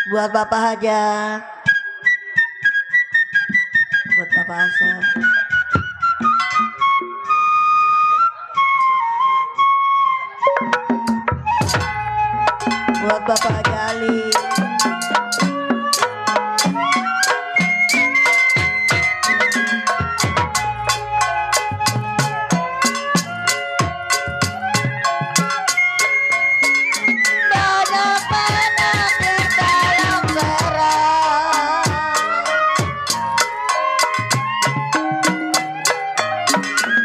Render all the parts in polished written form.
buat Bapak Haja, buat Bapak Asa, buat Bapak Haji Ali, banyak anak di dalam serang,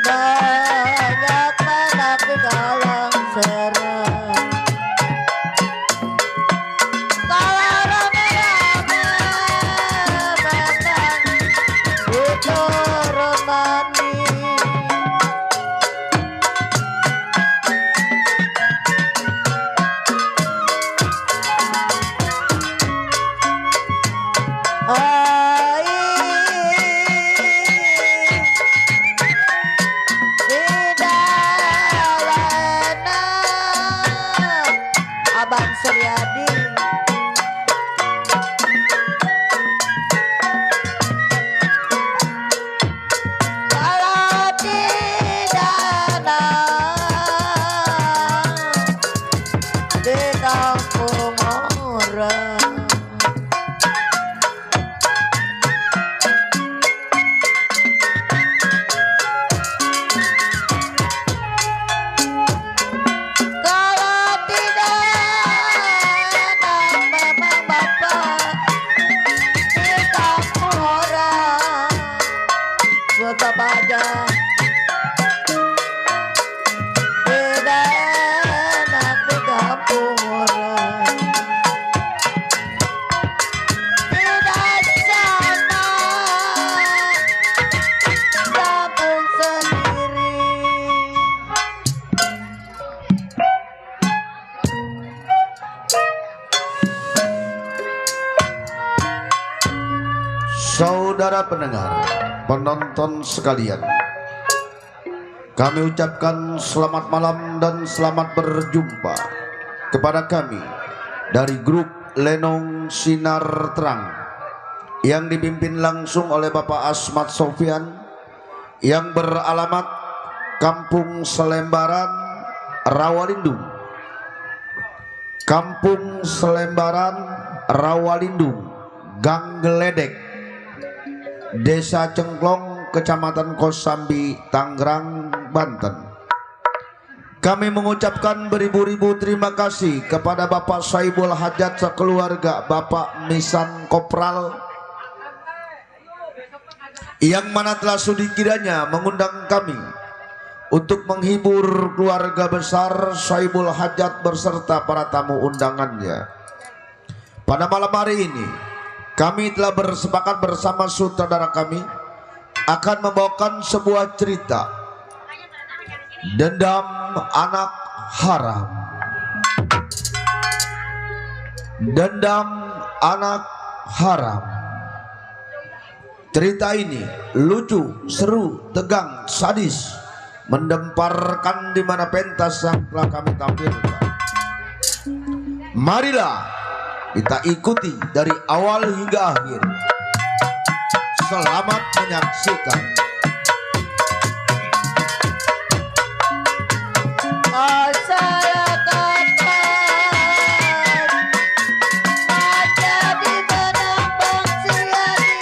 banyak anak di dalam serang. Kalau rame-rame memang itu romani. Abang Suryadi, kalau tidak ada di kampung orang. Kalau tidak enak memang Bapak di kampung orang. Buat Bapak aja tidak enak di kampung orang. Tidak sama kampung sendiri. Saudara pendengar, penonton sekalian, kami ucapkan selamat malam dan selamat berjumpa kepada kami dari grup Lenong Sinar Terang yang dipimpin langsung oleh Bapak Asmat Sofyan yang beralamat Kampung Selembaran, Rawalindung. Kampung Selembaran, Rawalindung, Gang Geledek, Desa Cengklong, Kecamatan Kosambi, Tangerang, Banten. Kami mengucapkan beribu-ribu terima kasih kepada Bapak Saibul Hajat sekeluarga, Bapak Misan Kopral, yang mana telah sudi kiranya mengundang kami untuk menghibur keluarga besar Saibul Hajat berserta para tamu undangannya. Pada malam hari ini kami telah bersepakat bersama sutradara kami akan membawakan sebuah cerita Dendam Anak Haram. Dendam Anak Haram. Cerita ini lucu, seru, tegang, sadis, mendemparkan di mana pentas yang telah kami tampilkan. Marilah kita ikuti dari awal hingga akhir. Selamat menyaksikan. Masyarakat ada di benang Bangsiani.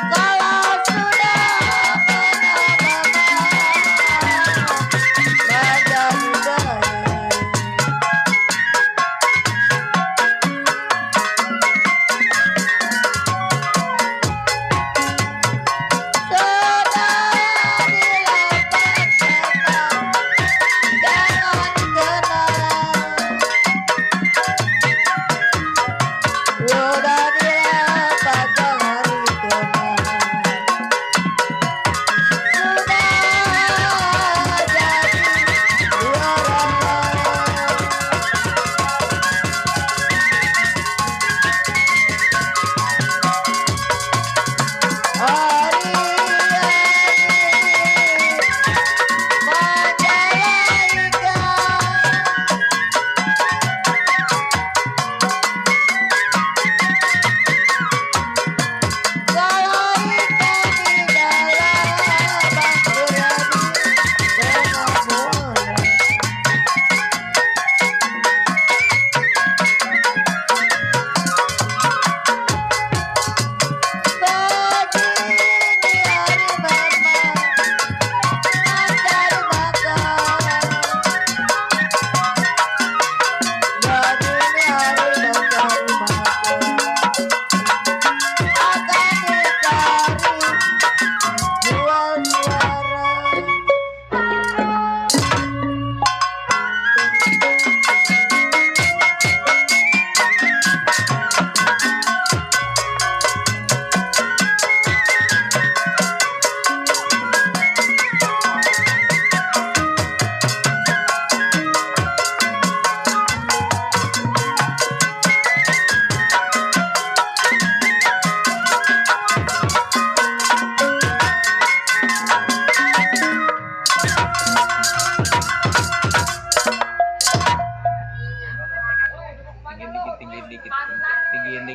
Kalau sudah menjadi baik,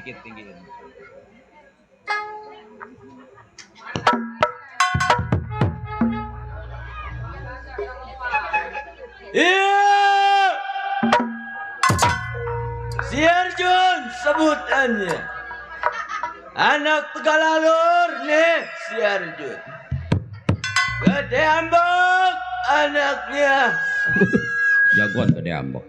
dikit tinggiin. Iya, si Arjun sebutannya. Anak Tegalalur nih si Arjun. Gede Ambok anaknya. Jagoan Gede Ambok.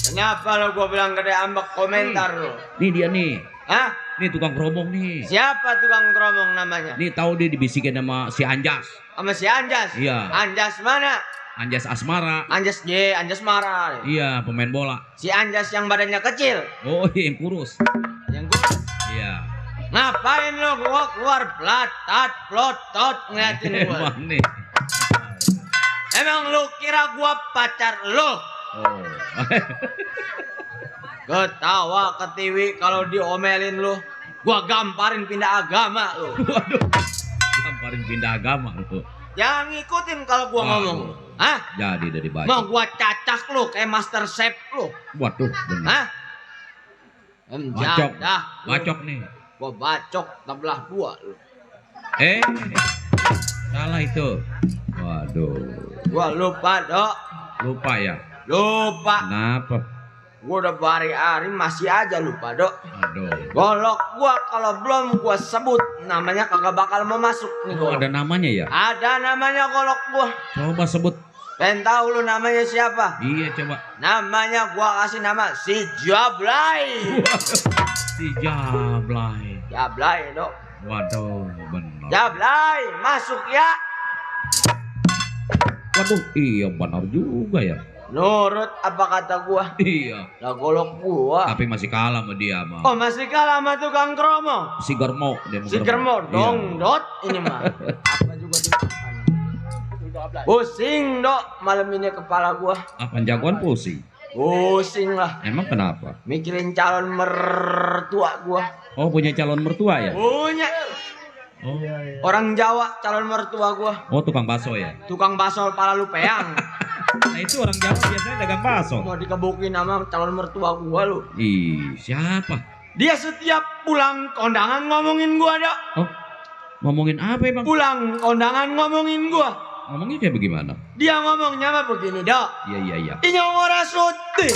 Kenapa lo gua bilang Gede Ambok, komentar lo? Nih dia nih. Hah? Nih tukang keromong nih. Siapa tukang keromong namanya? Nih tahu dia dibisikin sama si Anjas. Sama si Anjas? Iya. Anjas mana? Anjas Asmara. Anjas Anjas marah. Iya, pemain bola. Si Anjas yang badannya kecil. Oh, iya, yang kurus. Yang gua. Iya. Ngapain lo gua keluar plotot ngeliatin gua? Emang nih. Emang lu kira gua pacar lo? Oh. Ketawa ke TV kalau diomelin lu. Gua gamparin pindah agama lu. Waduh. Gamparin pindah agama lu. Jangan ngikutin kalau gua ngomong. Hah? Jadi dari bacok. Mau gua cacak lu kayak Master Chef lu. Waduh, bener. Hah? Bacok. Jadah. Bacok nih. Gua bacok tabelah dua lu. Salah itu. Waduh. Gua lupa, Dok. Lupa ya? Lupa. Kenapa? Gua udah berhari-hari masih aja lupa, Dok. Aduh. Golok gua kalau belum gua sebut namanya kagak bakal mau masuk nih Oh, golok. ada namanya ya? Ada namanya golok gua. Coba sebut. Pengen tahu lu namanya siapa? Iya, coba. Namanya gua kasih nama si Jablay. Si Jablay. Jablay, Dok. Waduh, benar. Jablay, masuk ya. Waduh, iya benar juga ya. Nurut apa kata gua? Iya. Lah golok gua. Tapi masih kalah sama dia mah. Oh, masih kalah sama tukang kromo. Si Germo, dia mau Si Germo Iya. dong, Dot. Ini mah. Apa juga dimakan. Pusing, Dok. Malam ini kepala gua. Apa jagoan pusing? Pusing lah. Emang kenapa? Mikirin calon mertua gua. Oh, punya calon mertua ya? Punya. Oh. Orang Jawa calon mertua gua. Oh, tukang bakso ya? Tukang bakso pala lupeang. Nah, itu orang Jawa biasanya dagang bakso. Mau dikebukin sama calon mertua gua lu. Ih, siapa? Dia setiap pulang kondangan ngomongin gua, Dok. Oh, ngomongin apa ya, Bang? Pulang kondangan ngomongin gua. Ngomongnya kayak bagaimana? Dia ngomongnya mah begini, Dok. Iya, iya, iya. Inya ora suti.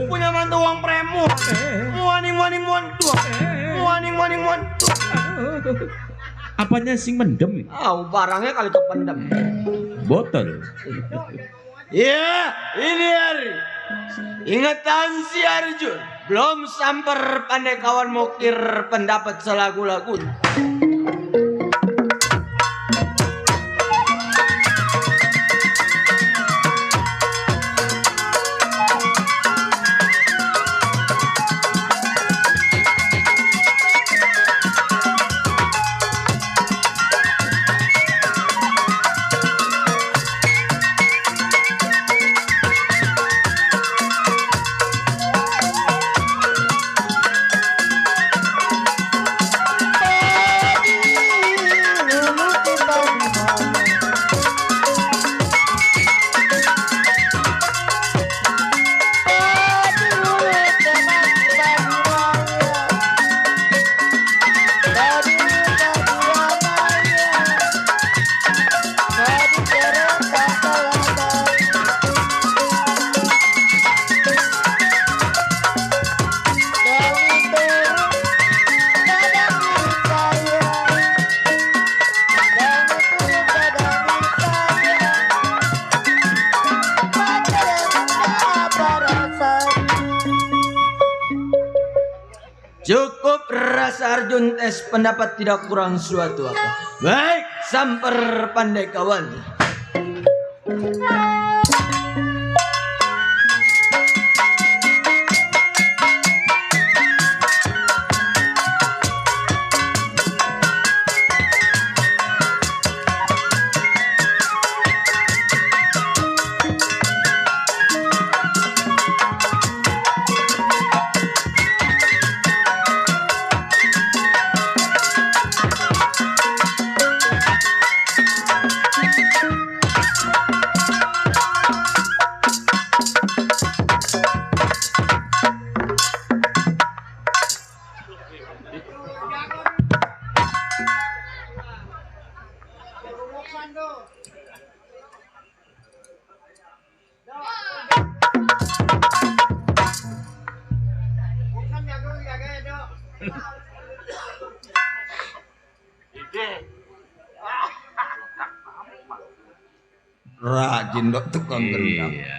Punya mantu uang premu. Muaning tua. Muaning tua. Apanya sing mendem? Barangnya kali kependem. Botol. Iya, ini hari. Ingatan si Arjun. Belum samper pandai kawan mokir pendapat selagu-lagu. Cukup rasa Arjun tes pendapat tidak kurang suatu apa. Baik, samper pandai kawan. rajin dok tukang gendang. Iya.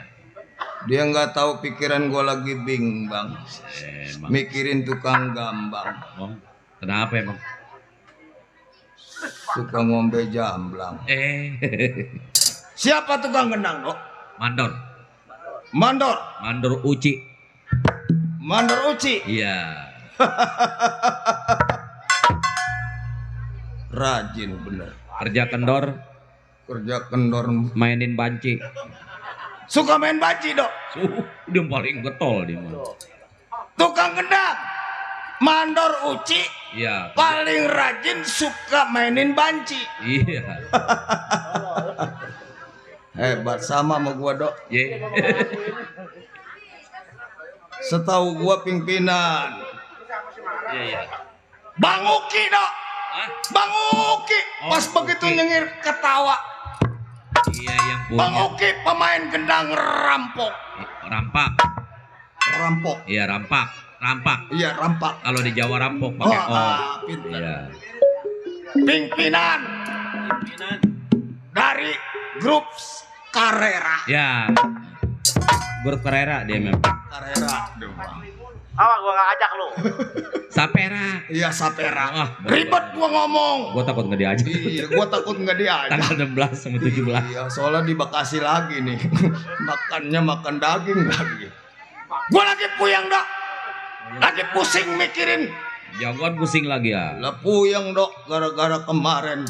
Dia nggak tahu pikiran gua lagi bimbang, Emang. mikirin tukang gambang, Oh, kenapa emang? suka ngombe jamblang. Siapa tukang gendang dok? Mandor. Mandor, Mandor Uci. Mandor Uci. Iya. Rajin bener. Kerja kendor, Kerja kendor. mainin banci. Suka main baci dok. Dia paling getol dia mah. Tukang gendang. Mandor Uci. Iya. Paling rajin suka mainin banci. Iya. Hebat sama gua dok. Ye. Setahu gua pimpinan. Iya, iya. Bang Uki dok. Hah? Bang Uki. Oh, Pas begitu Uki. nyengir ketawa. Iya yang punya. Bang Uki pemain gendang rampok. Rampak. Rampok. Iya, rampak. Rampak. Iya rampak. Kalau di Jawa rampok pakai O. Pinter. Iya. Pimpinan dari grup Carrera. Ya. Grup Carrera dia memang. Carrera. Awas gua gak ajak lu. Sapera. Iya Sapera. Wah, Ribet gua ngomong. Gua takut nggak diajak. Iya, gua takut nggak diajak. Tanggal 16 sama 17. Iya, soalnya di Bekasi lagi nih. Makannya makan daging lagi. Gua lagi puyeng, Dok. Lagi pusing mikirin. Jangan pusing lagi ya. Lah puyeng, Dok, gara-gara kemarin.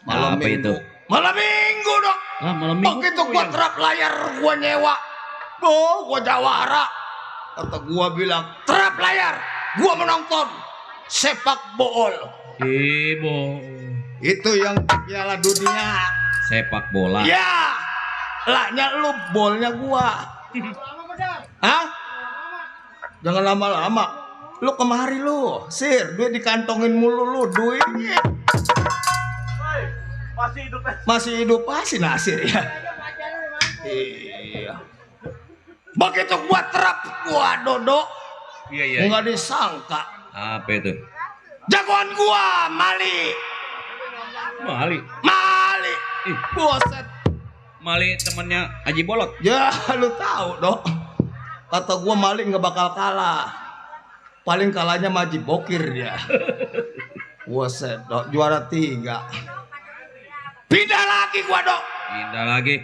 Malam Apa Minggu. itu? Malam Minggu, Dok. Lah malam minggu. Begitu gua puyeng. terap layar gua nyewa. Oh, gua jawara. Kata gua bilang, "Terap layar, gua menonton sepak bola." Ibu. Itu yang Piala Dunia. Sepak bola. Ya, lahnya lu bolnya gua. Hah? Jangan lama-lama. Lu kemari lu, Sir, duit dikantongin mulu lu, duit. Masih hidup pasti Nasir ya. Iya. Begitu gua terap, gua dodok, Iya, iya. nggak disangka. Apa itu? Jagoan gua, Mali. Mali. Mali. Ih. Buset. Mali temannya Haji Bolot. Ya lu tahu dok. Kata gua Mali nggak bakal kalah. Paling kalahnya Maji Bokir dia. Buset dok, juara 3. Pindah lagi gua dok. Pindah lagi.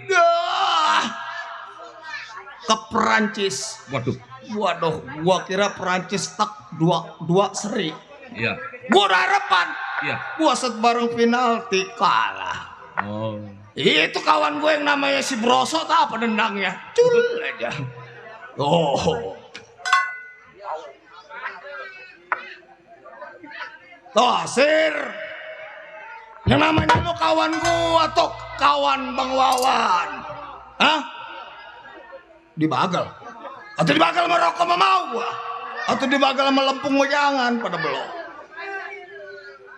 Ke Perancis. Waduh. Waduh, gua kira Perancis tak 2 seri. Iya. Gua udah harapan. Iya. Buset bareng penalti kalah. Oh. Itu kawan gue yang namanya si Broso tak apa nendangnya. Cul aja. Oh. Tuh, Sir. Yang namanya lu kawan gua atau kawan Bang Wawan. Hah? Dibagal. Atau dibagal sama rokok sama mau gua. Atau dibagal sama lempung gua jangan pada belum.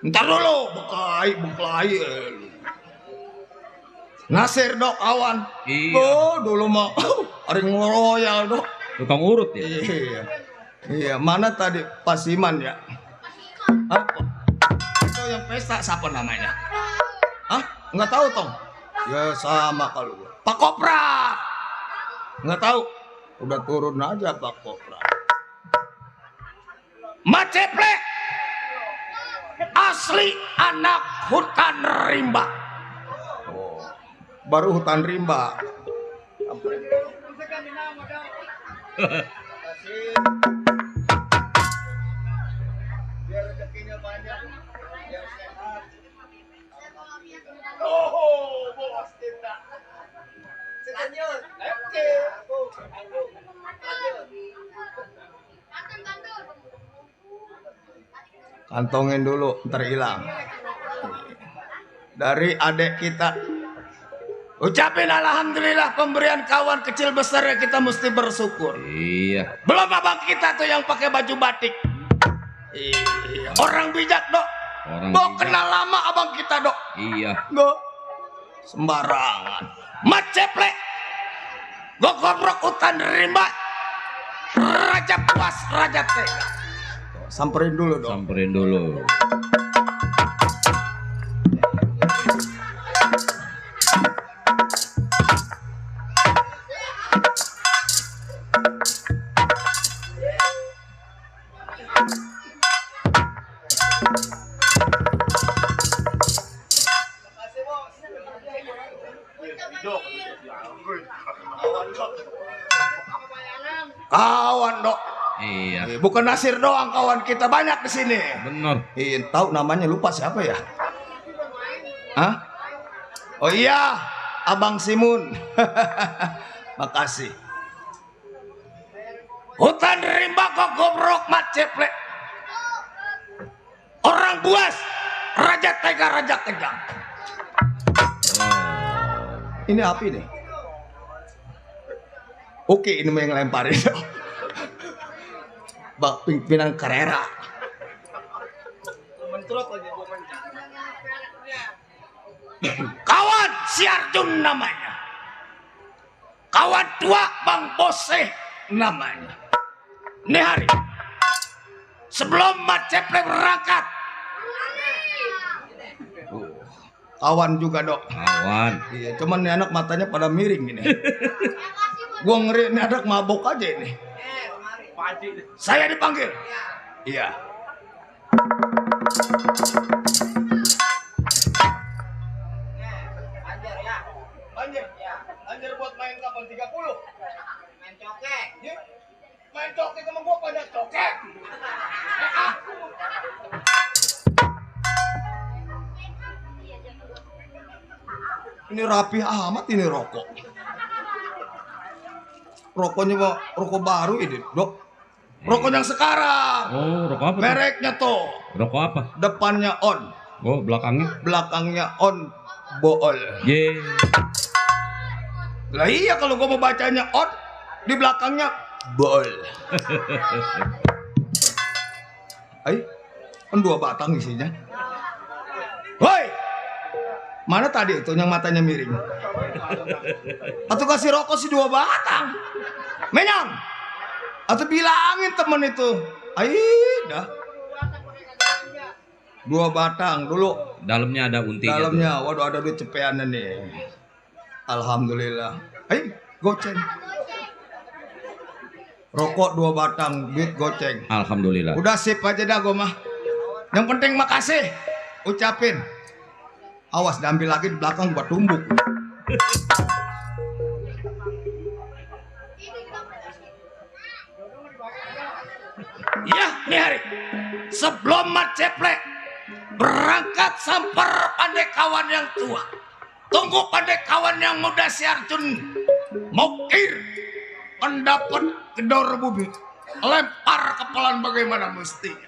Ntar dulu, beklai. Nasir dok kawan. Iya. Oh, dulu mah aring royal dok. Tukang urut ya. Iya. Iya, mana tadi Pasiman ya? Apa? Itu yang pesta siapa namanya? Hah? Nggak tahu tong? Ya sama kalau gua. Pak Kopra. Nggak tahu. Udah turun aja Pak Kopra. Maceple. Asli anak hutan rimba. Oh, baru hutan rimba. Biar rezekinya banyak, biar sehat. Oh, bos kita. Lanjut. Oke. Kantongin dulu, ntar hilang. Dari adik kita. Ucapin alhamdulillah pemberian kawan kecil besar ya kita mesti bersyukur. Iya. Belum abang kita tuh yang pakai baju batik. Iya. Orang bijak dok. Orang Mau bijak. kenal lama abang kita dok. Iya. Dok. Sembarangan. Maceple. Gogobrok hutan rimba. Raja puas, raja tega. Samperin dulu dok. Samperin dulu. Kawan dok. Iya. Bukan Nasir doang kawan kita banyak di sini. Benar. Tahu namanya lupa siapa ya? Hah? Oh iya, Abang Simun. Makasih. Hutan rimba kok gobrok mat ceplek. Orang buas, raja tega raja kejam. Ini api nih. Oke, ini yang lemparin. Bak pimpinan Carrera. Kawan si Arjun namanya. Kawan tua Bang Bose namanya. Nih hari sebelum Mat Ceplek berangkat. Kawan juga dok. Kawan. Iya, cuman nih anak matanya pada miring ini. Gua ngeri nih anak mabok aja ini. Saya dipanggil. Iya. Anjir buat main kapan 30? Main cokek. Main cokek sama gua pada cokek. Ini rapi amat ini rokok. Rokoknya mau rokok baru ini, dok. Rokok yang sekarang. Oh, rokok apa? Mereknya tuh. Rokok apa? Depannya on, Oh, belakangnya. belakangnya on, bool. Ye. Lah iya kalau gua mau bacanya on, di belakangnya bool. Ay, kan 2 batang isinya. Woi, mana tadi itu yang matanya miring? Atau kasih rokok si 2 batang? Menyang. Atau bilangin temen itu. Dah. 2 batang dulu. Dalamnya ada untinya. Dalamnya, waduh ada duit cepeannya nih. Alhamdulillah. Goceng. Rokok 2 batang, duit goceng. Alhamdulillah. Udah sip aja dah gua mah. Yang penting makasih. Ucapin. Awas diambil lagi di belakang buat tumbuk. Ya, nih hari. Sebelum Mat Ceplek berangkat samper pandai kawan yang tua. Tunggu pandai kawan yang muda si Arjun. Mokir pendapat gedor bumi. Lempar kepalan bagaimana mestinya.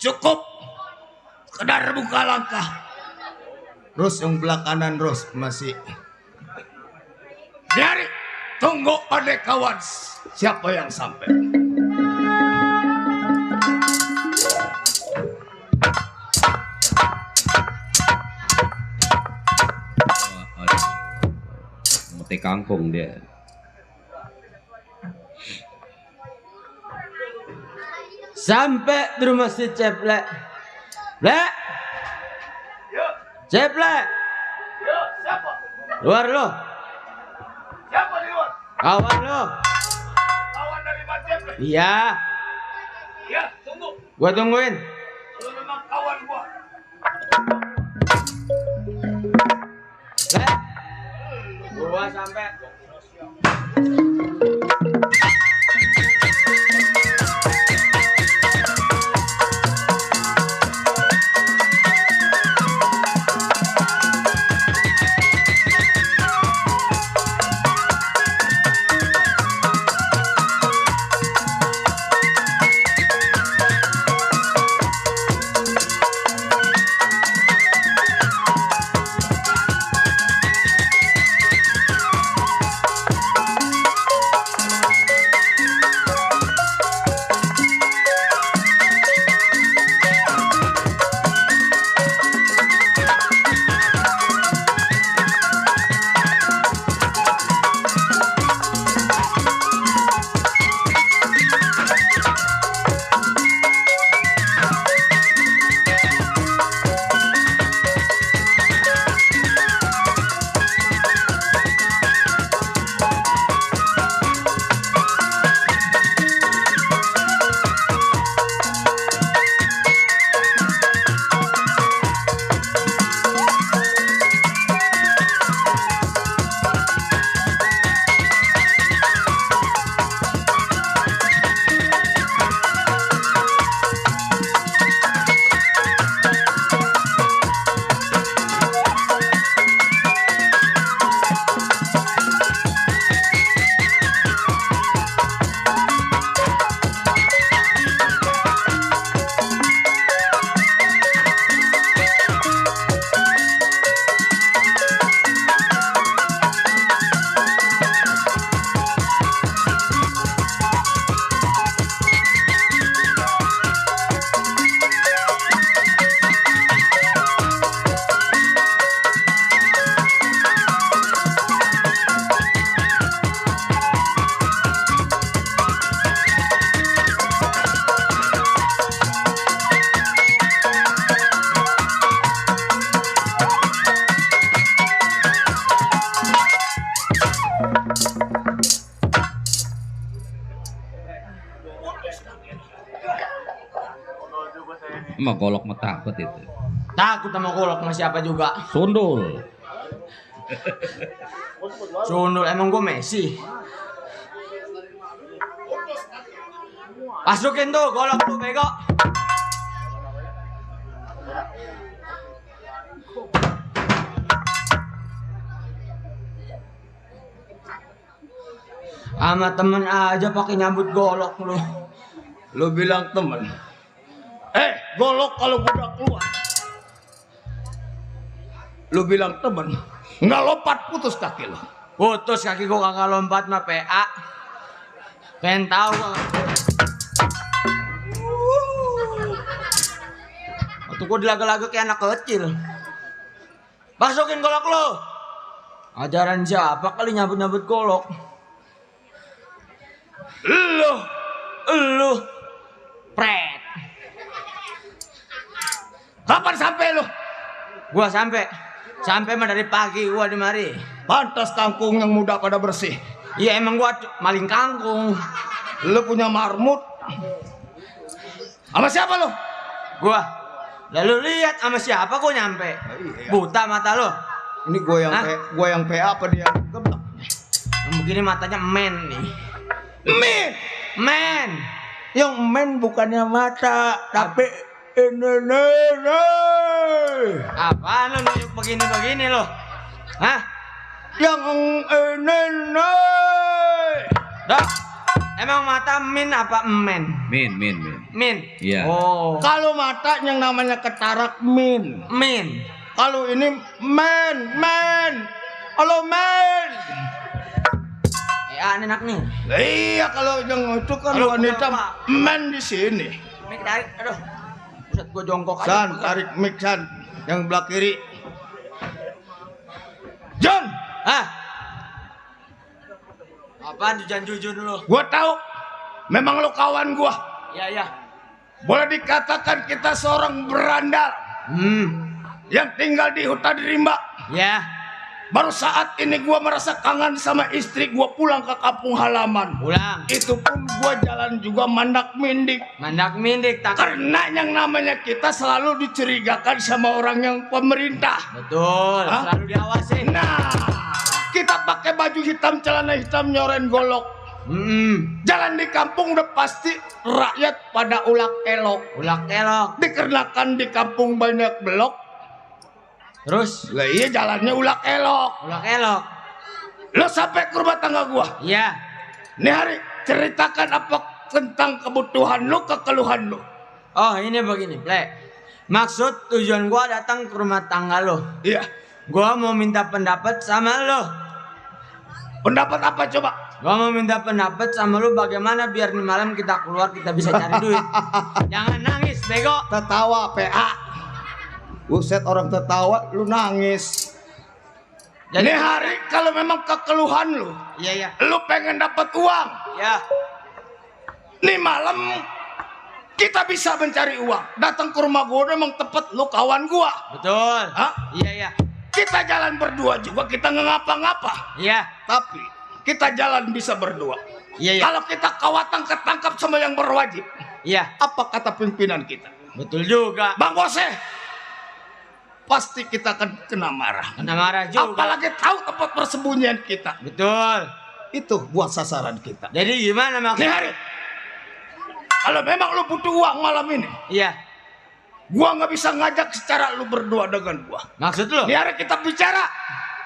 Cukup sekedar buka langkah. Terus yang belah kanan terus masih. Dari tunggu pada kawan siapa yang sampai. Mati kangkung dia. Sampai di rumah si Ceplek. Plek. Ceplek. Siapa? Luar lo. Siapa di luar? Kawan lo. Kawan dari Mat Ceplek. Iya. Ya, tunggu. Gua tungguin. Lu memang kawan gua. sampai. Emang golok mah takut itu. Takut sama golok sama siapa juga. Sundul. Sundul emang gue Messi. Masukin tuh golok tuh bego. Sama temen aja pakai nyambut golok lu. Lu bilang temen. Golok kalau udah keluar. Lu bilang temen. Nggak lompat putus kaki lu. Putus kaki gua kagak lompat mah PA. Pengen tahu gua. Waktu gua dilaga-laga kayak anak kecil. Masukin golok lu. Ajaran siapa kali nyabut-nyabut golok? Lu pret. Kapan sampai lu? Gua sampai mah dari pagi gua di mari. Pantas kangkung yang muda pada bersih. Iya emang gua maling kangkung. Lu punya marmut. Sama siapa lu? Gua. Lalu lihat sama siapa gua nyampe. Iya. Buta mata lu. Ini gua yang PA apa dia yang geblek? Yang begini matanya men nih. Men. Yang men bukannya mata, tapi ini. Apaan lu nunjuk begini lo? Hah? Yang ini. Dok. Emang mata min apa men? Min. Min. Iya. Oh. Kalau mata yang namanya ketarak min. Min. Kalau ini men. Halo men. Enak nih. Iya kalau yang itu kan Halo, wanita kenapa? men di sini. Mik tarik. Aduh. Buset gua jongkok aja. San, tarik mic San. Yang belah kiri. John, Hah? Apaan jujun lu? gua tahu memang lo kawan gua. Iya. Boleh dikatakan kita seorang berandal yang tinggal di hutan rimba. Ya. Baru saat ini gua merasa kangen sama istri gua pulang ke kampung halaman. Pulang. Itu pun gua jalan juga mandak mindik. Mandak mindik tak. Karena yang namanya kita selalu dicurigakan sama orang yang pemerintah. Betul. Hah? Selalu diawasin. Nah, Kita pakai baju hitam, celana hitam, nyoren golok. Jalan di kampung udah pasti rakyat pada ulak elok. Ulak elok. Dikarenakan di kampung banyak belok. Terus? Lah iya jalannya ulak elok. Ulak elok. Lo sampai ke rumah tangga gua. Iya. Nih hari ceritakan apa tentang kebutuhan lo, kekeluhan lo. Oh ini begini, Ple. Maksud tujuan gua datang ke rumah tangga lo. Iya. Gua mau minta pendapat sama lo. Pendapat apa coba? Gua mau minta pendapat sama lu bagaimana biar nih malam kita keluar kita bisa cari duit. Jangan nangis, bego. Tertawa PA. Buset orang tertawa lu nangis. Jadi hari kalau memang kekeluhan lu, Iya. lu pengen dapat uang. Ya. Nih malam kita bisa mencari uang. Datang ke rumah gua memang tepat lu kawan gua. Betul. Hah? Iya. Kita jalan berdua juga kita nggak ngapa-ngapa. Iya. Tapi kita jalan bisa berdua. Iya. Kalau kita kawatan ketangkap sama yang berwajib, Iya. apa kata pimpinan kita? Betul juga. Bang Bose, pasti kita akan kena marah. Kena marah juga. Apalagi tahu tempat persembunyian kita. Betul. Itu buat sasaran kita. Jadi gimana Nih maksudnya? hari, kalau memang lu butuh uang malam ini, Iya. gua nggak bisa ngajak secara lu berdua dengan gua. Maksud lu? Nih hari kita bicara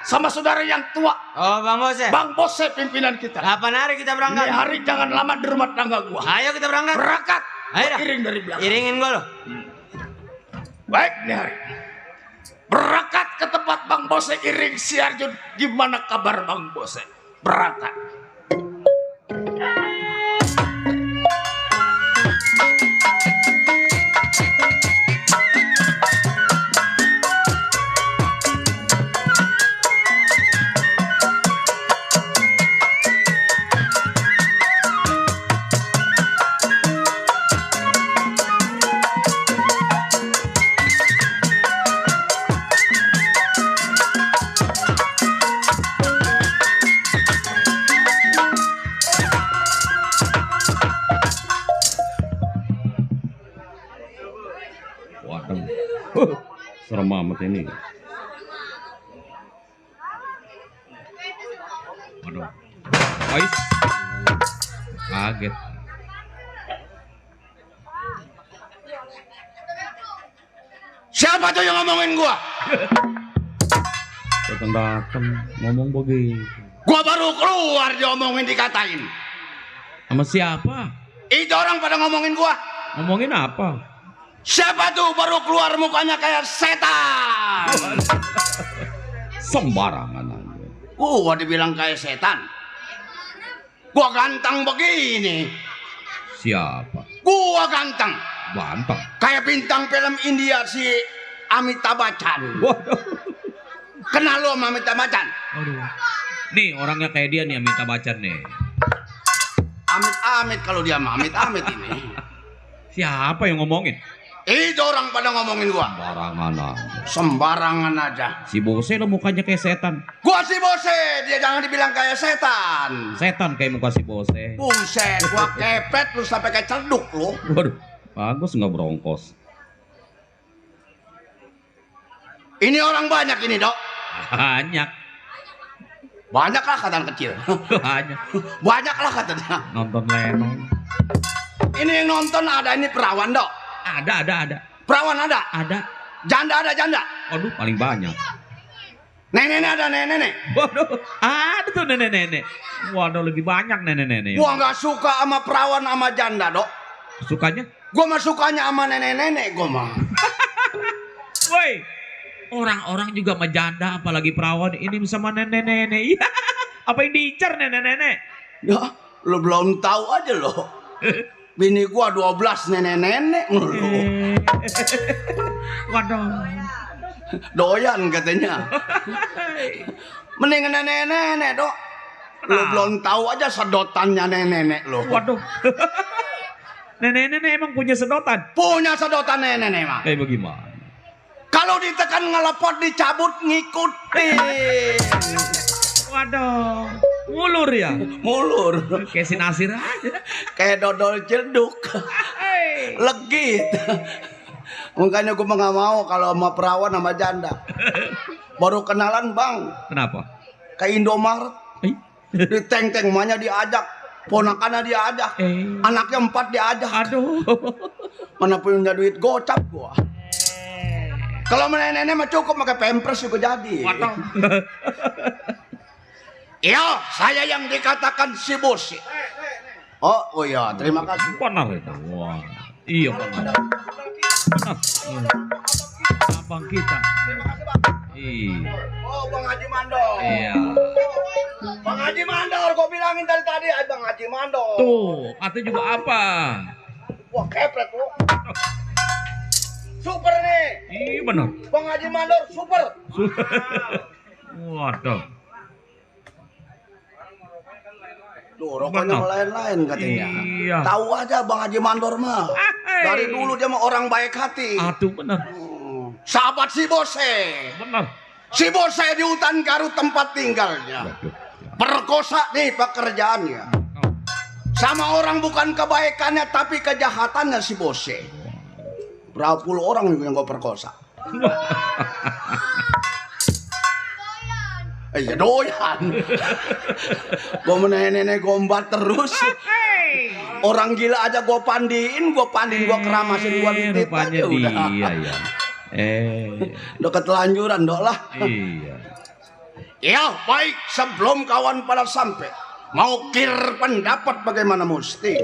sama saudara yang tua, Oh, Bang Bose. Bang Bose pimpinan kita. Kapan hari kita Nih berangkat? hari jangan lama di rumah tangga gua. Ayo kita berangkat. Berangkat. Ayo dah. Iring dari belakang. Iringin gua lo. Baik nih hari. Berangkat ke tempat Bang Bose iring si Arjun. Gimana kabar Bang Bose? Berangkat. Waduh. Serem amat ini. Waduh. Ais. Kaget. Siapa tuh yang ngomongin gua? Datang-datang ngomong begitu. Gua baru keluar diomongin dikatain. Sama siapa? Itu orang pada ngomongin gua. Ngomongin apa? Siapa tuh baru keluar mukanya kayak setan? Sembarangan aja. Gua dibilang kayak setan. Gua ganteng begini. Siapa? Gua ganteng. Bantang. Kayak bintang film India si Amitabh Bachchan. Waduh. Kenal lu sama Amitabh Bachchan? Aduh. Nih orangnya kayak dia nih, minta baca nih. Amit-amit kalau dia mah amit-amit ini. Siapa yang ngomongin? Itu orang pada ngomongin gua. Sembarangan aja. Sembarangan aja. Si Bose lo mukanya kayak setan. Gua si Bose, dia jangan dibilang kayak setan. Setan kayak muka si Bose. Buset, gua kepet lu sampai kayak cerduk lu. Waduh. Bagus nggak bronkos. Ini orang banyak ini, Dok. Banyak. Banyak lah katanya kecil. Banyak. Banyak lah katanya. Nonton Lenong. Ini yang nonton ada ini perawan, Dok. Ada. Perawan ada. Ada. Janda ada janda. Waduh, paling banyak. Nenek ada nenek. Waduh, ada tuh nenek-nenek. Waduh, lebih banyak nenek-nenek. Gua nggak suka sama perawan sama janda, Dok. Sukanya? Gua mah sukanya sama nenek-nenek gua mah. Woi, orang-orang juga sama janda, apalagi perawan ini sama nenek-nenek. Iya, apa yang diincar nenek-nenek? Ya, lu belum tahu aja lo. Bini gua 12 nenek-nenek mulu. Waduh. Doyan katanya. Mending nenek-nenek, Dok. Lu belum tahu aja sedotannya nenek-nenek lo. Waduh. Nenek-nenek emang punya sedotan? Punya sedotan nenek-nenek mah. Kayak bagaimana? Kalau ditekan ngelepot dicabut ngikutin. Waduh. Mulur ya? Mulur. Kayak si Nasir aja. Kayak dodol cerduk. Legit. Makanya gue nggak mau kalau sama perawan sama janda. Baru kenalan, Bang. Kenapa? ke Indomaret. Eh. Di teng-teng emaknya diajak, ponakannya diajak, anaknya 4 diajak. Aduh. Mana punya duit gocap gua. Kalau nenek-nenek mah cukup pakai pampers juga jadi. Waduh. Iya, saya yang dikatakan si bos. Oh iya, terima kasih. Benar itu. Wah. Iya benar. Benar. Abang kita. Iya. Oh, Bang Haji Mandor. Iya. Bang Haji Mandor, gua bilangin dari tadi, Bang Haji Mandor. Tuh, atau juga apa? Wah, kepret lu. Super nih. Iya benar. Bang Haji Mandor super. Waduh. Duh, rokoknya Benar. lain-lain katanya. Iya. Tahu aja Bang Haji Mandor mah. Dari dulu dia mah orang baik hati. Aduh benar. Sahabat si Bose. Benar. Si Bose di hutan Garut tempat tinggalnya. Perkosa nih pekerjaannya. Sama orang bukan kebaikannya tapi kejahatannya si Bose. Berapa puluh orang yang gue perkosa. Iya doyan. Gue nenek gombat terus. Orang gila aja gue pandiin, gue keramasin, gue titit Rupanya aja udah. dia ya. Udah ketelanjuran dok lah. Iya. Ya baik, sebelum kawan pada sampai, mau kir pendapat bagaimana mesti.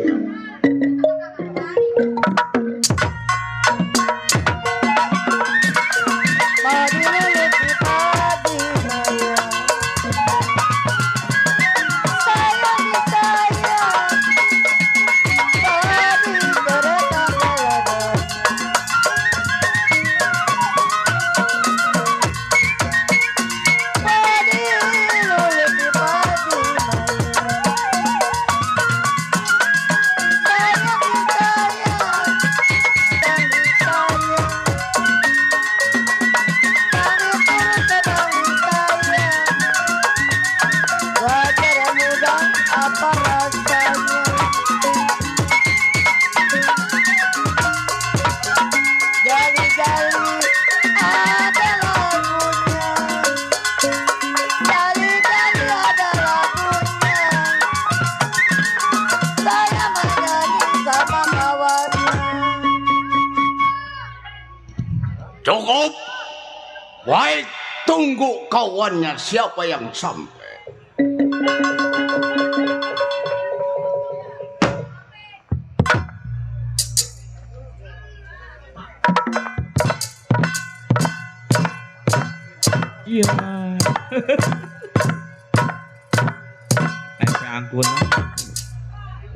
Cukup. Baik, tunggu kawannya siapa yang sampai. Iya. Angkun.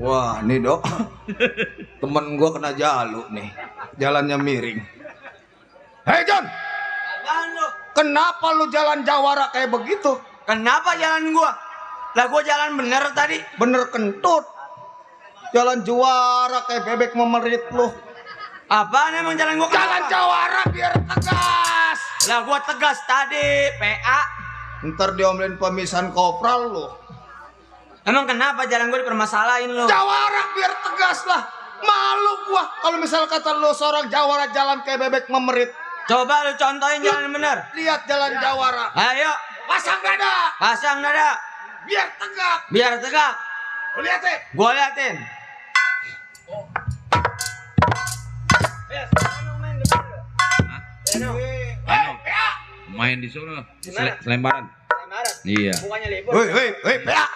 Wah, nih dok, temen gua kena jaluk nih, jalannya miring. Hei John, kenapa lu jalan jawara kayak begitu? Kenapa jalan gua? Lah gua jalan bener tadi. Bener kentut, jalan juara kayak bebek memerit lu. Apaan emang jalan gua? Jalan jawara biar tegas. Lah gua tegas tadi, PA. Ntar diomelin pemisahan kopral lu. Emang kenapa jalan gua dipermasalahin lu? Jawara biar tegas lah. Malu gua kalau misal kata lu seorang jawara jalan kayak bebek memerit. Coba lu contohin jalan bener. Lihat jalan jawara. Ayo, Pasang dada. pasang dada. Biar tegak. Biar tegak. Lu lihat deh. Gua liatin. Main di sana. Selembaran. Iya. Hei, PA.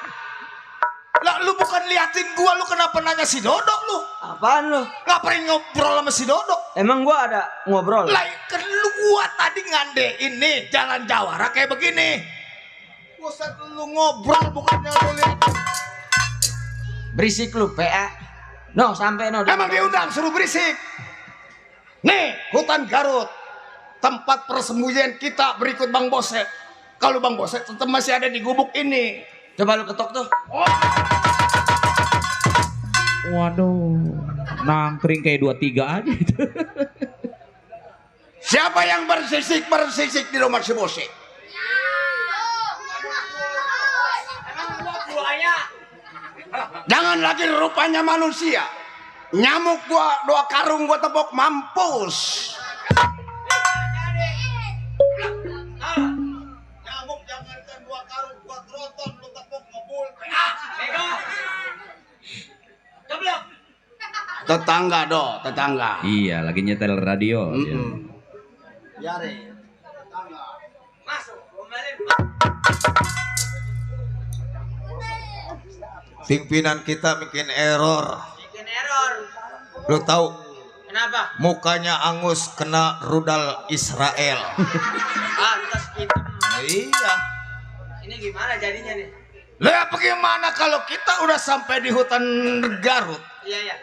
Lah lu bukan liatin gua, lu kenapa nanya si Dodok lu? Apaan lu? Ngapain ngobrol sama si Dodok? Emang gua ada ngobrol? Lah kan lu gua tadi ngandein nih jalan jawara kayak begini. Buset lu ngobrol bukannya lu lihat. Berisik lu, PA. No, sampai no. Emang diundang suruh berisik. Nih, hutan Garut. Tempat persembunyian kita berikut Bang Bose. Kalau Bang Bose tetap masih ada di gubuk ini. Coba lu ketok tuh. Waduh. Nangkring kayak 23 aja itu. Siapa yang bersisik di rumah si Bose? Jangan lagi rupanya manusia. Nyamuk gua 2 karung gua tepok mampus. Nyamuk jangankan dua karung buat roton lu tepuk ngebul. Tetangga do, tetangga. Iya, lagi nyetel radio. Ya. Biare. Pimpinan kita bikin error. Bikin error. Lu tahu? Kenapa? Mukanya angus kena rudal Israel. Pantas hitam. Iya. Ini gimana jadinya nih? Lah bagaimana kalau kita udah sampai di hutan Garut? Iya ya.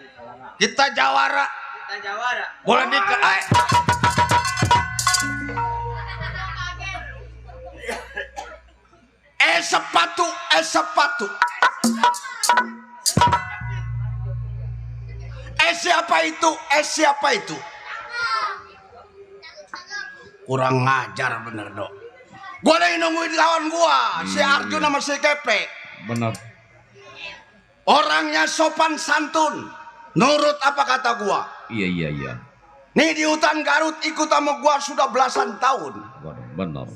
Kita jawara. Kita jawara. Boleh sepatu. Siapa itu? Kurang ngajar bener dok. Gua lagi nungguin lawan gua, si Arjun sama si Kepe. Benar. Orangnya sopan santun, nurut apa kata gua. Iya. Nih di hutan Garut ikut sama gua sudah belasan tahun. Benar.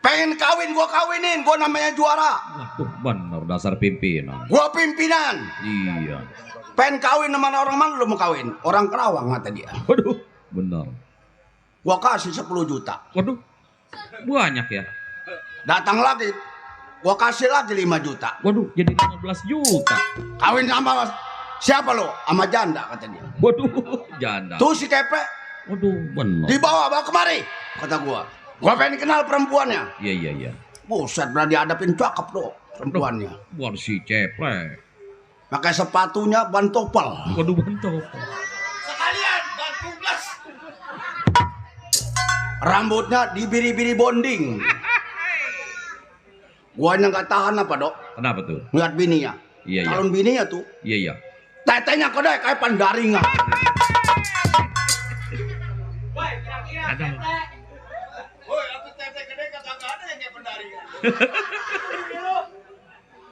Pengen kawin gua kawinin, gua namanya juara. Waduh, benar dasar pimpinan. Gua pimpinan. Iya. Pengen kawin sama orang mana lu mau kawin? Orang Kerawang kata dia. Waduh, benar. Gua kasih 10 juta. Waduh, banyak ya. Datang lagi, gua kasih lagi 5 juta. Waduh, jadi 15 juta. Kawin sama siapa lo? Sama janda kata dia. Waduh, janda. Tuh si Kepe Waduh, benar. bawa kemari kata gua. Gua pengen kenal perempuannya. Iya. Buset, berarti dihadapin cakep loh perempuannya. Waduh, si ceplek. Pakai sepatunya ban topel. Waduh, bentuk. Sekalian ban tublas. Rambutnya dibiri-biri bonding. Guanya nggak tahan apa dok? Kenapa tuh? Lihat bininya. Iya. Calon bininya tuh. Iya. Tetenya kedai kayak pandaringan. Ada. Woi, aku tete kedai kagak ada yang kayak pendaringan.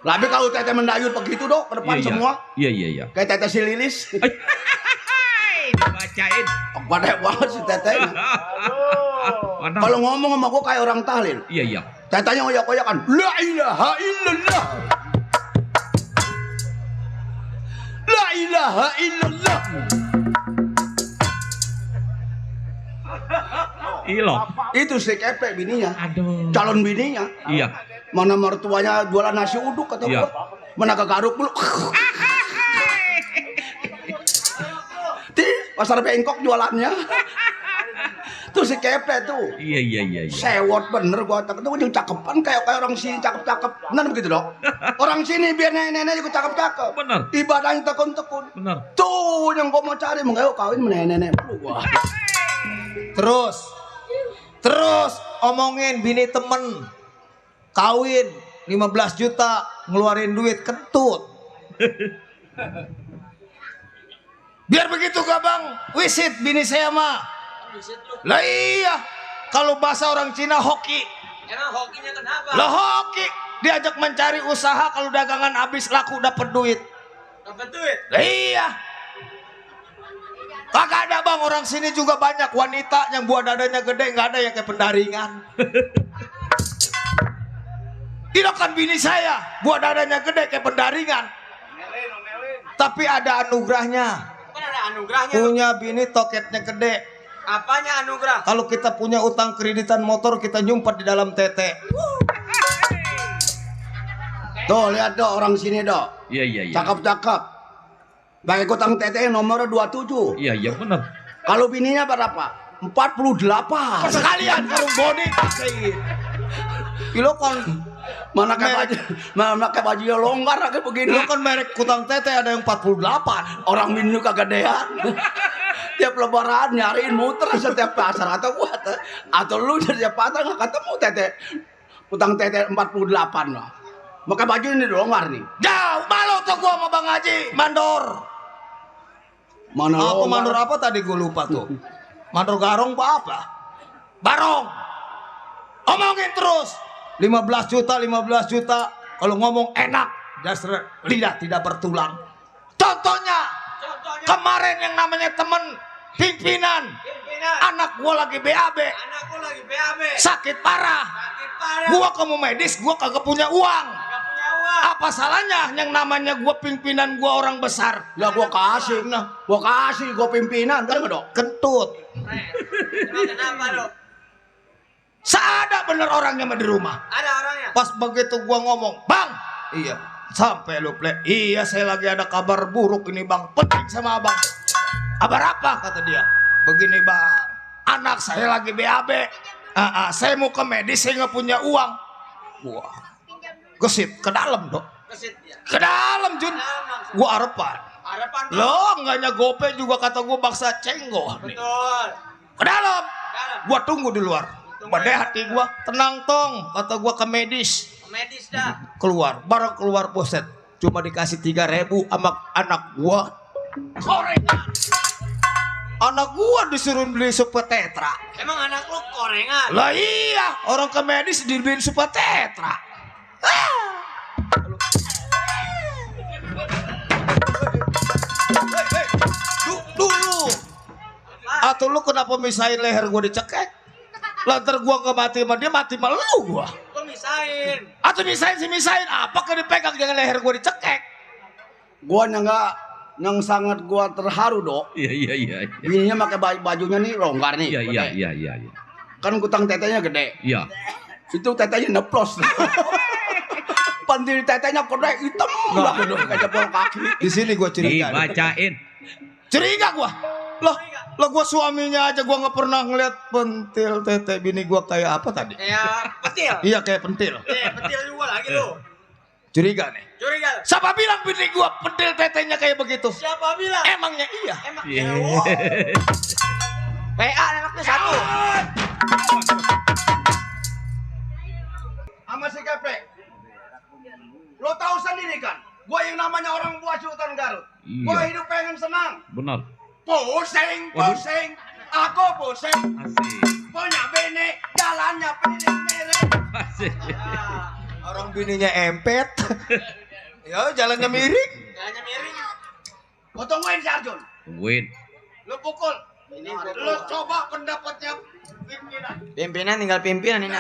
Tapi kalau tete mendayut begitu dok, ke depan semua. Iya. Kayak tete si Lilis. Dibacain. Pada banget si tetenya. Kalau ngomong sama gua kayak orang tahlil. Iya. Tetenya oyak-oyakan. La ilaha illallah. La ilaha illallah. Ilo. Itu si Kepe bininya. Aduh. Calon bininya. Iya. Mana mertuanya jualan nasi uduk kata Iya. gua. Mana ke Garut mulu. Di pasar Bengkok jualannya. Tuh si Kepe tuh. Iya. Sewot bener gua kata tuh cakepan kayak orang sini cakep-cakep. Bener begitu dok? Orang sini biar nenek-nenek juga cakep-cakep. Bener. Ibadahnya tekun-tekun. Bener. Tuh yang gua mau cari mau kawin sama nenek-nenek dulu gua. Terus omongin bini temen kawin 15 juta ngeluarin duit kentut. Biar begitu gak bang? Wisit bini saya mah. Lah iya. Kalau bahasa orang Cina hoki. Emang hokinya kenapa? Lah hoki. Diajak mencari usaha kalau dagangan habis laku dapat duit. Dapat duit. Lah iya. Kagak ada bang, orang sini juga banyak wanita yang buah dadanya gede, nggak ada yang kayak pendaringan. Ini kan bini saya, buah dadanya gede kayak pendaringan. Tapi ada anugerahnya. Kan ada anugerahnya. Punya bini toketnya gede. Apanya anugerah? Kalau kita punya utang kreditan motor, kita nyumpet di dalam tete. Tuh lihat dok orang sini dok. Iya. Cakep-cakep. Pakai kutang tete nomornya 27. Iya benar. Kalau bininya berapa? 48. Sekalian karung body pakein. Lo kan Mana kayak bajunya longgar kayak begini. lo kan merek kutang tete ada yang 48. Orang bini lu kegedean. Tiap lebaran nyariin muter setiap pasar atau lu setiap pasar nggak ketemu tete. Kutang tete 48 loh. Maka baju ini longgar nih. Jauh malu tuh gua sama Bang Haji mandor. Mana Apa longgar? mandor apa tadi gue lupa tuh. Mandor garong apa? Barong. Omongin terus. 15 juta. Kalau ngomong enak. Dasar lidah tidak bertulang. Contohnya. Kemarin yang namanya temen pimpinan. Anak gua lagi BAB. Anakku lagi BAB. Sakit parah. Sakit Gua kamu medis, gua kagak punya uang. Apa salahnya yang namanya gua pimpinan, gua orang besar? Lah gua kasih. Nah, Gua kasih gua pimpinan kan Dok. kentut. Kenapa dong? Seada bener orangnya mah di rumah. Ada orangnya. Pas begitu gua ngomong, "Bang." Iya. Sampai lu play. Iya, saya lagi ada kabar buruk ini, Bang. Penting sama Abang. Kabar apa? Kata dia. Begini, Bang. Anak saya lagi BAB. Saya mau ke medis, saya nggak punya uang. Wah. Gesit ke dalam, Dok. Kesit ya. Ke dalam, Jun. Gua harapan. Harapan dong. Lo enggaknya gope juga kata gua baksa cenggoh nih. Betul. Ke dalam. Dalam. Gua tunggu di luar. Pada hati gua, tenang tong, kata gua ke medis. Medis dah. Keluar, baru keluar poset. Cuma dikasih 3.000 sama anak gua. Gorengan. Anak gua disuruh beli sup tetra. Emang anak lu korengan? Lah iya, orang ke medis dibeliin sup tetra. Dulu. Atau lu kenapa misahin leher gua dicekek? Lantar gua nggak mati sama dia, mati sama lu gua. Gua misahin. Atau misahin si misahin, apakah dipegang jangan leher gua dicekek? Gua yang sangat gua terharu Dok. Iya. Bininya pakai bajunya nih longgar nih. Iya. Kan kutang tetenya gede. Iya. Itu tetenya neplos. Pandil tetenya gede hitam banget Dok, kayak jempol kaki. Di sini gua curiga. Dibacain. Curiga gua. Lah gua suaminya aja gua nggak pernah ngeliat pentil tete bini gua kayak apa tadi? Kayak petil. Iya kayak pentil. Petil juga lagi lu. Curiga nih. Curiga. Siapa bilang bini gua pentil tetenya kayak begitu? Siapa bilang? Emangnya iya. Emang. Iya. PA anaknya satu. Sama si Keprek. Lo tahu sendiri kan, gua yang namanya orang buah Sultan Garut. Gua Iya. hidup pengen senang. Benar. Pusing. Aku pusing. Asik. Punya bini, jalannya pilih merek. Asik. Orang bininya empet. Ya jalannya miring. Jalannya miring. Gua tungguin si Arjun. Tungguin. Lo pukul. Lo coba pendapatnya pimpinan. Pimpinan tinggal pimpinan ini.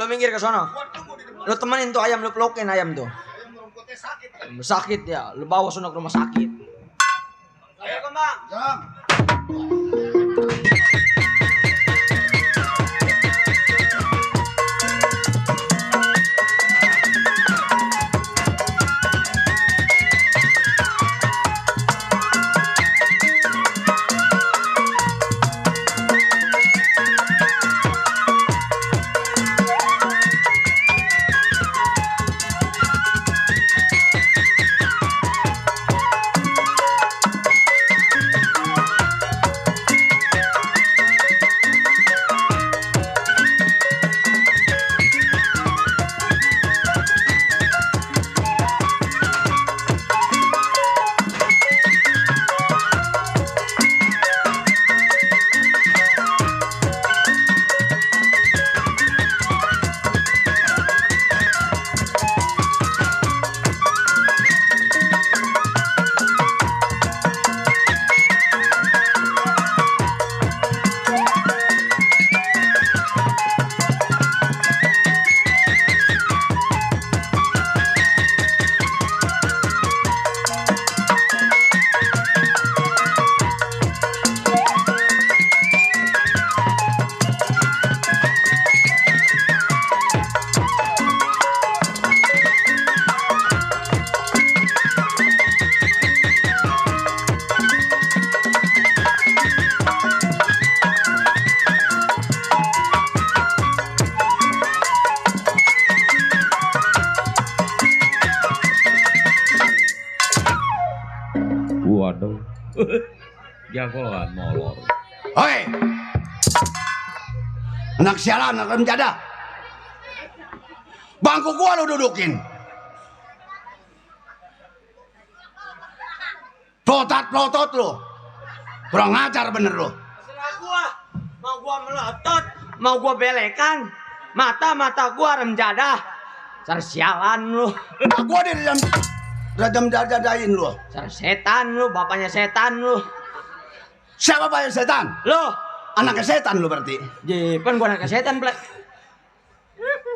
Lo minggir ke sono. Gua tunggu di depan. Lo temenin tuh ayam, lo pelukin ayam tuh. Ayam rumputnya sakit kan. Sakit ya, lo bawa sono ke rumah sakit. Ayo kembang. Jam. Waduh. Jagoan molor. Hoi. Anak sialan, anak menjadah. Bangku gua lu dudukin. Plotot lu. Kurang ngajar bener lu. Serah gua. Mau gua melotot, mau gua belekan. Mata gua rem jadah. Sar sialan lu. Gua di dalam rajam dadain lu. Sar setan lu, bapaknya setan lu. Siapa bayar setan? Lu, Anaknya setan lu berarti. Jipan gua anak setan, Plek.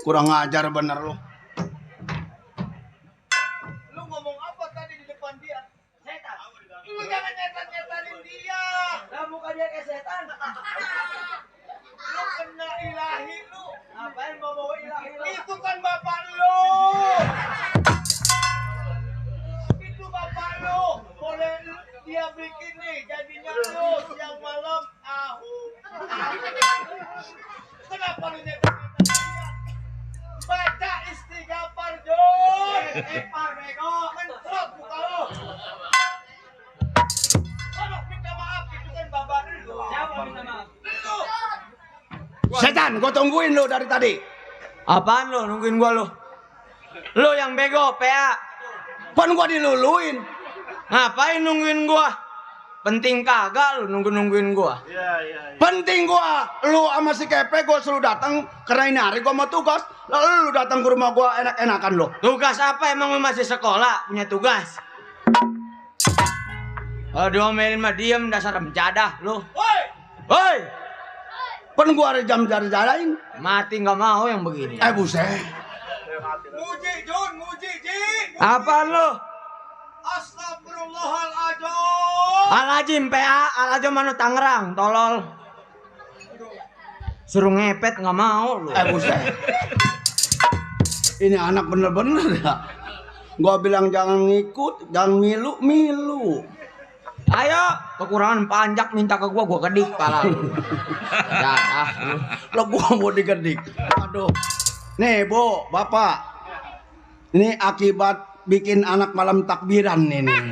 Kurang ajar bener lu. Lu ngomong apa tadi di depan dia? Setan. Lu jangan nyetan-nyetanin dia. Lah muka dia kayak setan. Lu kena ilahi lu. Ngapain bawa ilahi lu? Itu kan bapak lu. Itu bapak lu. Boleh dia bikin nih jadinya lu siang malam ahu. Kenapa lu nyetan-nyetan dia? Baca istighfar, Jun. Epar bego. Mentrok muka lu. Kalau minta maaf itu kan bapak lu. Siapa minta maaf? Lu. Setan, gua tungguin lu dari tadi. Apaan lu nungguin gua lu? Lu yang bego, PA. Pan gua diluluin. Ngapain nungguin gua? Penting kagak lu nungguin gua. Penting gua, lu sama si Kepe gua suruh datang karena ini hari gua mau tugas. Lalu lu datang ke rumah gua enak-enakan lu. Tugas apa emang lu masih sekolah punya tugas? Kalau diomelin mah diem dasar mencadah lu. Woi, Woi, Pan gua ada jam jalain. mati nggak mau yang begini. Buset. muji Jun, muji Ji. Apaan lu? Astagfirullahaladzim. Al-Ajim PA, Al-Ajim manu Tangerang, tolol. Suruh ngepet nggak mau lu. Buset. Ini anak bener-bener ya. Gua bilang jangan ngikut, jangan milu. Ayo, kekurangan panjak minta ke gua kedik pala lu. Ya, lu. Lo gua mau digedik. Aduh. Nih, Bu, Bapak. Ini akibat bikin anak malam takbiran ini.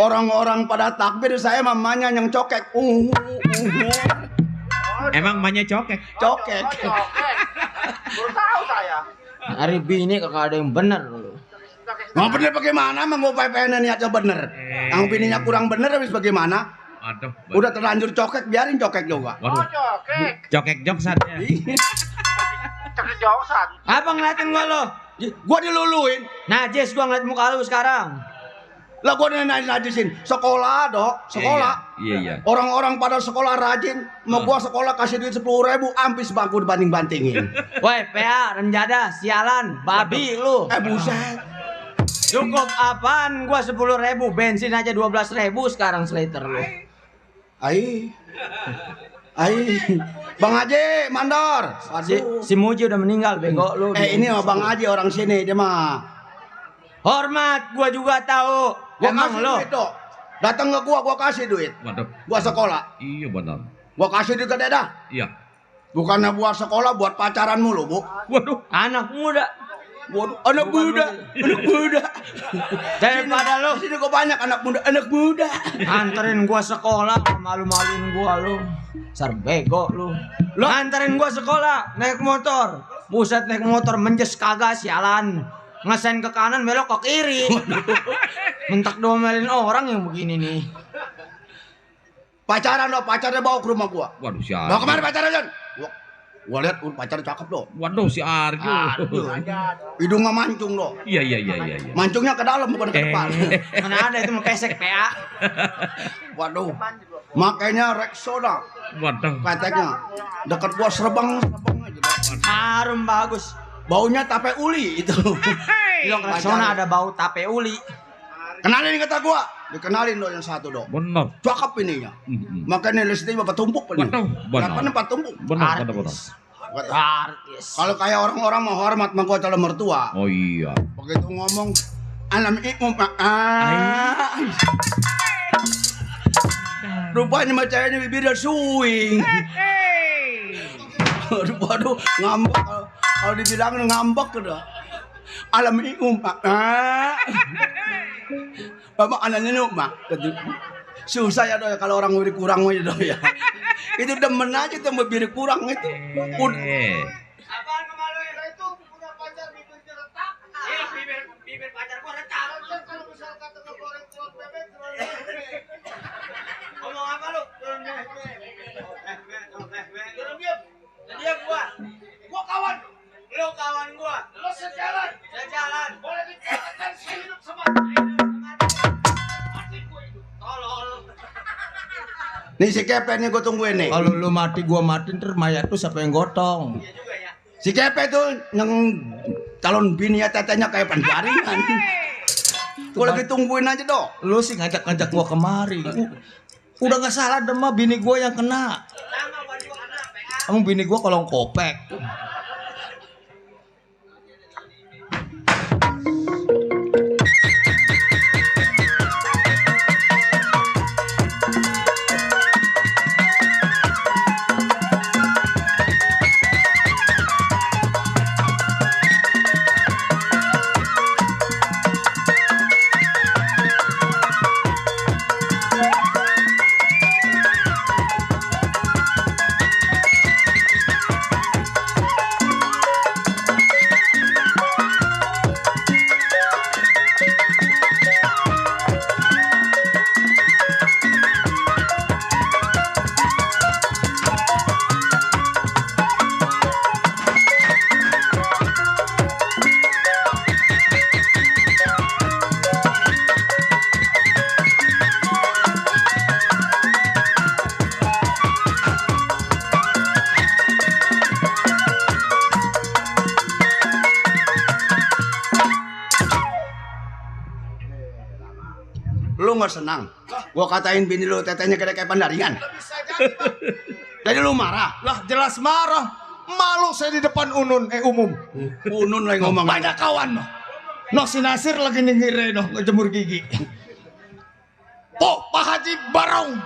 Orang-orang pada takbir, saya mamanya yang cokek. Emang banyak cokek. Cokek. Hari bini kagak ada yang bener lu. Mau bener bagaimana? Mau PPN niatnya bener. Yang bininya kurang bener habis bagaimana? Aduh. Udah terlanjur cokek, biarin cokek juga. Waduh. Cokek joksan ya. Apa ngeliatin gua lu? Gua diluluin. Najis gua ngeliat muka lu sekarang. Lah gua najisin. Sekolah, Dok. Sekolah. Iya. Orang-orang pada sekolah rajin. Mau gua sekolah kasih duit 10.000, ampis bangku dibanding-bantingin. Woi, PA, renjada, sialan, babi lu. Buset. Cukup apaan? Gua 10.000, bensin aja 12.000 sekarang seliter lu. Ai. Bang Haji, mandor. Si Muji udah meninggal, bego lu. Ini mah Bang Haji orang sini dia mah. Hormat, gua juga tahu. Gua Emang kasih lo. duit, Dok. Datang ke gua kasih duit. Waduh. Gua sekolah. Iya benar. Gua kasih duit ke Deda. Iya. Bukannya buat sekolah, buat pacaran mulu, Bu. Waduh. Anak muda. Waduh, anak muda. Daripada lo Di sini kok banyak anak muda. anterin gua sekolah, malu-maluin gua lu. Sar bego lu. Lo anterin gua sekolah naik motor. Buset naik motor menjes kagak sialan. Ngesen ke kanan belok ke kiri. Mentak domelin orang yang begini nih. Pacaran lo, pacarnya bawa ke rumah gua. Waduh si Arjo. Bawa kemana pacarnya, Jan? Gua lihat pacarnya cakep lo. Waduh si Arjo. Hidungnya mancung lo. Iya. Mancungnya ke dalam bukan ke depan. Mana ada itu mau pesek PA. Waduh. Makanya Rexona Waduh. keteknya. Dekat gua serbang aja. Dok. Harum bagus. Baunya tape uli itu. Lo Rexona ada bau tape uli. Kenalin kata gua. Dikenalin lo yang satu, Dok. Benar. Cakep ininya. Mhm. Makanya listriknya bapak tumpuk ini. Waduh, benar. Kenapa nih, Pak tumpuk? Benar. Artis. Kalau kayak orang-orang mau hormat sama gua calon mertua. Oh iya. Begitu ngomong alam ikmum rupanya mah ceweknya bibirnya swing. Waduh, ngambek kalau dibilang ngambek udah. Alam ikmum Bapak anaknya mak. Susah ya doy kalau orang bibir kurang aja doy ya. Itu demen aja tuh bibir kurang itu. Apaan kemaluin itu punya pacar bibirnya retak? Iya, bibir pacar gua retak. Kalau misal kata ngegoreng telur bebek, Ngomong apa lu? turun diam. Dia gua. Gua kawan. Lu kawan gua. Lo sejalan. Sejalan. Boleh dikatakan sehidup sama. Mati gua hidup. Tolol. Nih si Kepe nih gue tungguin nih. Kalau lu mati gua mati ntar mayat lu siapa yang gotong? Iya juga ya. Si Kepe tuh yang calon bini tetenya kayak penjaringan. Gue lagi tungguin aja dok. Lu sih ngajak-ngajak gua kemari. Udah nggak salah demah bini gua yang kena. Emang bini gua kolong kopek. Lu nggak senang? Gua katain bini lu tetenya kayak pendaringan. Jadi lu marah? Lah jelas marah. Malu saya di depan umum. Unun lagi ngomong. Banyak kawan noh. Noh si Nasir lagi nyengire noh ngejemur gigi. Pak Haji Barong.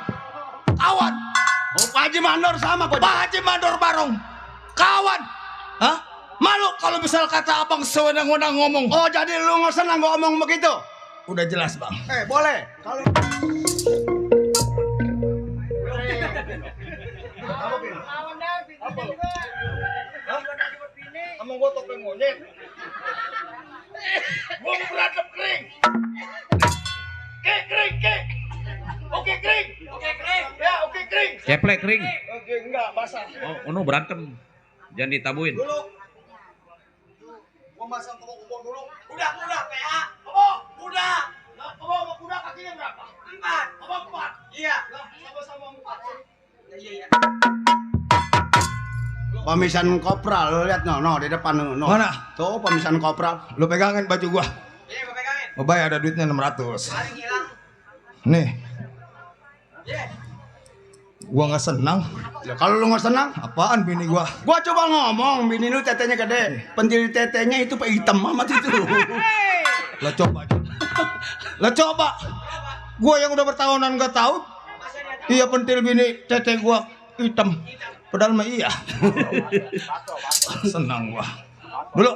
Kawan. Oh, Pak Haji Mandor sama kok. Pak Haji Mandor Barong. Kawan. Hah? Malu kalau misal kata abang sewenang-wenang ngomong. Oh, jadi lu nggak senang gua ngomong begitu? Udah jelas bang. Boleh. Kalau Emang gua topeng monyet. Gua mau berantem kering. Kering. Oke kering. Ya, oke kering. Ceplek ring. Oke, enggak, basah. Oh, ono berantem. Jangan ditabuin. Dulu. Gua masang kebo-kebo dulu. Udah, PA. Kebo. Udah. Nah, kebo sama kuda kakinya berapa? 4. Apa 4? Iya. Lah, sama-sama 4. Iya. pemisan kopral, lu lihat no di depan no. Mana? Tuh pemisan kopral. Lu pegangin baju gua. Iya, gua pegangin. Oh, bayar ada duitnya 600. Paling hilang. Nih, Iya. Gua nggak senang. Ya, kalau lu nggak senang, apaan bini gua? gua coba ngomong, bini lu tetenya gede. Pentil tetenya itu hitam amat itu. Lah coba. Lah coba. Gua yang udah bertahunan gak tahu. Iya pentil bini tete gua hitam. Padahal mah iya. Senang gua. Dulu.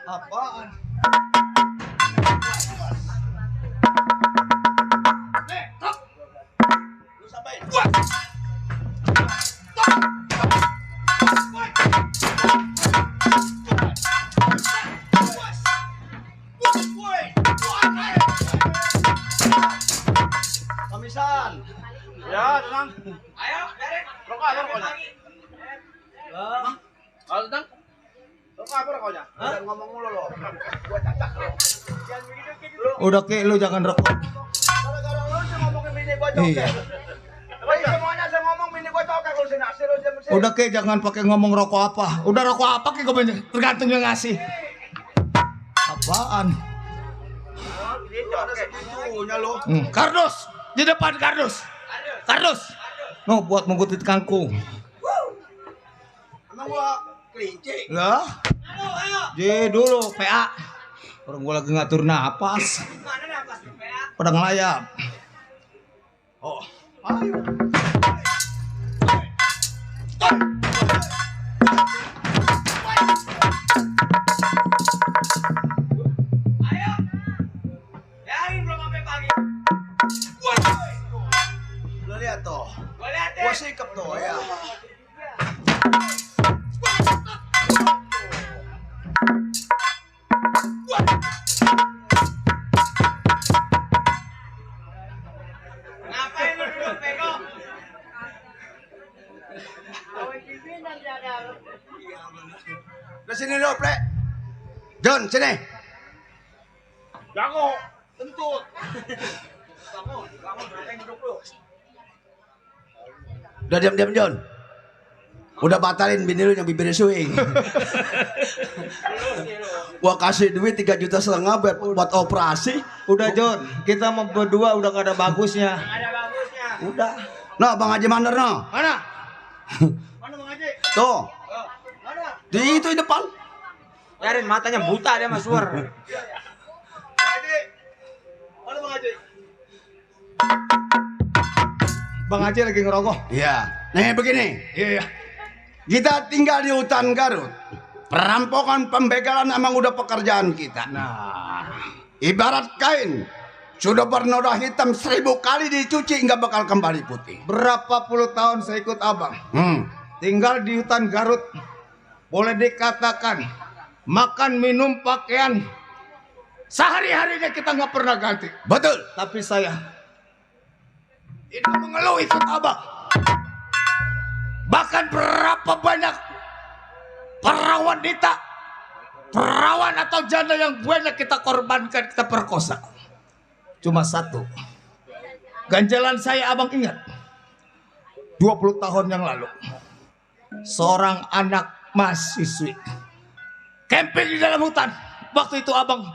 Apaan? Pemisan. Ya, tenang. Ayo, dari. Lo kabar pokoknya. Kalau tenang. Lo kabar pokoknya. Jangan ngomong mulu lo. Gua cacak lo. Jangan begitu. Udah ke lu jangan rokok. Gara-gara lo sih ngomongin bini gua joker. Iya. Tapi semuanya saya ngomong bini gua joker kalau si Nasir lo dia Udah ke jangan pakai ngomong rokok apa. Udah rokok apa ke gua tergantung yang ngasih. Apaan? gitu. Ada segitunya lo. Kardus di depan kardus. Kardus. No buat mengutip kangkung. Emang gua kelinci. Lah. Jadi dulu PA. Orang gua lagi ngatur napas. Mana napas tuh, PA? Pada ngelayap. Oh, ayo. Ayo. Biarin belum sampai pagi. Lo lihat tuh. Gua lihat deh. Gua sikap tuh ya. Ngapain lu duduk, Bego? Ke sini lo, Plek. John, sini. Jago, kentut. Udah diam-diam, John. Udah batalin bini lu yang bibir swing. Gua kasih duit 3,5 juta buat operasi. Udah John, kita mau berdua udah gak ada bagusnya. Ada bagusnya. Udah. Nah, Bang Haji Mandor no. Mana? Mana Bang Haji? Tuh. Mana? Di itu di depan. Yarin matanya buta dia Mas Sur. Bang Haji. Mana Bang Haji? Bang Haji lagi ngerokok. Iya. Nih begini. Iya, iya. Kita tinggal di hutan Garut. Perampokan, pembegalan emang udah pekerjaan kita. Nah, Ibarat kain. Sudah bernoda hitam 1000 kali dicuci nggak bakal kembali putih. berapa puluh tahun saya ikut abang. Tinggal di hutan Garut. Boleh dikatakan makan, minum, pakaian sehari-harinya kita nggak pernah ganti. Betul. Tapi saya tidak mengeluh ikut abang. Bahkan berapa banyak para wanita, perawan atau janda yang banyak kita korbankan, kita perkosa. Cuma satu, ganjalan saya abang ingat 20 tahun yang lalu. Seorang anak mahasiswi camping di dalam hutan. Waktu itu abang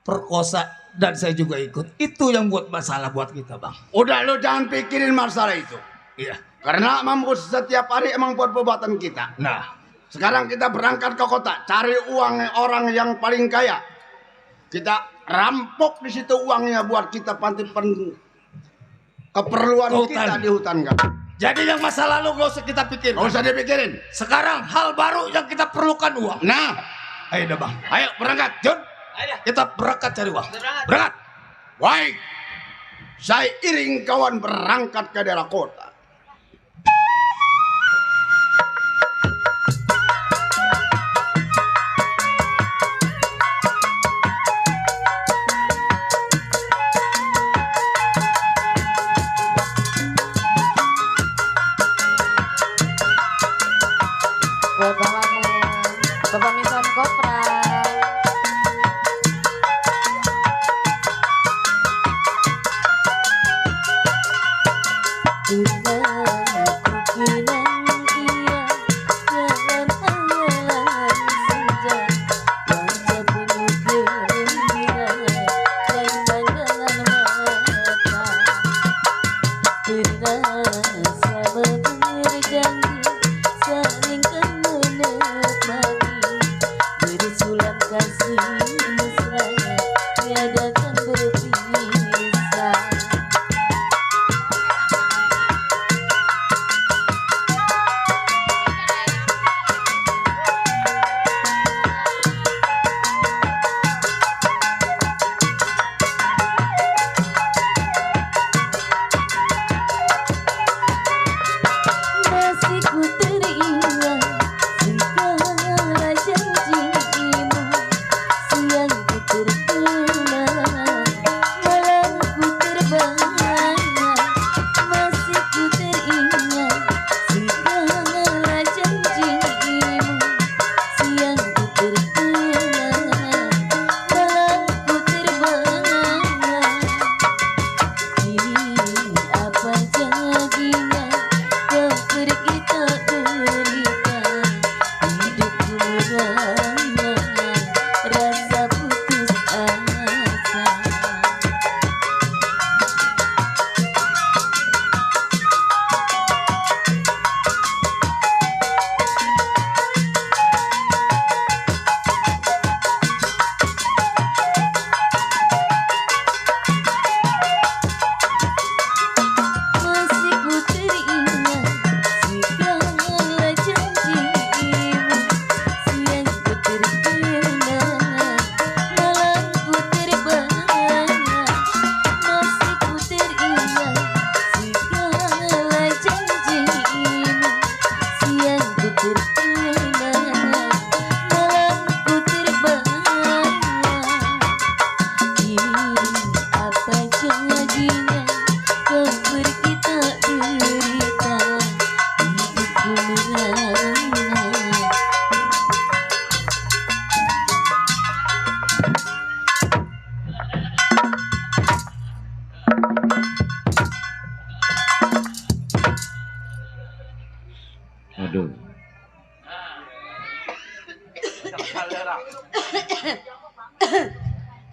perkosa dan saya juga ikut. Itu yang buat masalah buat kita bang. Udah lo jangan pikirin masalah itu. Iya. Karena mampu setiap hari emang buat perbuatan kita. Nah, Sekarang kita berangkat ke kota, cari uang orang yang paling kaya. Kita rampok di situ uangnya buat kita keperluan Hutan. kita di hutan kan. jadi yang masa lalu gak usah kita pikir. Gak usah dipikirin. Sekarang hal baru yang kita perlukan uang. Nah, Ayo dah bang. Ayo berangkat, John. Kita berangkat cari uang. Berangkat. baik. Saya iring kawan berangkat ke daerah kota. Bapak Mamun, Bapak Mison Kopra.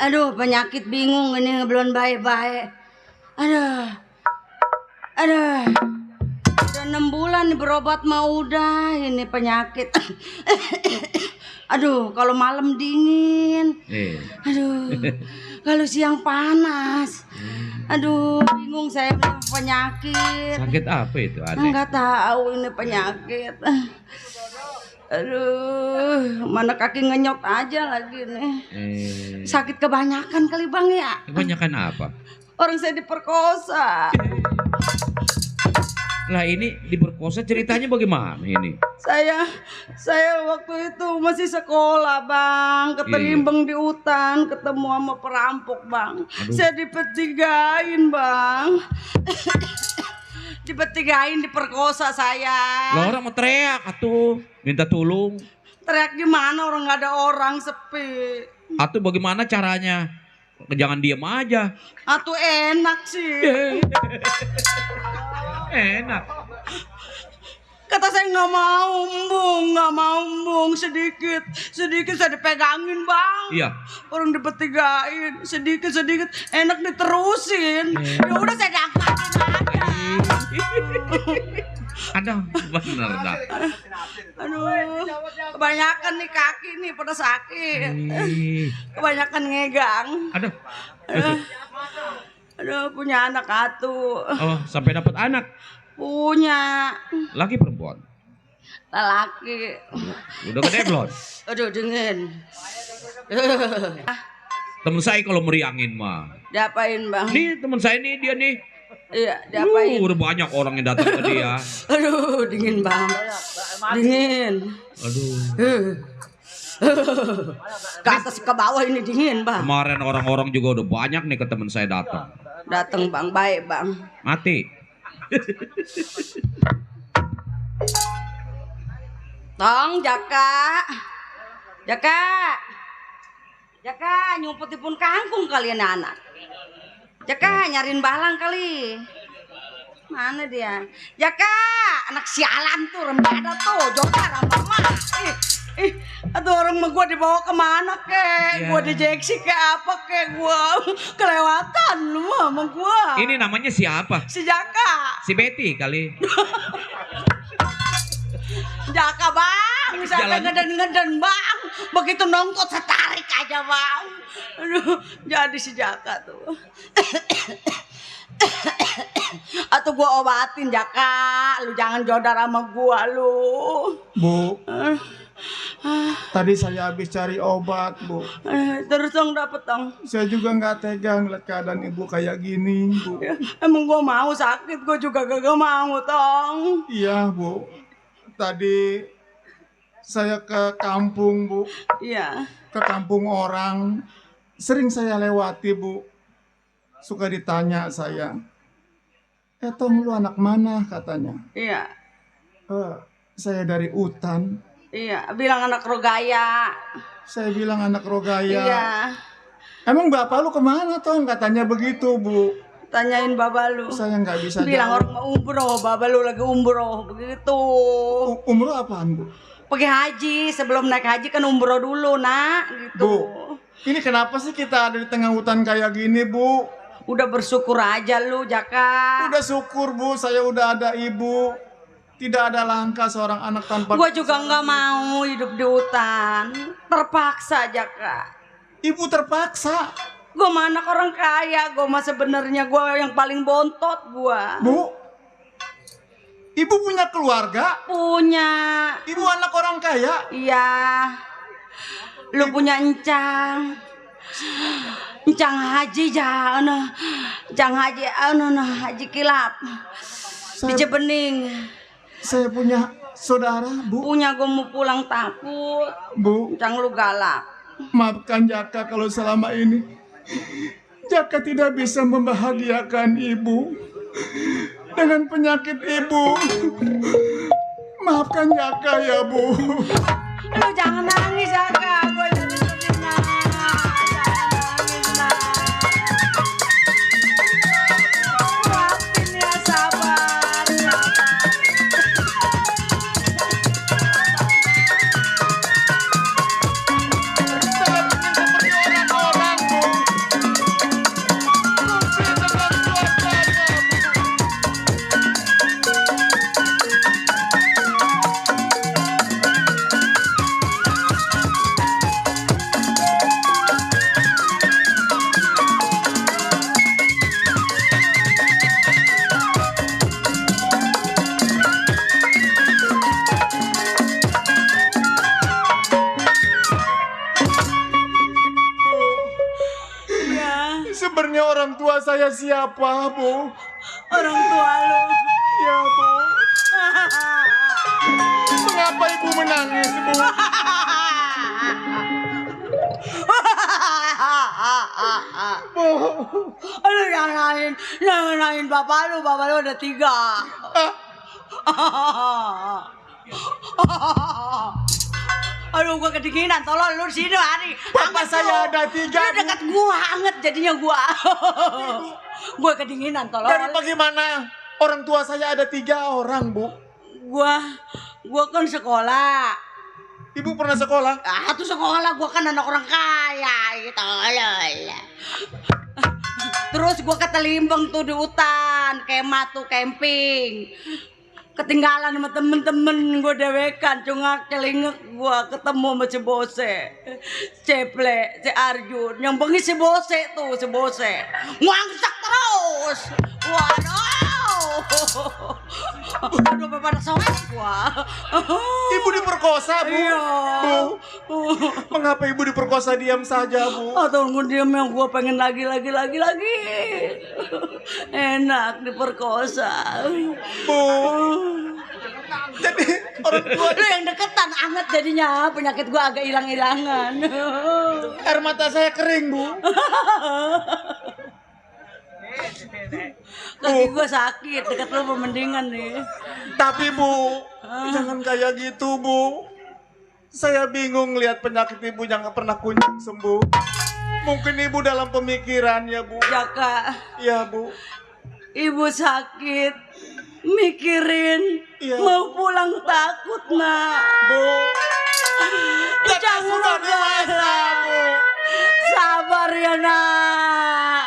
Aduh, penyakit bingung ini belum baik-baik. Aduh. Udah 6 bulan nih berobat mah udah ini penyakit. Aduh, kalau malam dingin. Aduh, kalau siang panas. Aduh, bingung saya punya penyakit. Sakit apa itu? Enggak tahu ini penyakit. Aduh, mana kaki ngenyot aja lagi nih. Sakit kebanyakan kali Bang ya. Kebanyakan apa? Orang saya diperkosa. Lah ini diperkosa ceritanya bagaimana ini? Saya waktu itu masih sekolah Bang, ketelimbang di hutan, ketemu sama perampok Bang. Saya dipertigain Bang. Dipertigain, diperkosa saya. Lah orang mau teriak atuh, minta tolong. Teriak gimana orang nggak ada orang, sepi. Atuh bagaimana caranya? Jangan diem aja. Atuh enak sih. Enak. Kata saya nggak mau embung, sedikit saya dipegangin Bang. Iya. Orang dipertigain, sedikit enak diterusin. Ya udah saya diangkatin aja. Ada bener dah. Aduh, kebanyakan nih kaki nih pada sakit. Kebanyakan ngegang. Aduh, punya anak atuh. Oh, sampai dapat anak. Punya. Laki perempuan? Laki. Udah gede belum? Aduh, dingin. Temen saya kalau meriangin mah. Diapain Bang? Nih temen saya nih, dia nih. Iya, diapain? Udah banyak orang yang datang ke dia. Aduh, dingin Bang. Dingin. Aduh. Ke atas ke bawah ini dingin Bang. Kemarin orang-orang juga udah banyak nih ke temen saya datang. Datang Bang, baik Bang. Mati. Tong Jaka. Jaka nyumputipun kangkung kalian anak. Jaka nyariin balang kali. Mana dia? Jaka, anak sialan tuh rembada tuh, jodoh sama mama. Aduh orang mah gua dibawa kemana kek? Gua dijeksi ke apa kek? Gua kelewatan lu sama gua. Ini namanya siapa? Si Jaka. Si Betty kali. Jaka Bang, sampai ngeden-ngeden Bang. Begitu nongkot saya tarik aja Bang. Aduh, jadi si Jaka tuh. Atau gua obatin Jaka, lu jangan jodar sama gua lu. Bu, tadi saya habis cari obat Bu. Terus dong dapet dong. Saya juga nggak tega ngeliat keadaan ibu kayak gini Bu. Emang gua mau sakit, gua juga gak mau tong. Iya Bu, tadi saya ke kampung Bu. Iya. Ke kampung orang, sering saya lewati Bu. Suka ditanya saya, Tong lu anak mana katanya. Iya. Saya dari hutan. Iya, bilang anak Rogaya. Saya bilang anak Rogaya. Iya. Emang bapak lu kemana Tong? Katanya begitu Bu. Tanyain baba lu. Saya nggak bisa bilang jawab. orang mau umroh, baba lu lagi umroh begitu. Umroh apaan Bu? Pergi haji, sebelum naik haji kan umroh dulu nak gitu. Bu, ini kenapa sih kita ada di tengah hutan kayak gini Bu? Udah bersyukur aja lu Jaka. Udah syukur Bu, saya udah ada ibu. Tidak ada langkah seorang anak tanpa. Gua juga nggak mau hidup di hutan. Terpaksa Jaka. Ibu terpaksa. Gua mah anak orang kaya. Gua mah sebenarnya gua yang paling bontot gua. Bu, ibu punya keluarga? Punya. Ibu anak orang kaya? Iya. Lu punya encang. Encang haji jangan. Encang haji haji kilap. Di Jebening. Saya punya saudara, Bu. Punya, gue mau pulang takut. Bu, Encang lu galak. maafkan Jaka kalau selama ini Jaka tidak bisa membahagiakan ibu dengan penyakit ibu. Maafkan Jaka ya Bu. Lu jangan nangis Jaka. Gue jadi sedih nak. Jangan nangis nak. Maafin ya, sabar Jaka. Orang tua saya siapa, Bu? Orang tua lu. Ya, Bu. Mengapa Ibu menangis, Bu? Bu. Aduh, jangan nangin bapak lu ada 3. Aduh, gua kedinginan, tolong lu sini hari. Bapak saya ada 3. Lu dekat gua, anget jadinya gua. Gua kedinginan, tolong. Dari bagaimana? Orang tua saya ada 3 orang, Bu. Gua kan sekolah. Ibu pernah sekolah? Tuh sekolah, gua kan anak orang kaya gitu. Terus gua ketelimbang tuh di hutan, kemah tuh camping. Ketinggalan sama temen-temen gue dewekan, cungak celingek gue ketemu sama si Bose, Ceple, si Arjun, yang bengi si Bose tuh, si Bose ngangsak terus. Waduh, aduh pada soal gua. Ibu diperkosa, Bu. Iya. Bu, mengapa Ibu diperkosa diam saja, Bu? Tunggu diam, yang gua pengen lagi. Enak diperkosa. Bu. Jadi orang tua Lu yang deketan anget jadinya, penyakit gua agak hilang-hilangan. air mata saya kering, Bu. Kaki gua sakit, deket lu pemendingan nih. Tapi Bu, jangan kayak gitu, Bu. Saya bingung lihat penyakit Ibu yang gak pernah kunjung sembuh. Mungkin Ibu dalam pemikirannya, Bu. Jaka, Iya, Bu. ibu sakit, mikirin, Iya. mau pulang takut nak. Bu. Jaka Jangan sudah dewasa, Bu. sabar ya nak.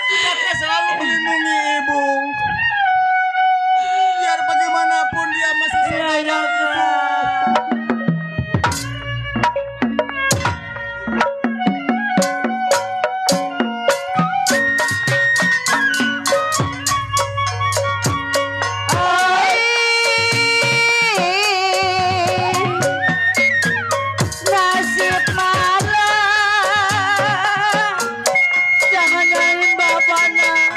Jaka selalu melindungi Ibu. Biar bagaimanapun dia masih Iya saudara Jaka. Ibu. Nasib malah, jangan nyanyiin bapak nak.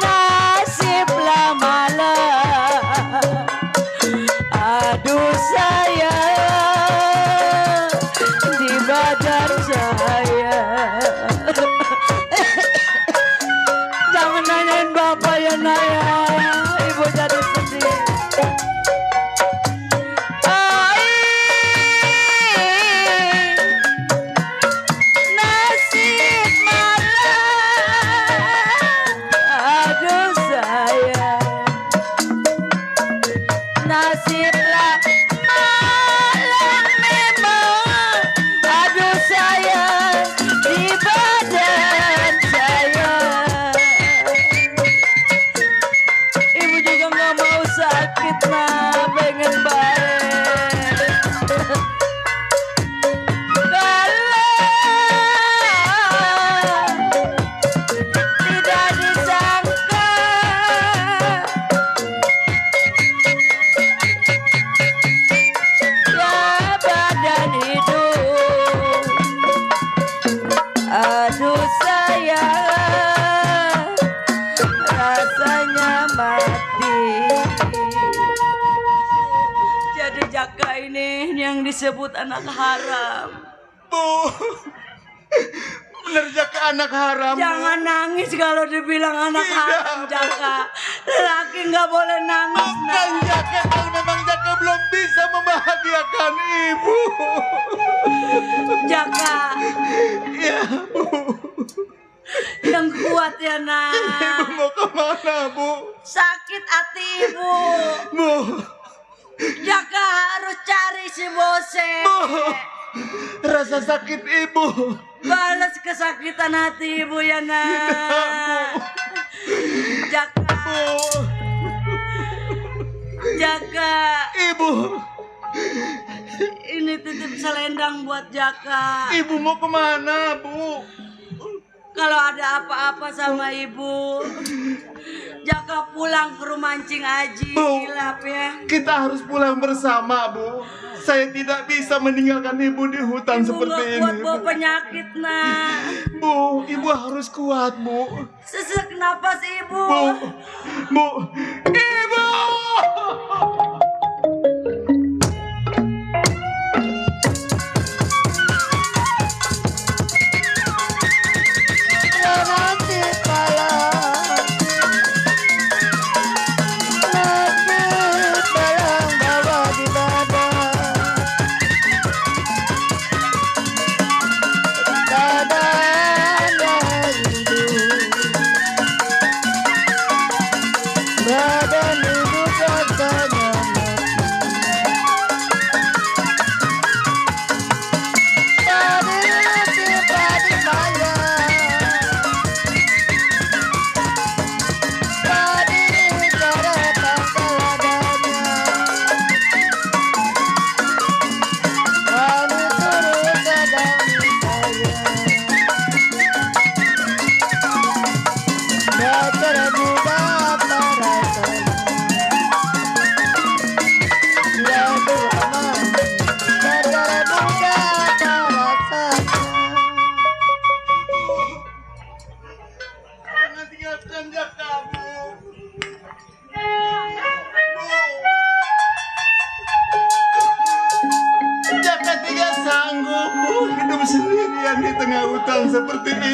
Nasiblah malah, aduh sayang di badan saya. Jangan nanyain bapak ya Naya, ibu jadi sedih. Nasib malah, aduh sayang, nasiblah malah memang, aduh sayang di badan saya. Ibu juga nggak mau sakit nah, pengen baik. Tidak disangka ya badan hidup, aduh sayang rasanya mati. Jadi Jaka ini yang disebut anak haram. Bu. Bener Jaka anak haram, Bu. Jangan nangis kalau dibilang anak haram, Jaka. Laki nggak boleh nangis. Bukan Jaka, kalau memang Jaka belum bisa membahagiakan Ibu. Jaka, Ya, Bu. yang kuat ya nak. Ibu mau kemana, Bu? Sakit hati ibu. Bu. Jaka harus cari si Bose. Bu. Rasa sakit Ibu. Balas kesakitan hati ibu ya nak. Jaka, Bu. Jaka. Ibu. Ini titip selendang buat Jaka. Ibu mau kemana, Bu? Kalau ada apa-apa sama ibu, Jaka pulang ke rumah Cing Aji. Bu. Hilap ya. Kita harus pulang bersama, Bu. Saya tidak bisa meninggalkan Ibu di hutan Ibu seperti gak ini, kuat Bu. bawa penyakit nah. Bu, Ibu harus kuat, Bu. Sesek napas Ibu. Bu, Ibu! nanti malam nasib balang bawa di dada dadanya hidup badan hidup rasanya mati padi maya padi cara pangkaladanya anu turut sedang saya Bacar muda apa rasanya Ya Tuhan Bacar muda apa rasanya Jangan tinggalkan Jaka, Bu. Jaka tidak sanggup, Bu, hidup sendirian di tengah hutan seperti ini.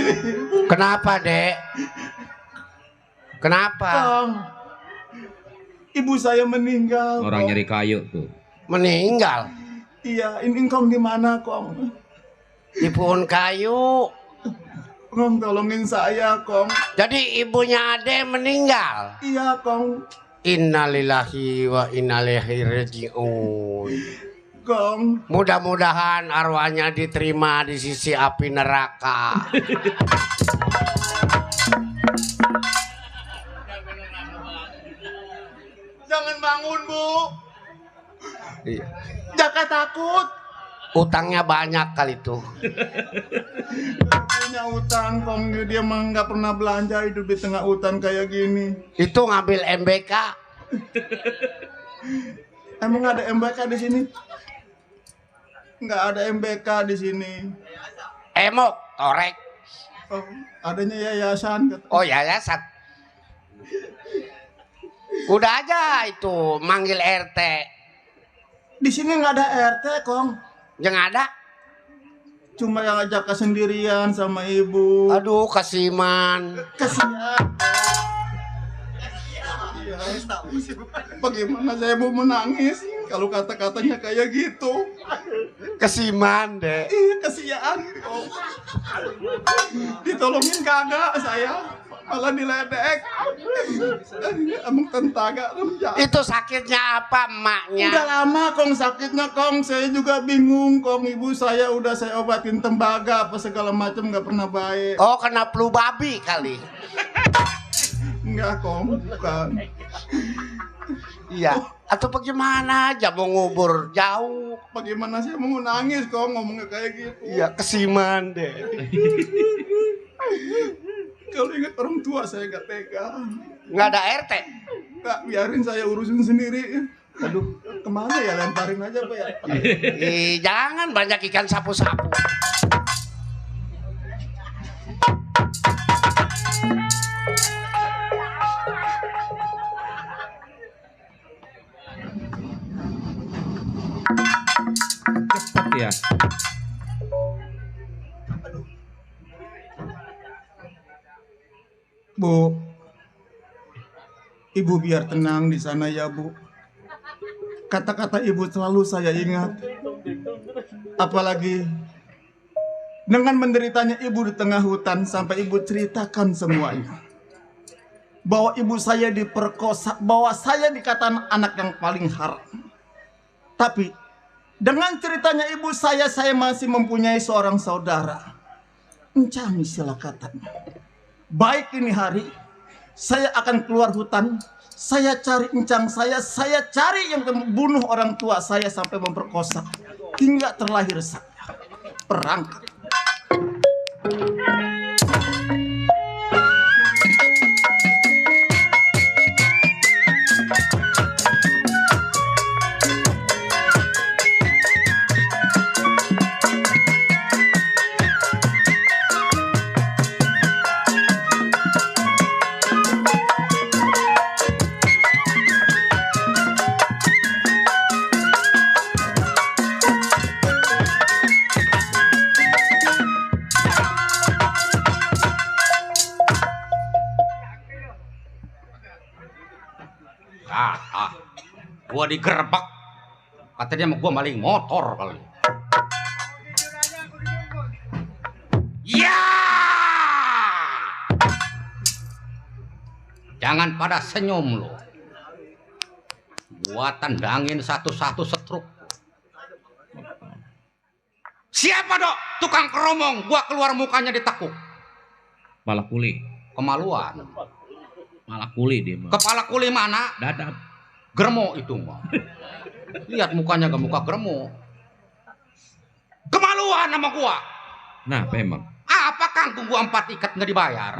Kenapa, Dek? Kenapa? Kong, ibu saya meninggal. Orang Kong. nyari kayu tuh. Meninggal Iya, ini Kong di mana, Kong? di pohon kayu. Kong, tolongin saya, Kong. Jadi ibunya Ade meninggal. Iya, Kong. Innalillahi wa inna ilaihi raji'un. Kong, Mudah-mudahan arwahnya diterima di sisi api neraka. jangan bangun, Bu. Iya. Jaka takut. Utangnya banyak kali tuh. Punya utang, Kong. Dia mah nggak pernah belanja, hidup di tengah hutan kayak gini. Itu ngambil MBK. Emang ada MBK di sini? Nggak ada MBK di sini. Emok, torek. Oh, adanya yayasan. Oh yayasan. Udah aja itu manggil RT. Di sini nggak ada RT, Kong. Yang ada. Cuma yang Jaka sendirian sama ibu. Aduh kasiman. Kasihan. Iya. Bagaimana saya mau menangis kalau kata-katanya kayak gitu? Kasiman, Dek. Iya, kasihan, Kong. Ditolongin kagak saya, malah diledek. Emang tentaga jahat. Itu sakitnya apa emaknya? Udah lama, Kong, sakitnya, Kong. Saya juga bingung, Kong. Ibu saya udah saya obatin tembaga apa segala macam nggak pernah baik. Oh kena flu babi kali. Enggak, Kong, bukan. Iya. Atau bagaimana aja mau ngubur jauh. Bagaimana saya mau nangis, Kong, ngomongnya kayak gitu. Iya kesiman, Dek. Kalau ingat orang tua saya nggak tega. Nggak ada RT. Nggak, biarin saya urusin sendiri. Aduh, kemana ya, lemparin aja, Pak ya. Jangan banyak ikan sapu-sapu. Cepet ya. Bu, Ibu biar tenang di sana ya, Bu. Kata-kata Ibu selalu saya ingat. Apalagi dengan menderitanya Ibu di tengah hutan sampai Ibu ceritakan semuanya. Bahwa ibu saya diperkosa, bahwa saya dikatakan anak yang paling haram. Tapi dengan ceritanya ibu saya masih mempunyai seorang saudara. Encami silakatan. Baik ini hari, saya akan keluar hutan. Saya cari encang saya cari yang membunuh orang tua saya sampai memperkosa. Hingga terlahir saya. Perangkat. gua digerebek. Katanya gua maling motor kali. Ya! Jangan pada senyum lo. Gua tendangin satu-satu setruk. Siapa dok? Tukang keromong. Gua keluar mukanya ditekuk. Kepala kuli. Kemaluan. Malah kuli dia mah. Kepala kuli mana? Dadap. Germo itu mah. Lihat mukanya gak muka germo. Kemaluan sama gua. Nah, apa emang? Apa kangkung gua 4 ikat nggak dibayar?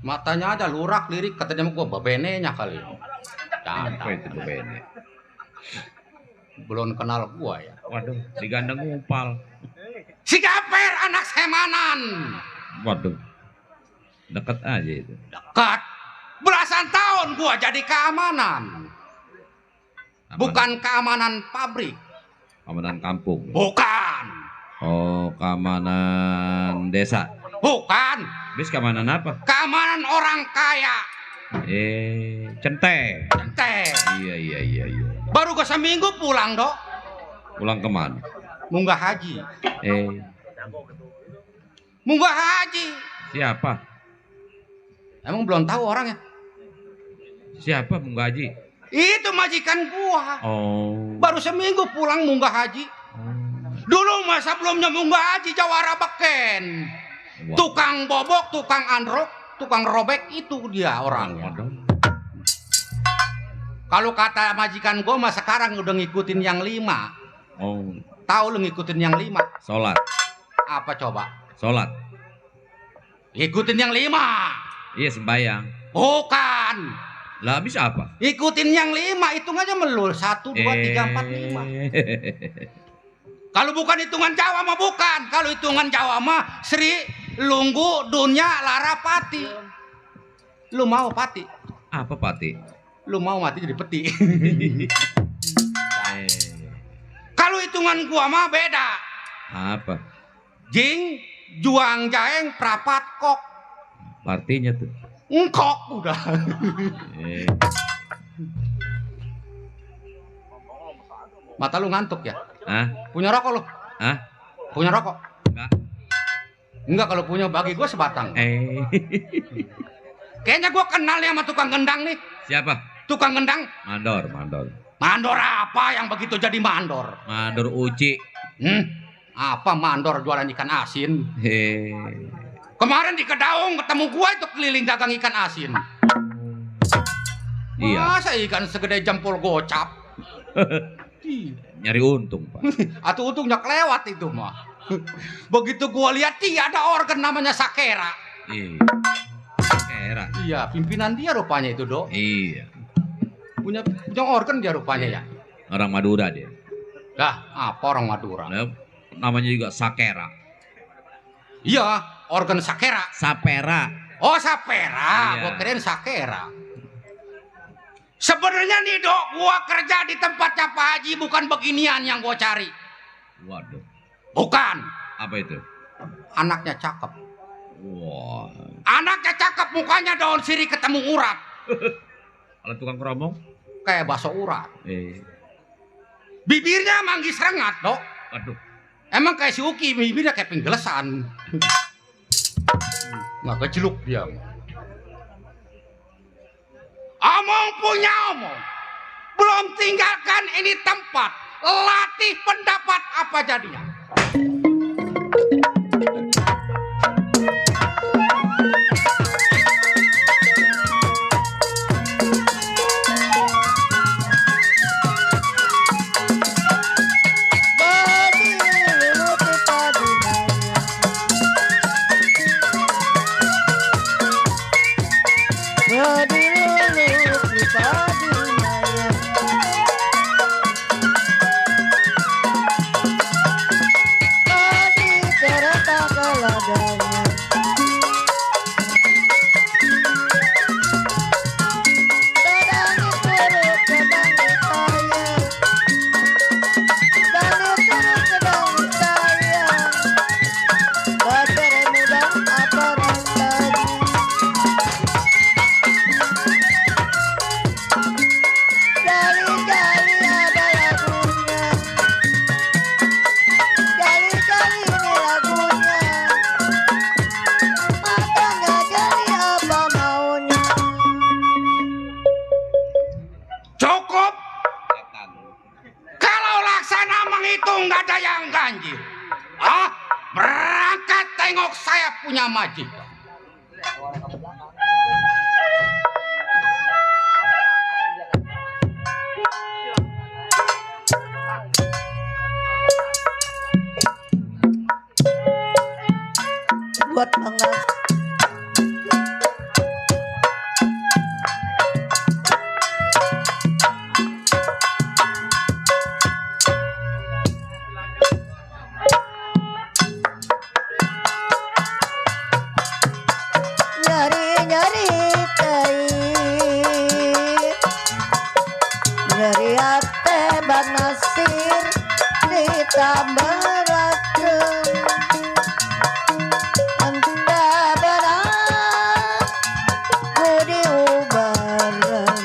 Matanya aja lurak lirik katanya gua bebenenya kali. Apa itu bebene? Belum kenal gua ya. Waduh, digandeng ngumpal. Si Gaper anak Semanan. Waduh. Deket aja itu. Dekat. Belasan tahun gua jadi keamanan. Bukan keamanan pabrik. Keamanan kampung. Bukan. Oh, keamanan desa. Bukan. Bis keamanan apa? Keamanan orang kaya. Centeng. Centeng. Iya. Baru ke seminggu pulang dok. Pulang kemana? Munggah haji. Munggah haji. Siapa? Emang belum tahu orangnya? Siapa munggah haji? Itu majikan gua. Oh. Baru seminggu pulang munggah haji. Dulu masa sebelumnya munggah haji jawara beken. Wow. Tukang bobok, tukang androk, tukang robek itu dia orangnya. Kalau kata majikan gua mah sekarang udah ngikutin yang 5. Oh. Tahu lu ngikutin yang 5? Sholat. Apa coba? Sholat. Ngikutin yang 5. Iya sembayang. Bukan. Lah habis apa? Ikutin yang 5, hitung aja melul. 1, 2, 3, 4, 5. Kalau bukan hitungan Jawa mah bukan. Kalau hitungan Jawa mah Sri, Lunggu, Dunya, Lara, Pati. Lu mau Pati? Apa Pati? Lu mau mati jadi peti. Kalau hitungan gua mah beda. Apa? Jing, juang jaeng, prapat, kok. Artinya tuh. Engkok udah. Mata lu ngantuk ya? Hah? Punya rokok lu? Hah? Punya rokok? Enggak. Enggak, kalau punya bagi gua sebatang. Kayaknya gua kenal ya sama tukang gendang nih. Siapa? Tukang gendang. Mandor. Mandor apa yang begitu jadi mandor? Mandor uci. Apa mandor jualan ikan asin? Kemarin di Kedaung ketemu gua itu keliling dagang ikan asin. Iya. Masa ikan segede jempol gocap? Nyari untung, Pak. Atau untungnya kelewat itu mah. Begitu gua lihat ada organ namanya Sakera. Iya. Sakera. Iya, pimpinan dia rupanya itu, Dok. Iya. Punya organ dia rupanya ya. Orang Madura dia. Dah, apa orang Madura? Nah, namanya juga Sakera. Iya, organ Sakera. Sapera. Oh, Sapera. Iya. Gua kirain Sakera. Sebenarnya nih, Dok, gua kerja di tempatnya Pak Haji bukan beginian yang gua cari. Waduh. Bukan. Apa itu? Anaknya cakep. Wah. Anaknya cakep, mukanya daun sirih ketemu urat. Kalau tukang keromong? Kayak bakso urat. Bibirnya manggis rengat, Dok. Aduh. Emang kayak si Uki, bibirnya kayak penggelesan. Nggak kejeluk dia. Omong punya omong. Belum tinggalkan ini tempat. Latih pendapat apa jadinya. itu nggak ada yang ganjil. Ah, berangkat tengok saya punya majikan. Buat Mangas. Nyari-nyari tai, nyari ate Bang Nasir ditambarakeun. Entah benar budi ubaran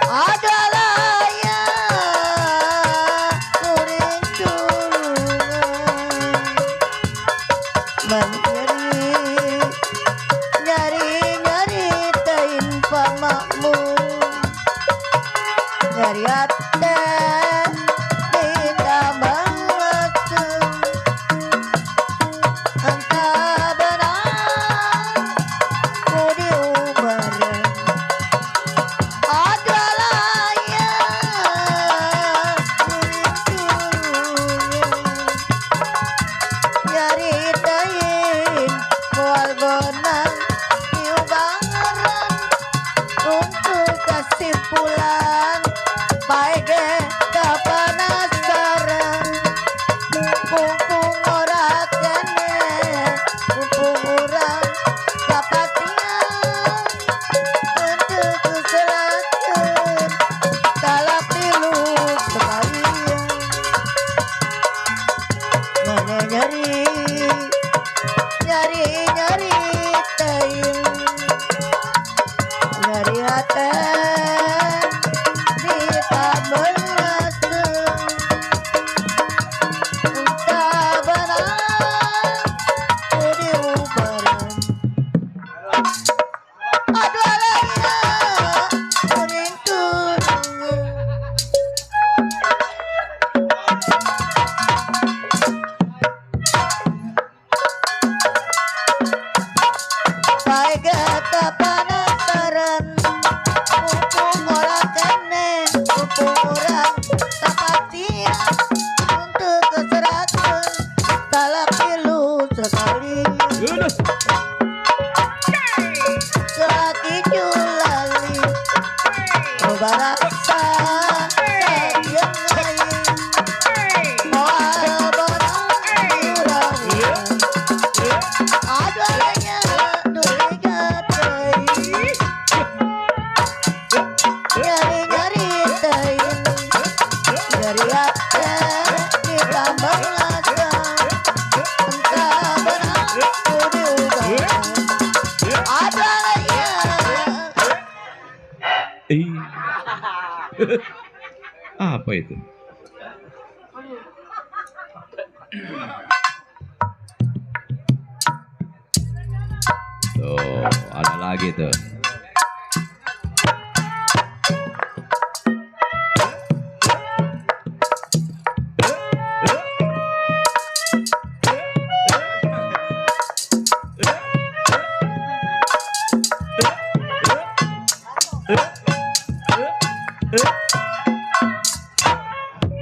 adalah ya kuring tulungan. Nyari-nyari tain pamakmur, nyari ate ditambarakeun. Entah benar budi ubaran adalah ya kuring tulungan. Nyari tain moal bonang diubaran untuk kasih pulang baik kapanasaran. Mumpung ora kene, mumpung urang kapatian, untuk kuselakeun kalap tilu sekalian. Mana nyari tain, nyari hate ditambarakeun. Entah benar budi ubaran adalah ya kuring tulungan. Baik kapanasaran, mumpung ora kene, mumpung urang kapatian, untuk keserakan talak pilu sekalian. Selagi julali loba rasa sayang lain, moal bonang diurang-urang adalahnya duliga tain. Nyari-nyari tain, nyari ate ditambarakeun. Entah benar budi ubaran adalah ya. Apa itu? Tuh, ada lagi tuh.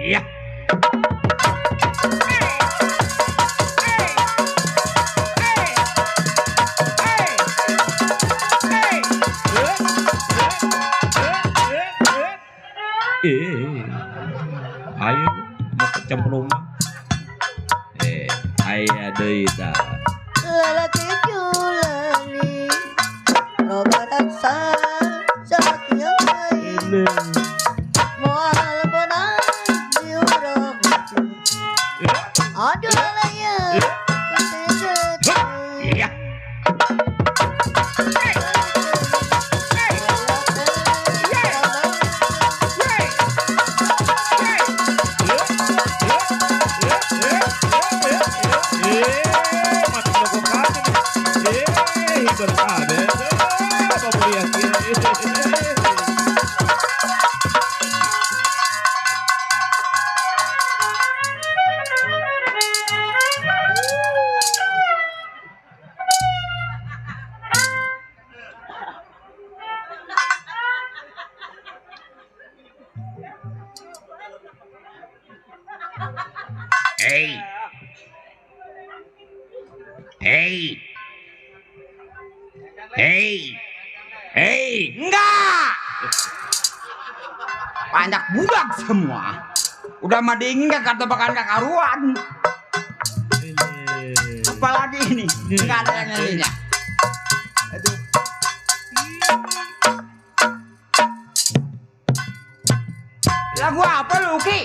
Iya. Ayo mau kecemplung. Aya deui tah. Lelaki julali loba rasa sayang lain, moal bonang diurang-urang adalah ya kuring tulungan. Iya. Hei. Hei. Hei. Hei. Enggak. Banyak budak semua. Udah mah dingin kan kata bakal gak karuan. Apalagi ini. Enggak ada yang lainnya. Aduh. Lagu apa lu Ki?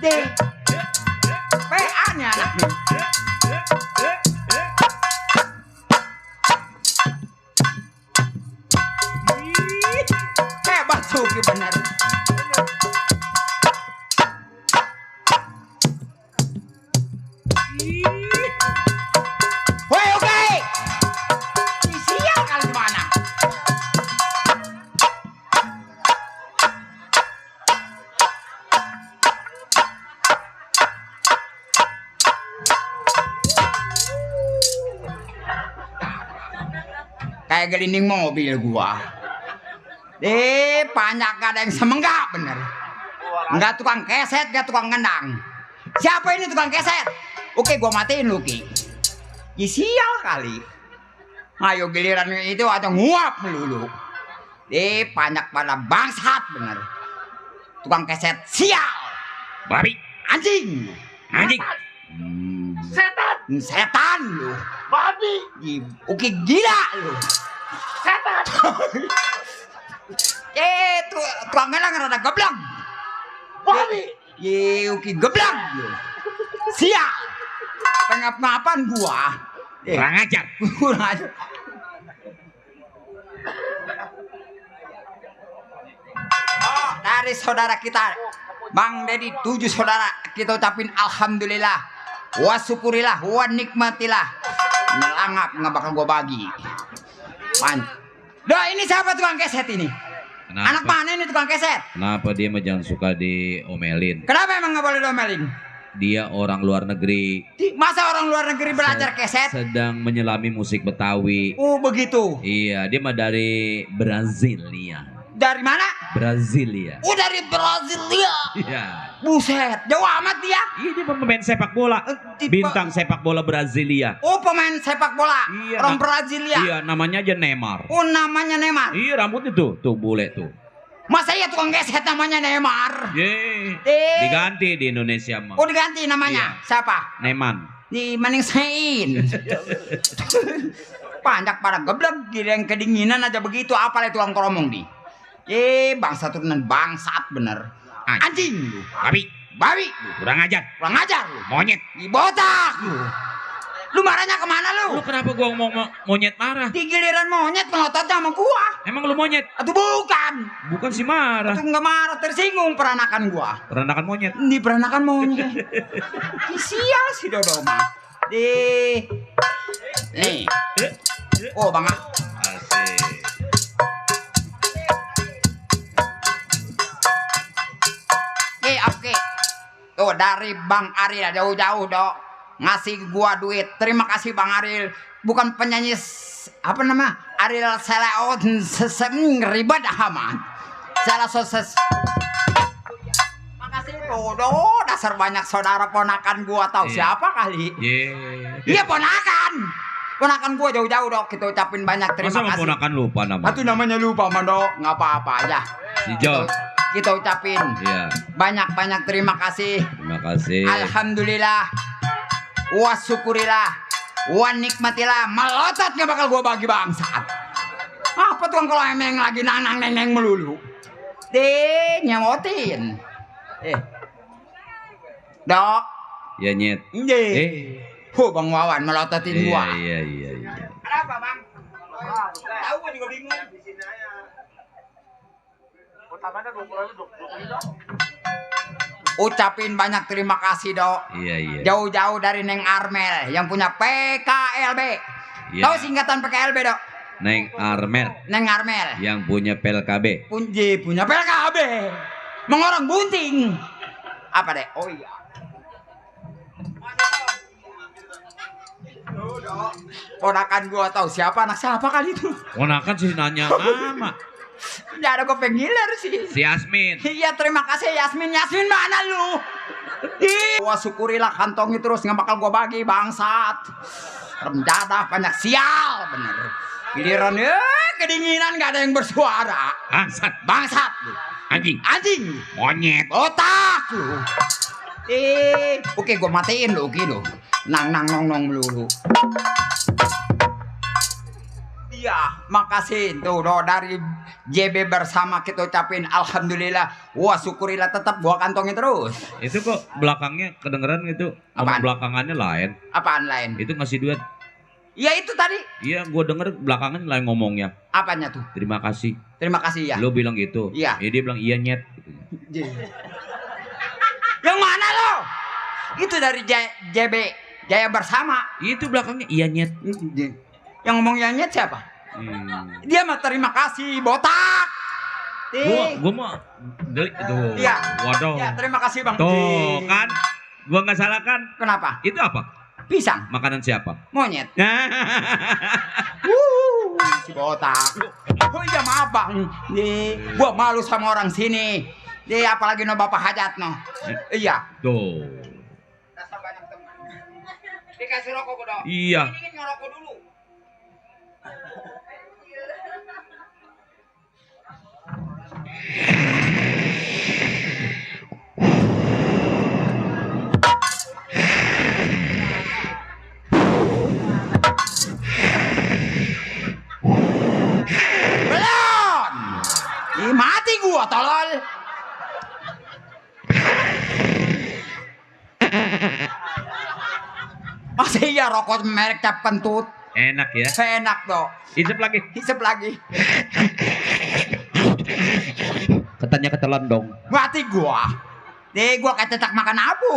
Deh. PA-nya anak nih. Hebat Suki bener. Woi oke. Siang kali di mana? Kayak gelinding mobil gua. Banyak gak ada yang semenggak bener. Enggak tukang keset, enggak tukang ngendang. Siapa ini tukang keset? Oke, gua matiin lu Ki. Ya sial kali. Ayo giliran itu aja nguap melulu. Banyak pada bangsat bener. Tukang keset sial. Babi. Anjing. Anjing. Setan lu. Babi. Oke gila lu. Setan. Tukang ngelang rada geblang. Babi. Oke geblang lu. Sial. Pengap-ngapan gua. Kurang ajar. Kurang ajar. Dari saudara kita Bang Dedi 7 saudara kita ucapin alhamdulillah wa syukurillah wa nikmatillah. Ngelangap nggak bakal gua bagi. Doh ini siapa tukang keset ini? Kenapa? Anak mana ini tukang keset? Kenapa dia mah jangan suka diomelin? Kenapa emang nggak boleh diomelin? Dia orang luar negeri. Masa orang luar negeri belajar keset? Sedang menyelami musik Betawi. Oh begitu. Iya, dia mah dari Brasilia. Dari mana? Brasilia. Oh dari Brasilia. Iya. Buset, jauh amat dia. Iya, dia pemain sepak bola. Bintang sepak bola Brasilia. Oh pemain sepak bola. Iya, orang Brasilia. Iya, namanya aja Neymar. Oh namanya Neymar. Iya, rambutnya tuh bule tuh. Masa iya tukang keset namanya Neymar? Diganti di Indonesia mah. Oh diganti namanya. Iya. Siapa? Neman. Di Maning Sein. Banyak pada geblek yang kedinginan aja begitu apalagi tukang keromong di. Bangsa turunan bangsat bener. Anjing lu. Babi. Kurang ajar. Kurang ajar lu. Monyet. Botak lu. Lu marahnya kemana lu? Lu kenapa gua ngomong monyet marah? Di giliran monyet melototnya sama gua. Emang lu monyet? Atau bukan? Bukan si marah. Atau nggak marah, tersinggung peranakan gua. Peranakan monyet. Di peranakan monyet. Sial si Dodo mah. Nih. Oh Bang. Asik. Oke. Tuh dari Bang Aril jauh-jauh dok. Ngasih gua duit. Terima kasih Bang Aril. Bukan penyanyi apa nama? Aril Seleon ribet amat. Salah sukses. Makasih Dodo. Dasar banyak saudara ponakan gua tahu siapa kali. Iya ponakan. Ponakan gua jauh-jauh dok. Kita ucapin banyak terima kasih. Masa kasih. ponakan lupa namanya? Itu namanya lupa mandok. Nggak apa-apa aja. Si John. Kita ucapin banyak-banyak terima kasih. Terima kasih. Alhamdulillah. Wa syukurillah. Wa nikmatillah. Melotot gak bakal gua bagi bangsat. Apa tuh kalau emang lagi nanang neneng melulu? Nyemotin. Dok. Ya nyet. Bang Wawan melototin gua. Iya. Kenapa Bang? Tahu gua juga bingung. Ucapin banyak terima kasih dok. Iya. Jauh-jauh dari Neng Armel yang punya PKLB. Iya. Tahu singkatan PKLB dok? Neng Armel. Neng Armel. Yang punya PLKB. Punya PKLB. Mengorong bunting. Apa deh? Oh iya. Ponakan gua tahu siapa anak siapa kali itu. Ponakan sih nanya nama. Nggak ada gue pengiler sih. Si Yasmin. Iya terima kasih Yasmin. Yasmin mana lu? Gua syukurilah kantongi terus nggak bakal gua bagi bangsat. Remjadah banyak sial bener. Giliran kedinginan gak ada yang bersuara. Bangsat lu. Anjing. Monyet. Otak lu. Oke gua matiin lu oke lu. Nang nong melulu. Iya, makasih tuh do dari JB bersama kita ucapin alhamdulillah. Wah syukurilah tetap gua kantongin terus. Itu kok belakangnya kedengeran gitu. Apaan? Belakangannya lain. Apaan lain? Itu ngasih duit. Ya itu tadi. Iya, gua denger belakangan lain ngomongnya. Apanya tuh? Terima kasih. Terima kasih ya. Lo bilang gitu. Iya. Dia bilang iya nyet. Gitu. Yang mana lo? Itu dari JB Jaya bersama. Itu belakangnya iya nyet. Yang ngomong yang nyet siapa? Dia mah terima kasih botak. Gua mau delik itu. Iya. Waduh. Ya, terima kasih Bang. Tuh kan. Gua nggak salah kan? Kenapa? Itu apa? Pisang. Makanan siapa? Monyet. Si botak. Oh iya maaf Bang. Nih, gua malu sama orang sini. Dia apalagi no bapak hajat no. Iya. Tuh. Dasar banyak teman. Dikasih rokok gua dong. Iya. Ini ngerokok dulu. Belum. Mati gua tolol. Masih iya rokok merek cap kentut. Enak ya. Enak dong. Hisap lagi. Hisap lagi. Katanya ketelan dong. Mati gua. Deh gua kayak cecak makan abu.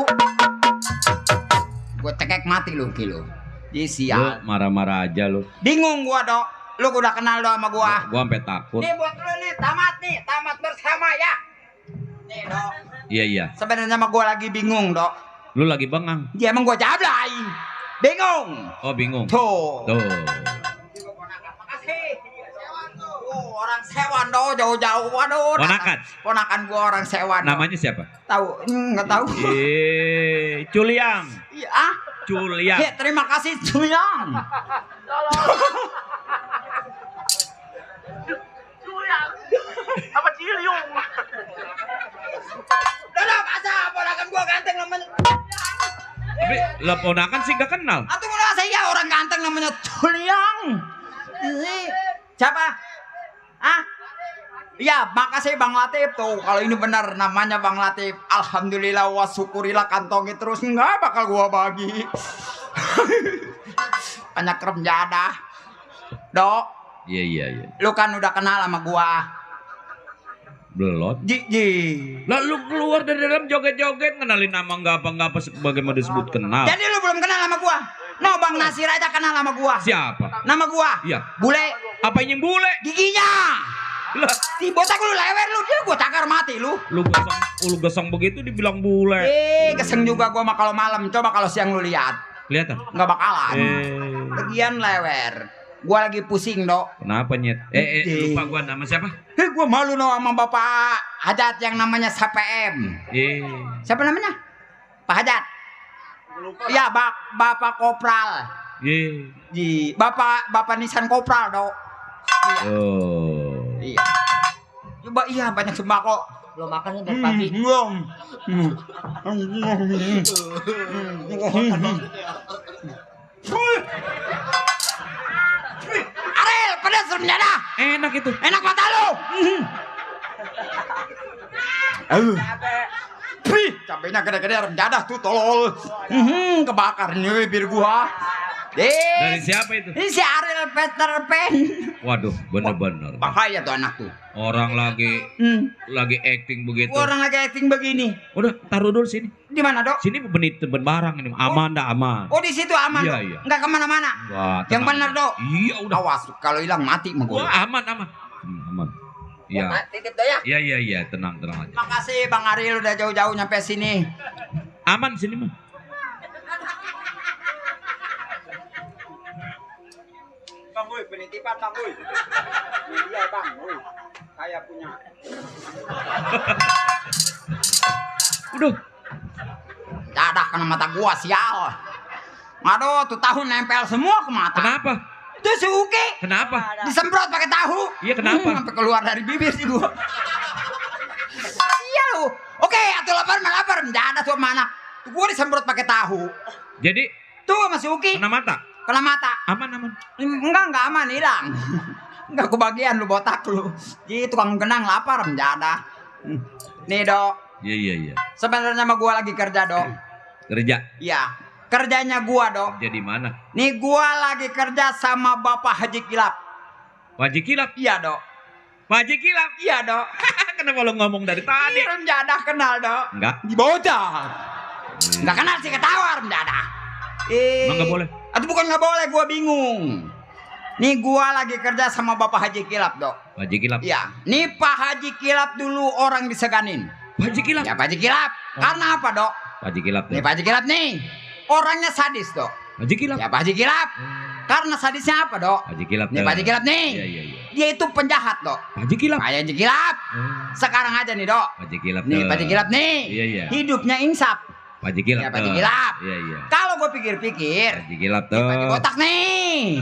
Gua cekek mati lu kilo. Ih Lu sial. marah-marah aja lu. Bingung gua dok. Lu udah kenal dong sama gua. Gua sampai takut. Nih buat lu nih tamat bersama ya. Nih dok. Iya. Sebenarnya sama gua lagi bingung dok. Lu lagi bengang. Dia emang gua jablay. Bingung. Oh, bingung. Tuh. Tuh. Makasih. Orang sewan do jauh-jauh. Waduh. Ponakan? Ponakan gua orang sewan. Namanya siapa? Tahu? Enggak tahu. Culiang. Iya. Ah. Culiang. Ya, terima kasih Culiang. Apa Ciliung? Udah masa ponakan gua ganteng namanya. Tapi lah ponakan sih gak kenal. Atuh mulai saya orang ganteng namanya Culiang. Siapa? Ah? Ya, makasih Bang Latif tuh. Kalau ini benar namanya Bang Latif. Alhamdulillah wa syukurilah kantongi terus enggak bakal gua bagi. Banyak rem jadah. Dok, Iya. lu kan udah kenal sama gua. Belum. Ji. Lalu keluar dari dalam joget-joget kenalin nama nggak apa sebagaimana disebut kenal. Jadi lu belum kenal sama gua? No, Bang Nasir aja kenal sama gua. Siapa? Nama gua? Iya. Bule. Apa yang bule? Giginya. Lah, Si botak lu lewer lu, dia gua takar mati lu. lu gesang begitu dibilang bule. Keseng juga gua mah kalau malam. Coba kalau siang lu lihat. Kelihatan? Nggak bakalan. Eh, Bagian lewer. Gua lagi pusing, Dok. kenapa nyet? Lupa gua nama siapa? Gua malu no sama Bapak Hajat yang namanya SPM. Siapa namanya? Pak Hajat. Iya, Bapak Kopral. Di Bapak Nisan Kopral, Dok. Iya. Oh. Iya. Coba iya banyak sembako. Belum makan dari pagi. Arel, pedas remjada. Enak itu. Enak mata lu. Cabenya gede-gede remjadah tuh tolol. Kebakar nih bibir gua. Dari siapa itu? Ini si Ariel Peter Pan. Waduh, bener-bener. Bahaya tuh anak tuh. Orang lagi acting begitu. Orang lagi acting begini. Udah, taruh dulu sini. Di mana, Dok? Sini benit barang ini. Aman dah, aman. Oh, di situ aman. Iya, Dok? iya. Nggak kemana-mana. Wah, Yang tenang benar, aja. Dok. Iya, udah. Awas, kalau hilang mati sama gua. Wah, aman. Aman. Iya. Titip dah ya. Iya, tenang aja. Makasih Bang Ariel udah jauh-jauh nyampe sini. Aman sini mah. Bang Boy, penitipan Bang Boy. Iya Bang Boy. Saya punya. Udah. kena mata gua sial. Aduh, tuh tahu nempel semua ke mata. Kenapa? Itu si Uki Kenapa? disemprot pakai tahu. Iya, kenapa? Sampai keluar dari bibir sih gua. Iya lu. Oke, atuh lapar melapar, enggak ada tuh mana. Tuh gua disemprot pakai tahu. Jadi Tuh sama si Uki kena mata. kena mata. Aman. Enggak aman, hilang. Enggak kebagian lu botak lu. Jadi tukang genang lapar enggak ada. Nih, Dok. Iya. Sebenarnya mah gua lagi kerja, Dok. Kerja. Iya. Kerjanya gua, Dok. Jadi mana? Nih gua lagi kerja sama Bapak Haji Kilap. Pak Haji Kilap. Iya, Dok. Pak Haji Kilap. Iya, Dok. Kenapa lo ngomong dari tadi? Ih, Rem Jadah kenal, Dok. Enggak. Di bocah. Enggak kenal sih ketawa Rem Jadah. Emang nggak boleh? Aduh bukan nggak boleh, gua bingung. Nih gua lagi kerja sama Bapak Haji Kilap, Dok. Pak Haji Kilap. Iya. Nih Pak Haji Kilap dulu orang diseganin. Pak Haji Kilap. Ya Pak Haji Kilap. Karena apa, Dok? Pak Haji Kilap. Nih Pak Haji Kilap nih. Orangnya sadis, Dok. Pak Haji Kilap. Ya Pak Haji Kilap. Karena sadisnya apa, Dok? Pak Haji Kilap. Nih Pak Haji Kilap nih. Iya. Dia itu penjahat, Dok. Pak Haji Kilap. Pak Haji Kilap. Sekarang aja nih, Dok. Pak Haji Kilap. Nih Pak Haji Kilap nih. Iya. Hidupnya insaf. Pak Haji Kilap. Ya Pak Haji Kilap. Iya. Kalau gue pikir-pikir, Pak Haji Kilap Pak Haji botak nih.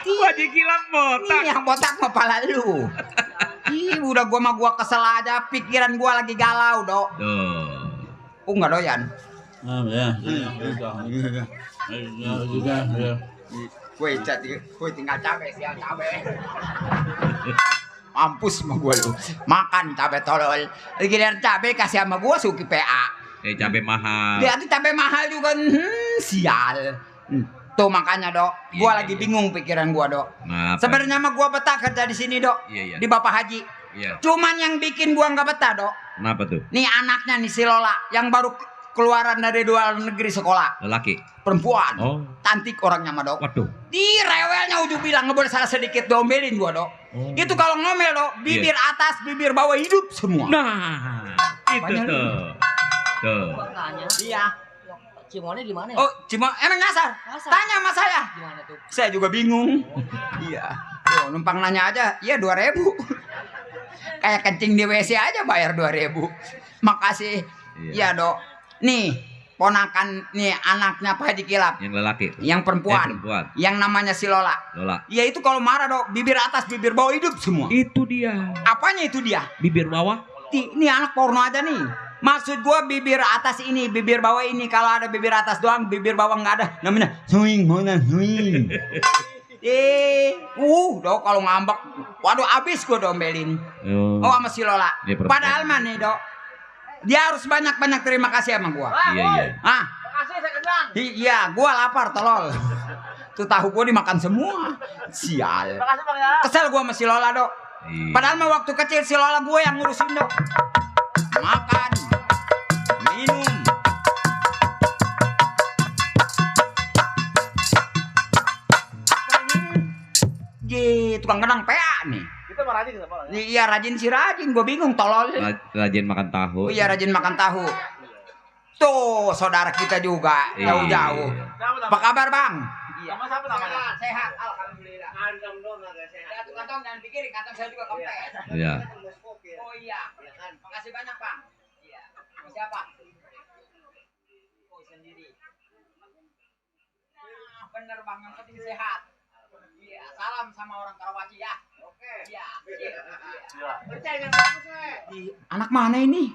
Pak Haji Kilap botak. Nih yang botak mah pala lu. Ih, udah gua kesel aja, pikiran gua lagi galau, Dok. Tuh. Enggak doyan. Kue tinggal cabe sih, cabe. Mampus sama gua lu. Makan cabe tolol. Giliran cabe kasih sama gua suki PA. Cabe mahal. Dia tuh cabe mahal juga. Sial. Tuh makanya, Dok. Gua lagi bingung pikiran gua, Dok. Ngapa? Sebenarnya mah gua betah kerja di sini, Dok. Iya. Di Bapak Haji. Iya. Cuman yang bikin gua nggak betah, Dok. Kenapa tuh? Nih anaknya nih si Lola yang baru keluaran dari luar negeri sekolah. Lelaki. Perempuan. Oh. Cantik orangnya mah, Dok. Waduh. Di rewelnya udah bilang nggak boleh salah sedikit diomelin gua, Dok. Oh. Itu kalau ngomel, Dok, bibir atas, bibir bawah hidup semua. Nah, itu Banyak tuh. Tuh. Tanya, Iya. Cimonnya gimana ya? Oh, cuma emang ngasar. Ngasar. Tanya sama saya. Gimana tuh? Saya juga bingung. Iya. Tuh, numpang nanya aja, iya 2.000. Kayak kencing di WC aja bayar 2.000. Makasih. Iya, Dok. Nih, ponakan nih anaknya Pak Haji Kilap. Yang lelaki. Yang perempuan. Perempuan. Yang namanya si Lola. Lola. Ya itu kalau marah, Dok, bibir atas, bibir bawah hidup semua. Itu dia. Apanya itu dia? Bibir bawah. Ini anak porno aja nih. Maksud gua bibir atas ini, bibir bawah ini. Kalau ada bibir atas doang, bibir bawah nggak ada. Namanya swing, mana swing. Dok kalau ngambek, waduh abis gua domelin. Oh sama si Lola. Dia perempuan. Padahal mah nih, Dok, dia harus banyak-banyak terima kasih sama gua. Iya. Ah, Makasih saya kenal. iya, gua lapar tolol. Tuh tahu gua dimakan semua. Sial. Makasih Bang ya. Kesel gua sama si Lola, Dok. Iya. Padahal mah waktu kecil si Lola gue yang ngurusin, Dok. Makan, minum. Tukang kenang PA nih. Kita mau rajin sama ya. Iya rajin si rajin, gue bingung tolol. Rajin makan tahu. Oh iya rajin makan tahu. Tuh saudara kita juga jauh-jauh. Apa kabar Bang? Sama siapa namanya? Sehat, alhamdulillah. Kantong dong ada sehat. Ya tuh kantong jangan pikirin, kantong saya juga kempes. Iya. Oh iya, makasih banyak Bang. Iya. Sama siapa? Oh sendiri. Nah, bener Bang, yang penting sehat. Iya, salam sama orang Karawaci ya. Oke. Iya. Iya. Percaya yang bagus, we. Anak mana ini?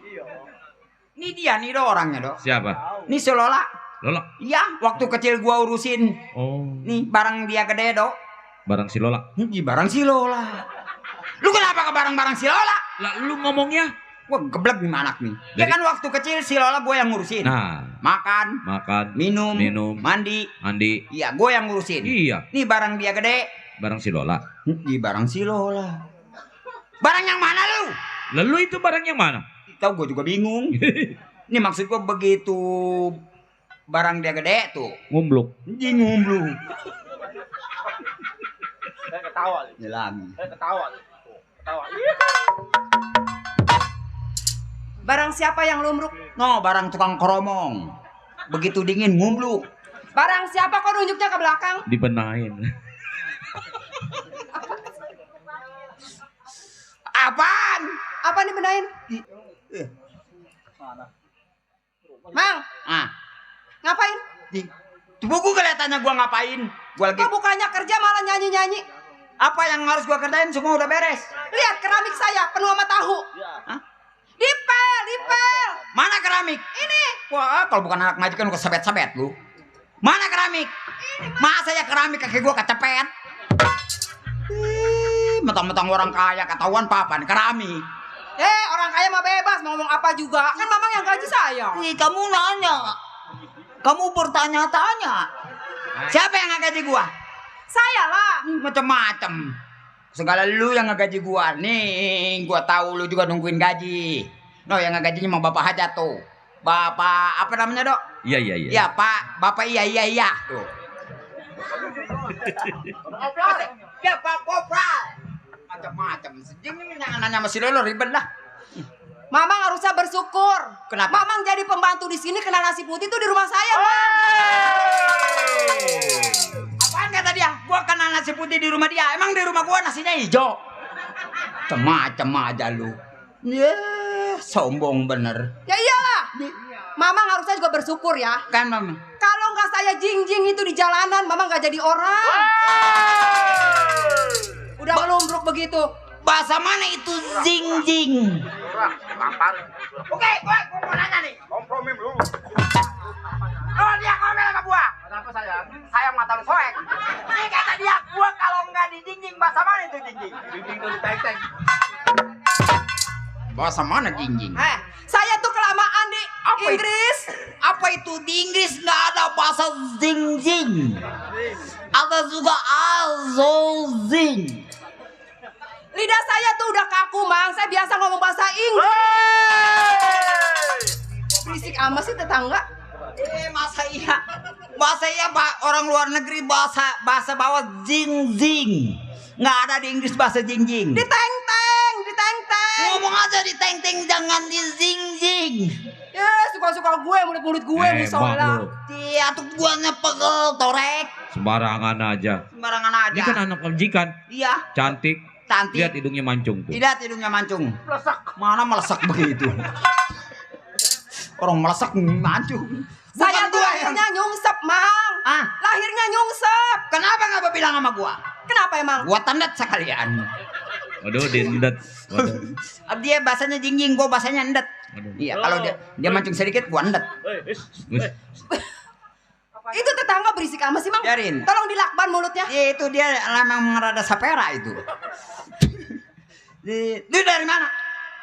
Ini dia nih do orangnya do. Siapa? Ini si Lola. Lola. Iya, waktu kecil gua urusin. Oh. Nih barang dia gede do. Barang si Lola. Ini barang si Lola. Lu kenapa ke barang-barang si Lola? Lah lu ngomongnya? Wah geblek nih anak nih. Ya Jadi- kan waktu kecil si Lola gue yang ngurusin. Nah, Makan, makan, minum, minum, mandi. mandi. Iya, gue yang ngurusin. Iya, Nih barang dia gede. barang si Lola. Di barang si Lola. Barang yang mana lu? Lalu itu barang yang mana? Tahu gue juga bingung. Ini maksud gue begitu barang dia gede tuh. Ngumbluk. Bingung lu. Saya ketawa. Ya lagi. Saya ketawa. Ketawa. Barang siapa yang lumruk? No, barang tukang keromong. Begitu dingin ngumbluk. Barang siapa kok nunjuknya ke belakang? Dibenahin. Apaan? Apa nih benain? Mang, Ah, ngapain? di buku kelihatannya gua ngapain? Gua lagi Kok bukannya kerja malah nyanyi-nyanyi? apa yang harus gua kerjain semua udah beres. Lihat keramik saya penuh sama tahu. Hah? Dipel, dipel. Mana keramik? Ini. Wah, kalau bukan anak ngaji kan lu kesebet-sebet lu. Mana keramik? Masa ya keramik kaki gua kecepet? Mentang-mentang orang kaya ketahuan papan keramik. Orang kaya mah bebas mau ngomong apa juga. Kan mamang yang gaji saya. Kamu nanya. Kamu bertanya-tanya. Siapa yang ngaji gua? Saya lah. Macem-macem. Segala lu yang ngegaji gua. Nih, gua tahu lu juga nungguin gaji. No, yang ngegajinya mau Bapak Hajat tuh. Bapak apa namanya, Dok? Iya. Iya, Pak. Bapak iya. Tuh. Ya, Pak Kopral. Macem-macem. Jangan nanya sama si Lolo ribet lah. Mamang harusnya bersyukur. Kenapa? Mamang jadi pembantu di sini kena nasi putih tuh di rumah saya, Mang. Apaan kata dia? Gua kena nasi putih di rumah dia. Emang di rumah gua nasinya hijau. Macem-macem aja lu. Sombong bener. Ya iyalah. Mamang harusnya juga bersyukur ya. Kan, Mama? Kalau nggak saya jing-jing itu di jalanan, Mamang nggak jadi orang. Udah melumbruk begitu. Bahasa mana itu jing-jing? Oke, gua mau nanya nih. Kompromi dulu. Kalau dia ngomel sama gua, Kenapa sayang? saya mata lu soek. Ini kata dia, gua kalau nggak di jing-jing, bahasa mana itu jing-jing? Dinding dulu teng-teng. Bahasa mana jing-jing? Saya tuh kelamaan di Inggris. Apa itu di Inggris nggak ada bahasa jing-jing? Ada juga azozing. Lidah saya tuh udah kaku, Mang. Saya biasa ngomong bahasa Inggris. Berisik amat sih tetangga. Masa iya? Bahasa iya, Pak. Orang luar negeri bahasa bawah jing-jing. Nggak ada di Inggris bahasa jing-jing. Diteng-teng, diteng-teng. Ngomong aja di teng-teng, jangan di zing-zing. Ya, suka-suka gue, mulut-mulut gue, musola. Dia tuh guanya pegel, torek. Sembarangan aja. Sembarangan aja. Ini kan anak majikan. Iya, Cantik. cantik. Lihat hidungnya mancung tuh. Tidak, hidungnya mancung. Mana melesak begitu? Orang melesak mancung. Saya Bukan tuh gua yang... lahirnya nyungsep, Mang. Ah, Lahirnya nyungsep. kenapa nggak bilang sama gua? Kenapa emang? Gua tendet sekalian. Waduh, dendet. Waduh. Dia bahasanya jingjing, gua bahasanya endet. Waduh. Iya, kalau dia mancung sedikit, gua endet. Wis. Itu tetangga berisik amat sih, Mang. Biarin. Tolong dilakban mulutnya. Ya, itu dia memang rada sapera itu. Lu dari mana?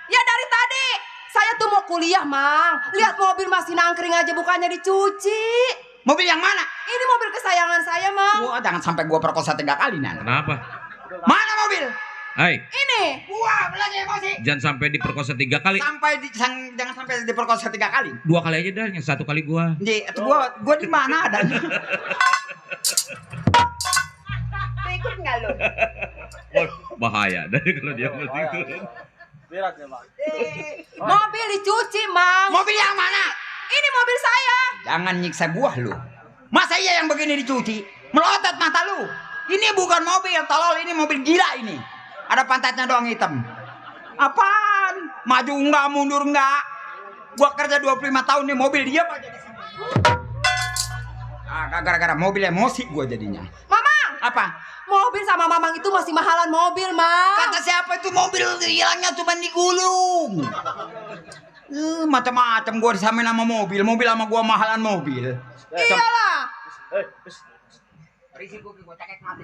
Ya dari tadi. Saya tuh mau kuliah, Mang. Lihat mobil masih nangkring aja, bukannya dicuci. Mobil yang mana? Ini mobil kesayangan saya, Mang. Wah, jangan sampai gua perkosa 3 kali, Nan. Kenapa? Mana mobil? Hai, Ini. Gua belajar emosi. jangan sampai diperkosa 3 kali. Jangan sampai diperkosa 3 kali. 2 kali aja dah, yang 1 kali gua. Jadi, gua di mana adanya? Ikut nggak lu? Wah, bahaya dari kalau dia ngerti itu. Berat ya, Bang. Mobil dicuci, Mang. Mobil yang mana? Ini mobil saya. Jangan nyiksa gua lu. Masa iya yang begini dicuci? Melotot mata lu. Ini bukan mobil, tolol, ini mobil gila ini. Ada pantatnya doang hitam. Apaan? Maju enggak, mundur enggak. Gua kerja 25 tahun nih mobil dia aja di sini. Gara-gara mobil emosi gua jadinya. Mamang. Apa? Mobil sama Mamang itu masih mahalan mobil, Mang. Kata siapa itu mobil hilangnya cuma digulung. Macam-macam gua disamain sama mobil sama gua mahalan mobil. Iyalah. Risiko gua cekek mati.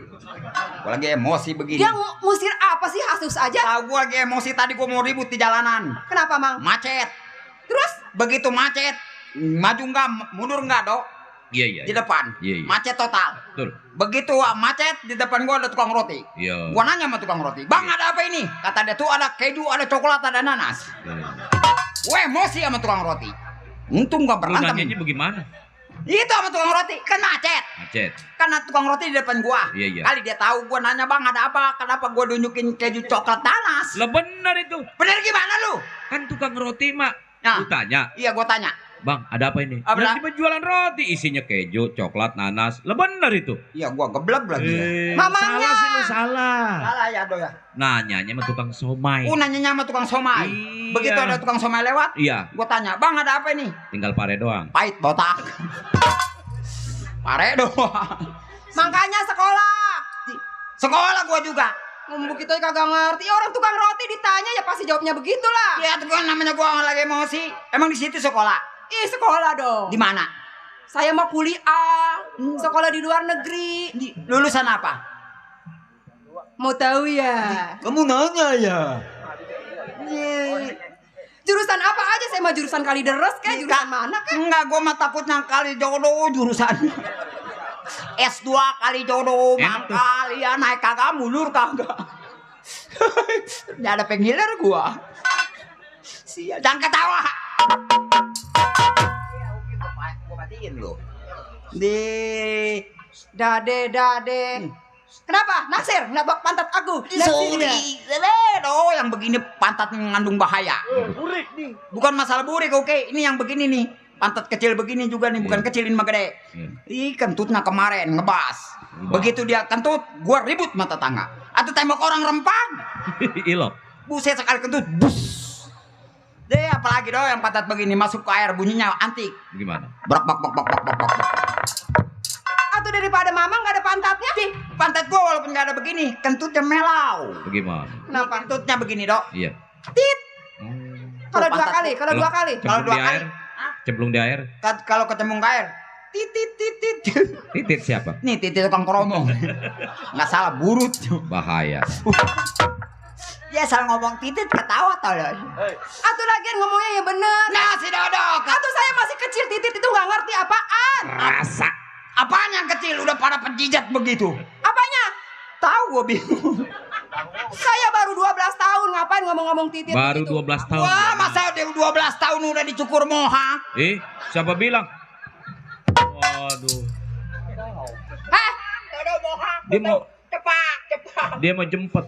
Gua lagi emosi begini. Dia ngusir apa sih, Asus aja? Tahu gua lagi emosi tadi gua mau ribut di jalanan. Kenapa, Mang? Macet. Terus? Begitu macet, maju enggak, mundur enggak, Dok? Iya. Di depan. Iya. Macet total. Betul. Begitu macet di depan gua ada tukang roti. Iya. Gua nanya sama tukang roti, "Bang, ada apa ini?" Kata dia tuh ada keju, ada coklat, ada nanas. Gue emosi sama tukang roti. Untung gua Lu berantem. nanyanya bagaimana? Itu sama tukang roti, kan macet. Macet. Karena tukang roti di depan gua. Iya. Kali dia tahu gua nanya, "Bang, ada apa?" Kenapa gua nunjukin keju coklat nanas? Lah benar itu. Bener gimana lu? Kan tukang roti, Mak. Nah. Lu tanya. Iya, gua tanya. Bang, ada apa ini? Apa? Yang jualan roti isinya keju, coklat, nanas. Lah bener itu. Iya, gua geblek lagi. Mamanya. Salah sih lu salah. Salah ya, Do ya. Nanyanya sama tukang somai. Nanyanya sama tukang somai. Iya. Begitu ada tukang somai lewat, Iya, gua tanya, "Bang, ada apa ini?" tinggal pare doang. Pahit botak. Pare doang. Makanya sekolah. Sekolah gua juga. Ngomong begitu kagak ngerti. Ya, orang tukang roti ditanya ya pasti jawabnya begitulah. Ya, itu kan namanya gua lagi emosi. Emang di situ sekolah? Ih, sekolah dong. Di mana? Saya mau kuliah, sekolah di luar negeri. Lulusan apa? Mau tahu ya? Kamu nanya ya. Jurusan apa aja? Saya mau jurusan Kalideres kayak jurusan mana kan? Enggak, gua mah takutnya kali jodoh jurusan. S2 kali jodoh, Enak tuh. kali ya naik kagak mundur kagak. Nggak ada penghilir gua. Sial, jangan ketawa. Gua matiin lo. Dade. Kenapa? Naksir, nabak pantat aku. Sorry, yang begini pantat mengandung bahaya. Burik nih. Bukan masalah burik, oke. Ini yang begini nih. Pantat kecil begini juga nih, bukan kecilin mah gede. Ih, kentutnya kemarin ngebas. Begitu dia kentut, gua ribut mata tangga. Atau tembok orang rempang. Ilok. Buset sekali kentut, bus. Deh, apalagi dong yang pantat begini masuk ke air bunyinya antik. Gimana? Brak bak bak bak bak bak bak. Atau daripada mama nggak ada pantatnya? Ih, pantat gua walaupun nggak ada begini, kentutnya melau. Bagaimana? Kenapa? Kentutnya begini, Dok. Iya. Tit. Kalau dua pantat kali, kalau dua kali. Kalau dua kali. Cemplung di air. Kalau ketemu ke air, titit titit. Titit siapa? Nih titit tukang keromong. Nggak salah burut. Bahaya. Ya salah ngomong titit ketawa tau loh. Atau lagian ngomongnya yang bener. Nah si Dodok. Atau saya masih kecil, titit itu nggak ngerti apaan. Rasa. Apaan yang kecil udah pada penjijat begitu? Apanya? Tahu gue bingung. Saya baru 12 tahun, ngapain ngomong-ngomong titit Baru begitu? 12 tahun. Wah masa dia 12 tahun udah dicukur mohak? Siapa bilang? Waduh. Hah? Dia mau Dia mau jemput.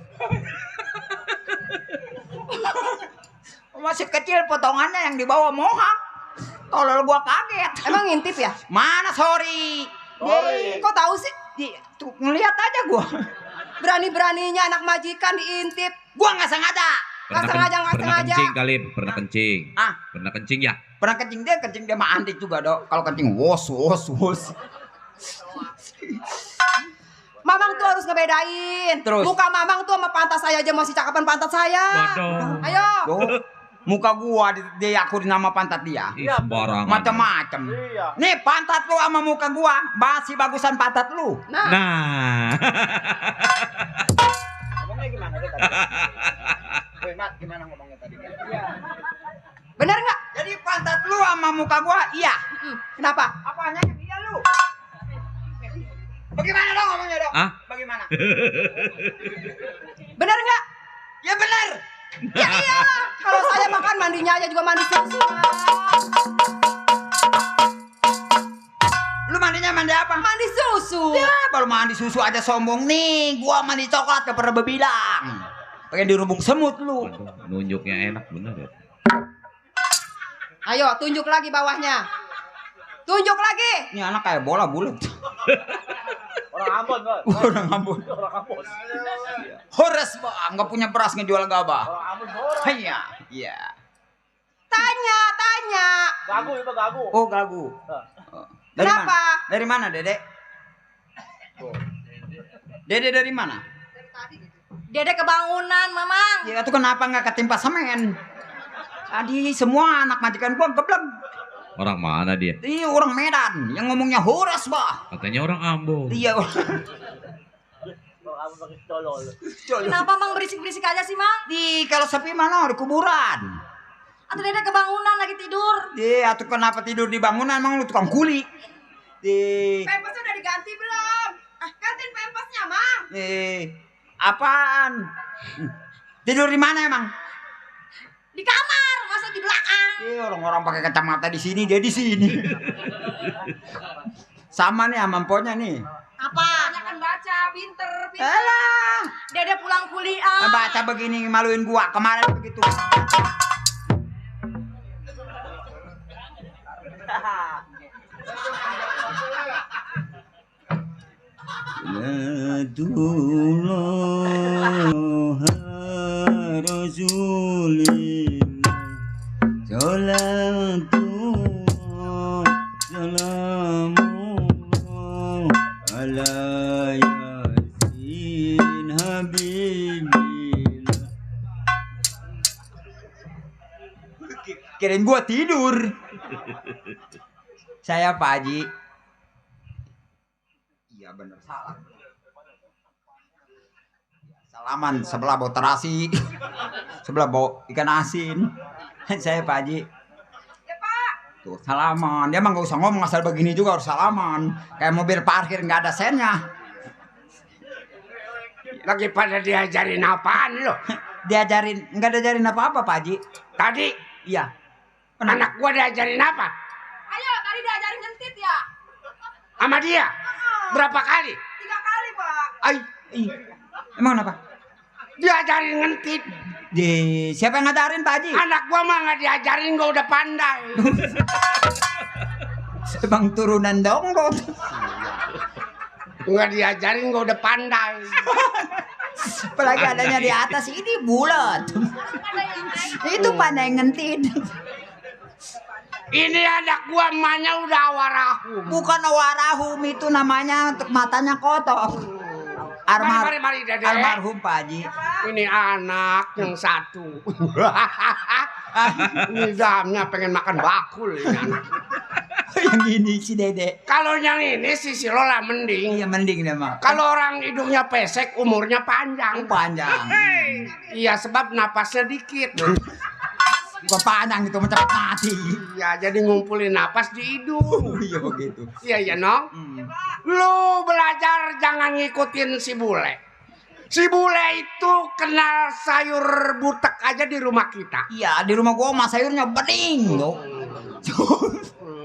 Masih kecil potongannya yang dibawa mohak. Tolol gua kaget. Emang ngintip ya? Mana sorry. Kok tahu sih? Tuh ngeliat aja gua. Berani-beraninya anak majikan diintip. Gua nggak sengaja. Nggak sengaja. Kencing kali, pernah kencing. Ah, Pernah kencing ya? pernah kencing dia mah antik juga, Dok. Kalau kencing wos. Mamang tuh harus ngebedain. Terus? Muka Mamang tuh sama pantat saya aja masih cakapan pantat saya. Waduh. Ayo. Tuh, muka gua dia aku nama pantat dia. Ih, sembarangan. Macam-macam. Iya. Nih pantat lu sama muka gua masih bagusan pantat lu. Nah. Ngomongnya gimana tadi? Woi, Mat, gimana ngomongnya tadi? Bener nggak? Jadi pantat lu sama muka gua iya. Kenapa? Apanya yang iya lu? Bagaimana dong ngomongnya dong? Hah? Bagaimana? Bener nggak? Ya benar. Ya iyalah. Kalau saya makan mandinya aja juga mandi susu. Lu mandinya mandi apa? Mandi susu. Ya baru mandi susu aja sombong nih. Gua mandi coklat gak pernah berbilang. Pengen dirubung semut lu. Waduh, nunjuknya enak bener ya. Ayo tunjuk lagi bawahnya. Tunjuk lagi. Ini anak kayak bola bulat. Orang Ambon, Bang. Orang Ambon. Orang Ambon. Hores bang, nggak punya beras ngejual gabah. Orang Ambon orang. Iya. Tanya. Gagu itu gagu. Oh gagu. Dari Kenapa? mana? Dari mana, Dedek? Dede dari mana? Dede kebangunan, Mamang. Ya itu kenapa nggak ketimpa semen? Tadi semua anak majikan gua geblek. Orang mana dia? Iya orang Medan yang ngomongnya horas bah. Katanya orang Ambon. Iya. Orang Ambon pakai tolol. Kenapa Mang berisik-berisik aja sih, Mang? Di kalau sepi mana di kuburan. Atau Dede kebangunan lagi tidur. Iya, tuh kenapa tidur di bangunan emang lu tukang kuli? Pempesnya udah diganti belum? Gantiin pempesnya, Mang. Apaan? Tidur di mana emang? Di kamar, masa di belakang. Orang-orang pakai kacamata di sini, dia di sini. Sama nih sama emponya nih. Apa? Banyakan baca, pinter. Alah, Dede pulang kuliah. baca begini maluin gua kemarin begitu. Rasulillah Salatullah Salamullah Ala Yasin Habibillah. Kirain gua tidur. Saya Pak Haji. Iya bener salah. Salaman sebelah bawa terasi, sebelah bawa ikan asin. Saya Pak Haji. Ya Pak. Tuh salaman. Dia mah nggak usah ngomong asal begini juga harus salaman. Kayak mobil parkir nggak ada sennya. Lagi pada diajarin apaan lo? Diajarin nggak diajarin apa-apa Pak Haji. Tadi Iya. anak gua diajarin apa? Ayo, tadi diajarin ngentit ya. Sama dia? Berapa kali? 3 kali, Pak. Ay, Emang kenapa? diajarin ngentit. Siapa yang ngajarin Pak Haji? Anak gua mah nggak diajarin, gua udah pandai. Emang turunan dongdot. Nggak diajarin, gua udah pandai. Apalagi adanya di atas ini bulat. Itu pandai ngentit. Ini anak gua emaknya udah warahum. Bukan warahum itu namanya untuk matanya kotor. Mari, Dede. Almarhum Pak Haji. Ini anak yang satu. Ini damnya pengen makan bakul ini anak. Yang ini si Dede. Kalau yang ini si Lola mending. Iya mending dia mah. Kalau orang hidungnya pesek, umurnya panjang. Panjang. Iya, sebab napasnya dikit. Bukan panjang itu cepat mati. Iya, jadi ngumpulin napas di hidung. Iya begitu. Iya, Nong. Lu belajar jangan ngikutin si bule. Si bule itu kenal sayur butek aja di rumah kita. Iya di rumah gua mah sayurnya bening loh.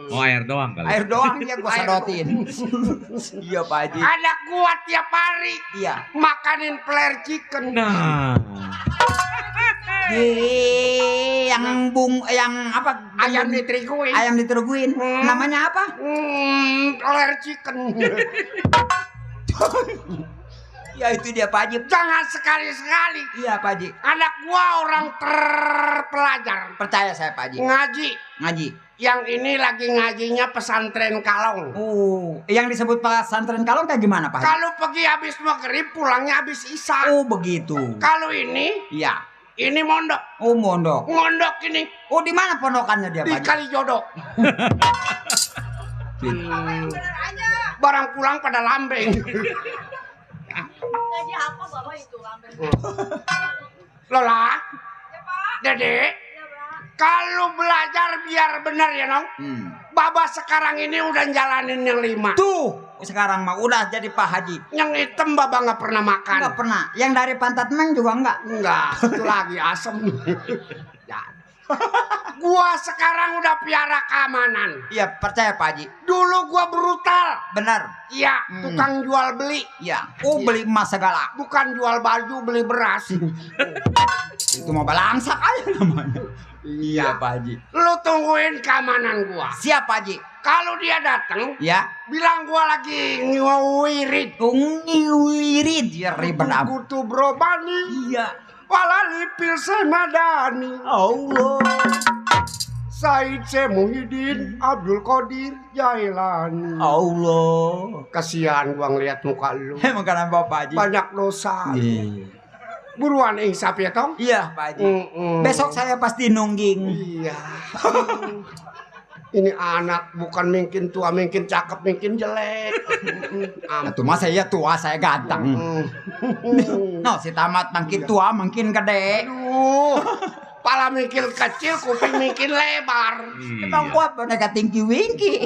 Oh air doang kali. Air doang dia gua sedotin. Iya Pak Haji. Anak gua tiap hari Iya. makanin flare chicken. Nah. Yang apa? Ayam diteriguin. Ayam diteruguin. Namanya apa? Flare chicken. Ya itu dia Pak Haji. Jangan sekali-sekali. Iya Pak Haji. Anak gua orang terpelajar. Percaya saya Pak Haji. Ngaji. Yang ini lagi ngajinya pesantren Kalong. Yang disebut pesantren Kalong kayak gimana Pak Haji? Kalau pergi habis maghrib, pulangnya habis isya. Begitu. Kalau ini, Iya. ini mondok. Mondok. Mondok ini Di mana pondokannya dia di Pak Haji? Kalijodo. Barang pulang pada lambeng. Ngaji apa Bapak itu lambeng? Lola, Ya Pak. Dede, Ya Pak. kalau belajar biar benar ya Nong. Baba sekarang ini udah jalanin yang 5. Tuh, sekarang mah udah jadi Pak Haji. Yang hitam Baba nggak pernah makan. Enggak pernah. Yang dari pantat Meng juga enggak. Enggak, itu lagi asem. Ya. Gua sekarang udah piara keamanan. Iya, percaya Pak Haji. Dulu gua brutal. Benar. Iya, tukang jual beli. Iya. Beli emas segala. Bukan jual baju, beli beras. Itu mau balangsak aja namanya. Iya Pak Haji. Lu tungguin keamanan gua. Siap Pak Haji. Kalau dia datang, Ya. bilang gua lagi ngewirid. Ngiwirid ya ribet amat. Kutu brobani. Iya. Walalipil Semadani. Allah. Said C. Muhyiddin, Abdul Qadir Jailani. Allah. Kasihan gua ngeliat muka lu. Emang karena Bapak Haji. Banyak dosa. Iya. Buruan insap ya Tong. Iya Pak Haji. Besok saya pasti nungging. Iya. Ini anak bukan mungkin tua, mungkin cakep, mungkin jelek. Itu mah saya tua, saya ganteng. No, si tamat makin tua, makin gede. Aduh, pala mikir kecil, kuping mikir lebar. Emang kuat boneka tinggi wingki.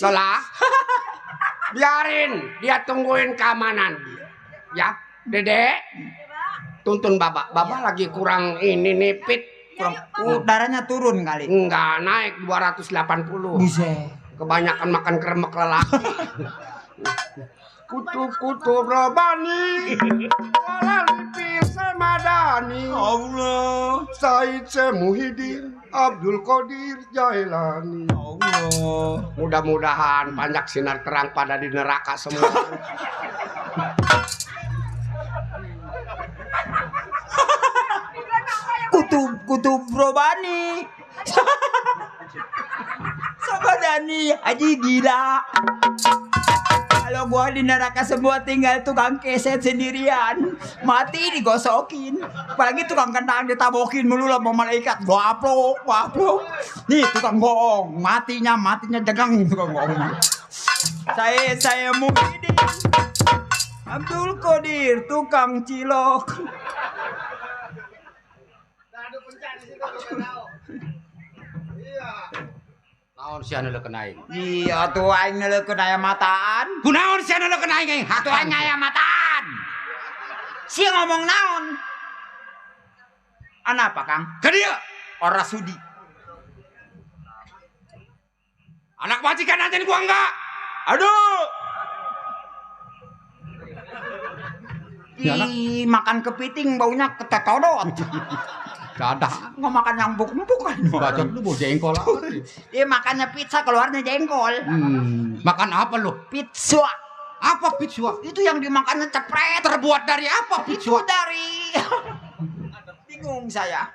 Lola, biarin dia tungguin keamanan. Ya, Dede, tuntun Baba. Baba lagi kurang ini nih, Pit. Darahnya turun kali. Enggak, naik 280. Buset. Kebanyakan makan kremek lelaki. Kutu-kutu robani, walalipil Zahir Semadani, Allah. Said Semuhidin, Abdul Qadir Jailani. Allah. Mudah-mudahan banyak sinar terang pada di neraka semua. Kutub Robani. Samadani, Haji gila. Kalau gua di neraka semua tinggal tukang keset sendirian, mati digosokin. Apalagi tukang kendang ditabokin mulu sama malaikat. Waplok. Nih tukang bohong, matinya jegang tukang bohong. Saya Muhyiddin, Abdul Qadir, tukang cilok. Naon si anu leukeun aing? Iya tuh aing neleukeun aya mataan. Kunaon si anu leukeun aing? Tuh aing aya mataan. Si ngomong naon? Ana apa, Kang? Ke dieu. Ora sudi. Anak majikan aja gua enggak. Aduh. Ih, makan kepiting baunya ketetodot. Gak ada. Nggak makan yang empuk-empuk kan. Bacot lu mau jengkol apa? Dia makannya pizza keluarnya jengkol. Makan apa lu? Pizza. Apa pizza? Itu yang dimakannya cepret. Terbuat dari apa Itu pizza? dari bingung saya.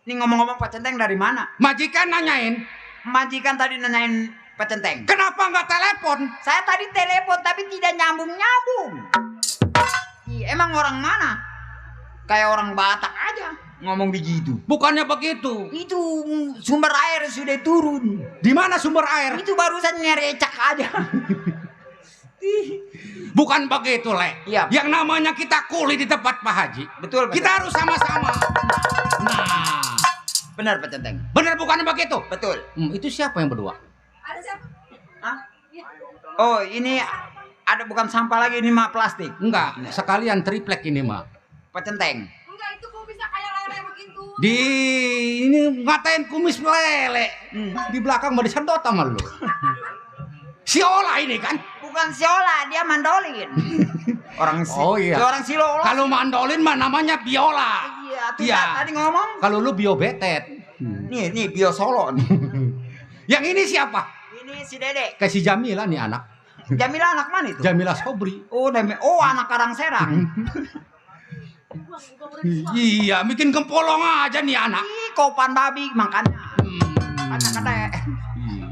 Ini ngomong-ngomong Pak Centeng dari mana? Majikan nanyain. Majikan tadi nanyain Pak Centeng. Kenapa nggak telepon? Saya tadi telepon tapi tidak nyambung-nyambung. Emang orang mana? Kayak orang Batak aja ngomong begitu. Bukannya begitu. Itu sumber air sudah turun. Di mana sumber air? Itu barusan ngerecak aja. Bukan begitu, Le. Iya. Yang namanya kita kuli di tempat Pak Haji. Betul. Kita harus sama-sama. Nah, Benar Pak Centeng. benar bukan begitu? Betul. Itu siapa yang berdua? Ada siapa? Hah? Oh ini ada bukan sampah lagi ini mah plastik. Enggak, sekalian triplek ini mah. Pak Centeng. Enggak, itu kok bisa kayak lele begitu? Di ini ngatain kumis lele. Di belakang mau disedot sama lu. Si Ola ini kan? Bukan siola, dia mandolin. Orang Oh, iya. Orang silola. Kalau mandolin mah namanya biola. Iya, tuh Iya. tadi ngomong. Kalau lu biobetet. Nih bio solo nih. Yang ini siapa? Ini si Dede. Kayak si Jamila nih anak. Jamila anak mana itu? Jamila Sobri. Oh, anak Karang Serang. Iya, bikin gempolong aja nih anak. Ih, kopan babi makannya. Makannya kete.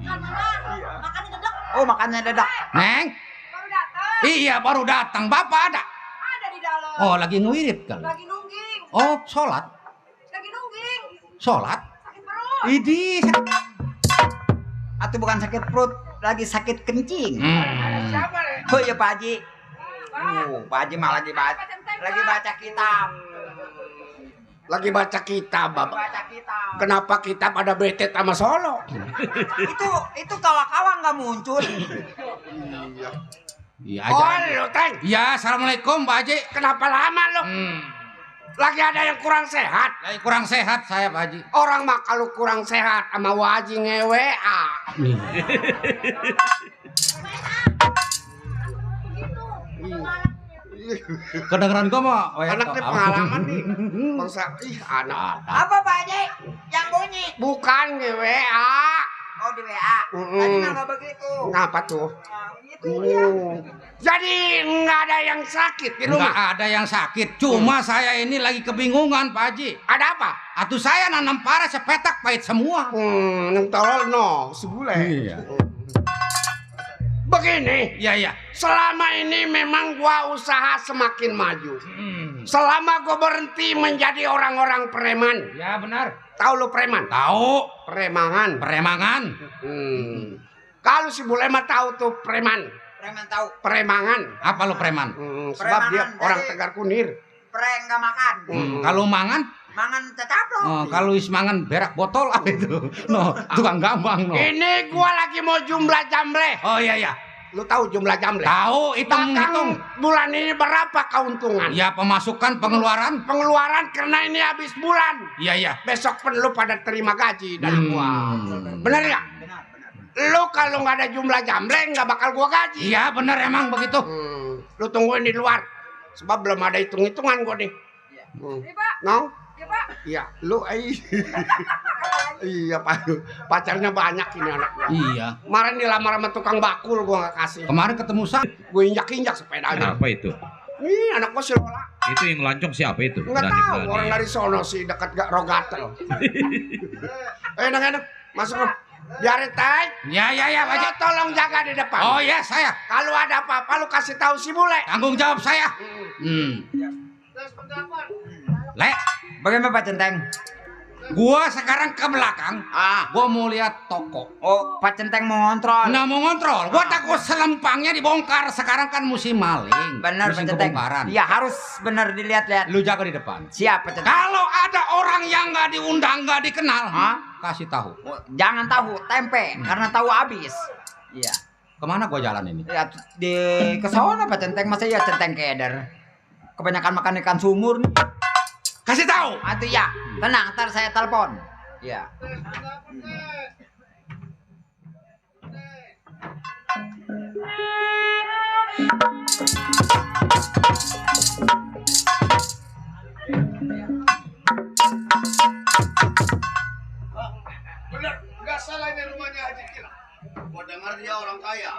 Makannya dedek. Oh, makannya dedak. Neng? Baru datang. Iya, baru datang. Bapak ada? Ada di dalam. Oh, lagi ngewirit kali. Lagi nungging. Oh, sholat. Lagi nungging. Sholat. Sakit perut. Idi. Atau bukan sakit perut, lagi sakit kencing. Siapa, Le? Oh iya Pak Haji. Pak Haji mah lagi baca kitab. Lagi baca kitab, Bapak. Baca kitab. Kenapa kita pada bete sama Solo? Itu kawa-kawa nggak muncul. Iya Oh, aja. lu, Teng. Iya, assalamualaikum, Pak Haji. Kenapa lama lu? Lagi ada yang kurang sehat. Lagi kurang sehat saya, Pak Haji. Orang mah kalau kurang sehat sama wajib nge-WA. Kedengeran gua mah. Anaknya pengalaman nih. Bangsa, anak. Apa Pak Haji? Yang bunyi? Bukan nge-WA. Oh di WA. Tadi nggak begitu. Ngapa tuh? Itu dia. Jadi nggak ada yang sakit di Enggak rumah. ada yang sakit. Cuma saya ini lagi kebingungan, Pak Haji. Ada apa? Atuh saya nanam pare sepetak pahit semua. Yang tolol no, sebule. Iya. Begini, Iya. selama ini memang gua usaha semakin maju. Selama gua berhenti menjadi orang-orang preman. Ya benar. Tahu lu preman? Tahu. Premangan. Premangan. Kalau si bule mah tahu tuh preman. Preman tahu. Premangan. Apa lu preman? Sebab dia Premangan, orang jadi- Tegar Kunir. Preng nggak makan. Kalau mangan, Mangan cacaplok. kalau is mangan berak botol apa itu? No, tukang gambang no. Ini gua lagi mau jumlah jamble. Oh iya. Lu tahu jumlah jamble? Tahu, hitung. Dagang bulan ini berapa keuntungan? Ya pemasukan pengeluaran. Pengeluaran karena ini habis bulan. Iya. Besok pun lu pada terima gaji dari gua. Bener ya? Lu kalau nggak ada jumlah jamble nggak bakal gua gaji. Iya benar emang begitu. Lu tungguin di luar. Sebab belum ada hitung-hitungan gue deh. No? Iya, lu iya Pak. Pacarnya banyak ini anaknya. Iya. Kemarin dilamar sama tukang bakul gue gak kasih. Kemarin ketemu Gue injak-injak sepedanya. Apa itu? Ih, anak gue si Lola. Itu yang lancong siapa itu? Nggak tahu, orang dari sono sih dekat gak Rogatel. Enak-enak, masuk lu. Biarin tay. Ya Pak Haji. Tolong jaga di depan. Oh ya saya. Kalau ada apa-apa lu kasih tahu si Bule. Tanggung jawab saya. Le, Bagaimana Pak Centeng? gua sekarang ke belakang. Gua mau lihat toko. Oh, Pak Centeng mau ngontrol. Nah mau ngontrol. Gua takut selempangnya dibongkar. Sekarang kan musim maling. Benar Pak musim Centeng. kebongkaran. Iya harus benar dilihat-lihat. Lu jaga di depan. Siap Pak Centeng. Kalau ada orang yang nggak diundang, nggak dikenal, kasih tahu. Jangan tahu tempe karena tahu habis. Iya. Kemana gua jalan ini? Ya di ke sana Pak Centeng, masa ya Centeng keder. Kebanyakan makan ikan sumur nih. Kasih tahu. Itu ya. Tenang, ntar saya telepon. Iya. Bener, nggak salah ini rumahnya Haji Kila. Gua dengar dia orang kaya.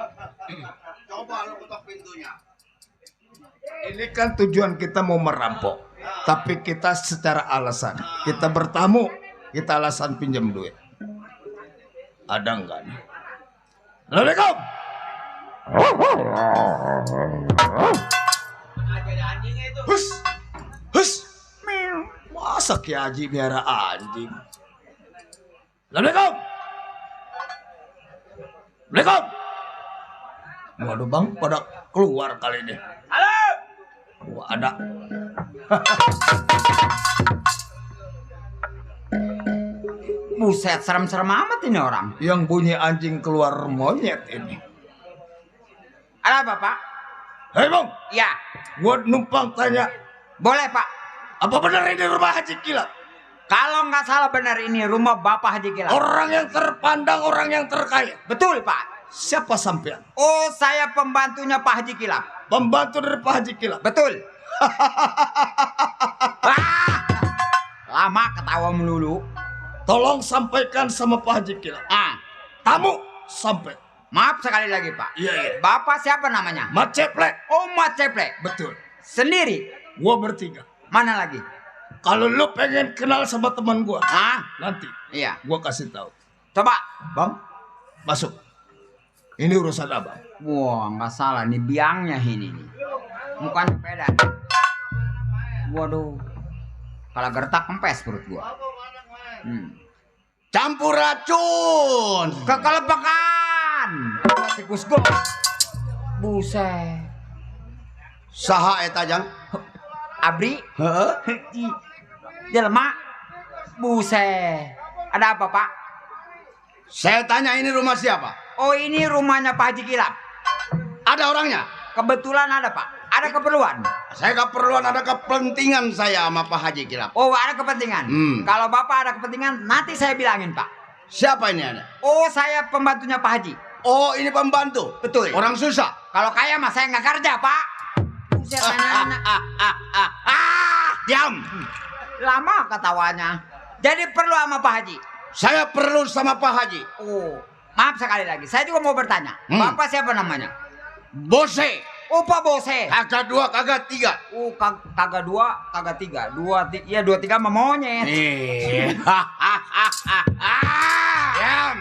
Coba lu ketok pintunya. Ini kan tujuan kita mau merampok. Tapi kita secara alasan. Kita bertamu, kita alasan pinjam duit. Ada enggak nih? Assalamualaikum. Hus. Hus. Masa Ki Haji biara anjing? Assalamualaikum. Assalamualaikum. Waduh bang, pada keluar kali ini. Halo. Wah, ada. Buset, serem-serem amat ini orang. Yang bunyi anjing keluar monyet ini. Ada apa Pak? Hei bang, Ya, gua numpang tanya, boleh Pak. apa benar ini rumah Haji Kilat? Kalau nggak salah benar ini rumah Bapak Haji Kilat. Orang yang terpandang, orang yang terkaya. Betul Pak. Siapa sampean? Oh, saya pembantunya Pak Haji Kilat. Pembantu dari Pak Haji Kilat. Betul. Wah, lama ketawa melulu. Tolong sampaikan sama Pak Haji Kilat. Tamu sampai. Maaf sekali lagi Pak. Iya, iya. Bapak siapa namanya? Mat Ceplek. Oh, Mat Ceplek. Betul. Sendiri? Gua bertiga. Mana lagi? Kalau lu pengen kenal sama teman gua, nanti Iya. gua kasih tahu. Coba. Bang, masuk. Ini urusan abang. Wah, nggak salah nih biangnya ini nih. Mukanya beda. Waduh. Kalau gertak kempes perut gua. Campur racun. Kekelepakan. Tikus gua. Buset. Saha eta jang? Abri. Heeh. Jelema. Buset. Ada apa Pak? Saya tanya ini rumah siapa? Oh, ini rumahnya Pak Haji Kilap. Ada orangnya? Kebetulan ada Pak. Ada keperluan. Saya keperluan, ada kepentingan saya sama Pak Haji Kilap. Oh, ada kepentingan. Kalau Bapak ada kepentingan, nanti saya bilangin Pak. Siapa ini ada? Oh, saya pembantunya Pak Haji. Oh, ini pembantu. Betul. Orang susah. Kalau kaya mah saya nggak kerja Pak. Buset, anak-anak. Diam. Lama ketawanya. Jadi perlu sama Pak Haji. Saya perlu sama Pak Haji. Oh, maaf sekali lagi. Saya juga mau bertanya. Bapak siapa namanya? Bose. Oh, Pak Bose. Kagak dua, kagak tiga. Oh, kagak dua, kagak tiga. Iya, dua tiga mah monyet. Diam.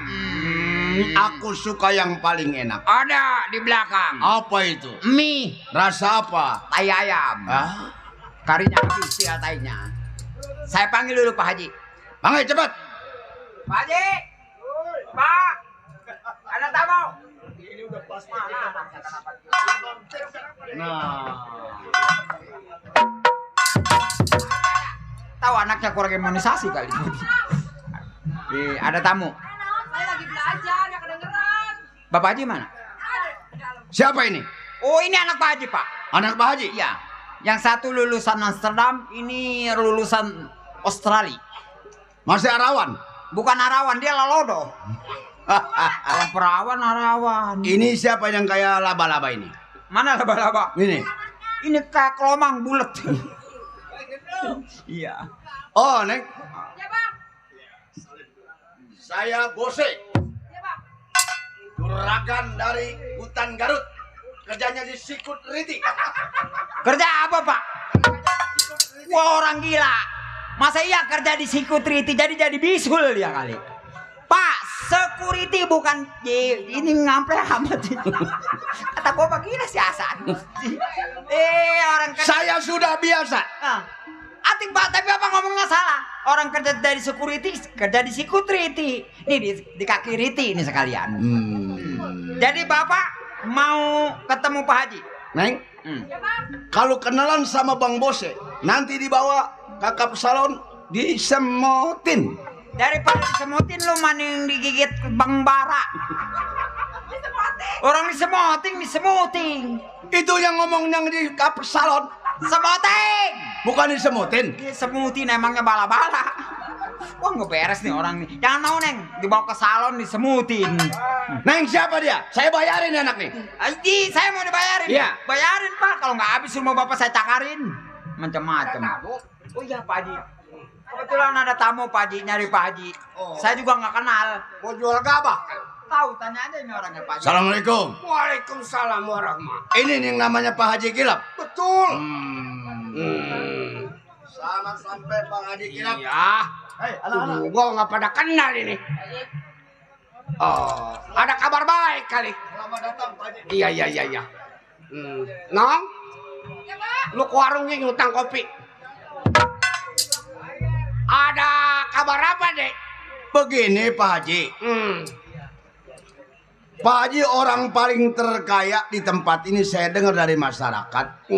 Aku suka yang paling enak. Ada di belakang. Apa itu? Mie. Rasa apa? Tai ayam. Karinya habis tinggal tainya. Saya panggil dulu Pak Haji. Panggil cepat. Pak Haji. Pak. Ada tamu. Ini udah pas. Tahu anaknya kurang imunisasi kali. Ada tamu. Saya lagi belajar, ya kedengeran. Bapak Haji mana? Siapa ini? Oh, ini anak Pak Haji, Pak. Anak Pak Haji? Iya. Yang satu lulusan Amsterdam, ini lulusan Australia. Masih arawan? Bukan arawan, dia lalodo. Kalau perawan arawan. Ini siapa yang kayak laba-laba ini? Mana laba-laba? Ini. Ini kayak kelomang bulat. Iya. Oh, Neng. Ya bang. Saya Bose. Ya bang. Juragan dari hutan Garut. Kerjanya di Sikut Riti. Kerja apa, Pak? Wah, orang gila. Masa iya kerja di security jadi bisul dia kali. Pak, security bukan ini ngample amat. Kata gua begini si Hasan. Orang kerja. Saya sudah biasa. Atik Pak, tapi apa ngomongnya salah? Orang kerja dari security, kerja di security. Ini di kaki Riti ini sekalian. Jadi Bapak mau ketemu Pak Haji? Neng, kalau kenalan sama Bang Bose, nanti dibawa kakap salon disemotin. Daripada disemotin lu maning digigit Bang Bara. Orang disemoting. Itu yang ngomongnya di kakap salon. Semoting. Bukan disemotin. Disemutin emangnya bala-bala. Wah nggak beres nih orang nih. Jangan mau Neng, dibawa ke salon disemutin. Neng siapa dia? Saya bayarin anak nih. Aji, saya mau dibayarin. Iya. Bayarin Pak, kalau nggak habis rumah Bapak saya cakarin. Macam-macam. Oh iya Pak Haji. Kebetulan ada tamu Pak Haji, nyari Pak Haji. Saya juga nggak kenal. Mau jual gabah? Tahu, tanya aja ini orangnya Pak Haji. Assalamualaikum. Waalaikumsalam warahmatullahi. Ini yang namanya Pak Haji Kilap. Betul. Selamat sampai Pak Haji Kilap. Iya. Hei, anak-anak. Gua nggak pada kenal ini. Oh, ada kabar baik kali. Selamat datang Pak Haji. Iya. Nong, lu ke warungnya ngutang kopi. Ada kabar apa, Dek? Begini Pak Haji. Pak Haji orang paling terkaya di tempat ini saya dengar dari masyarakat.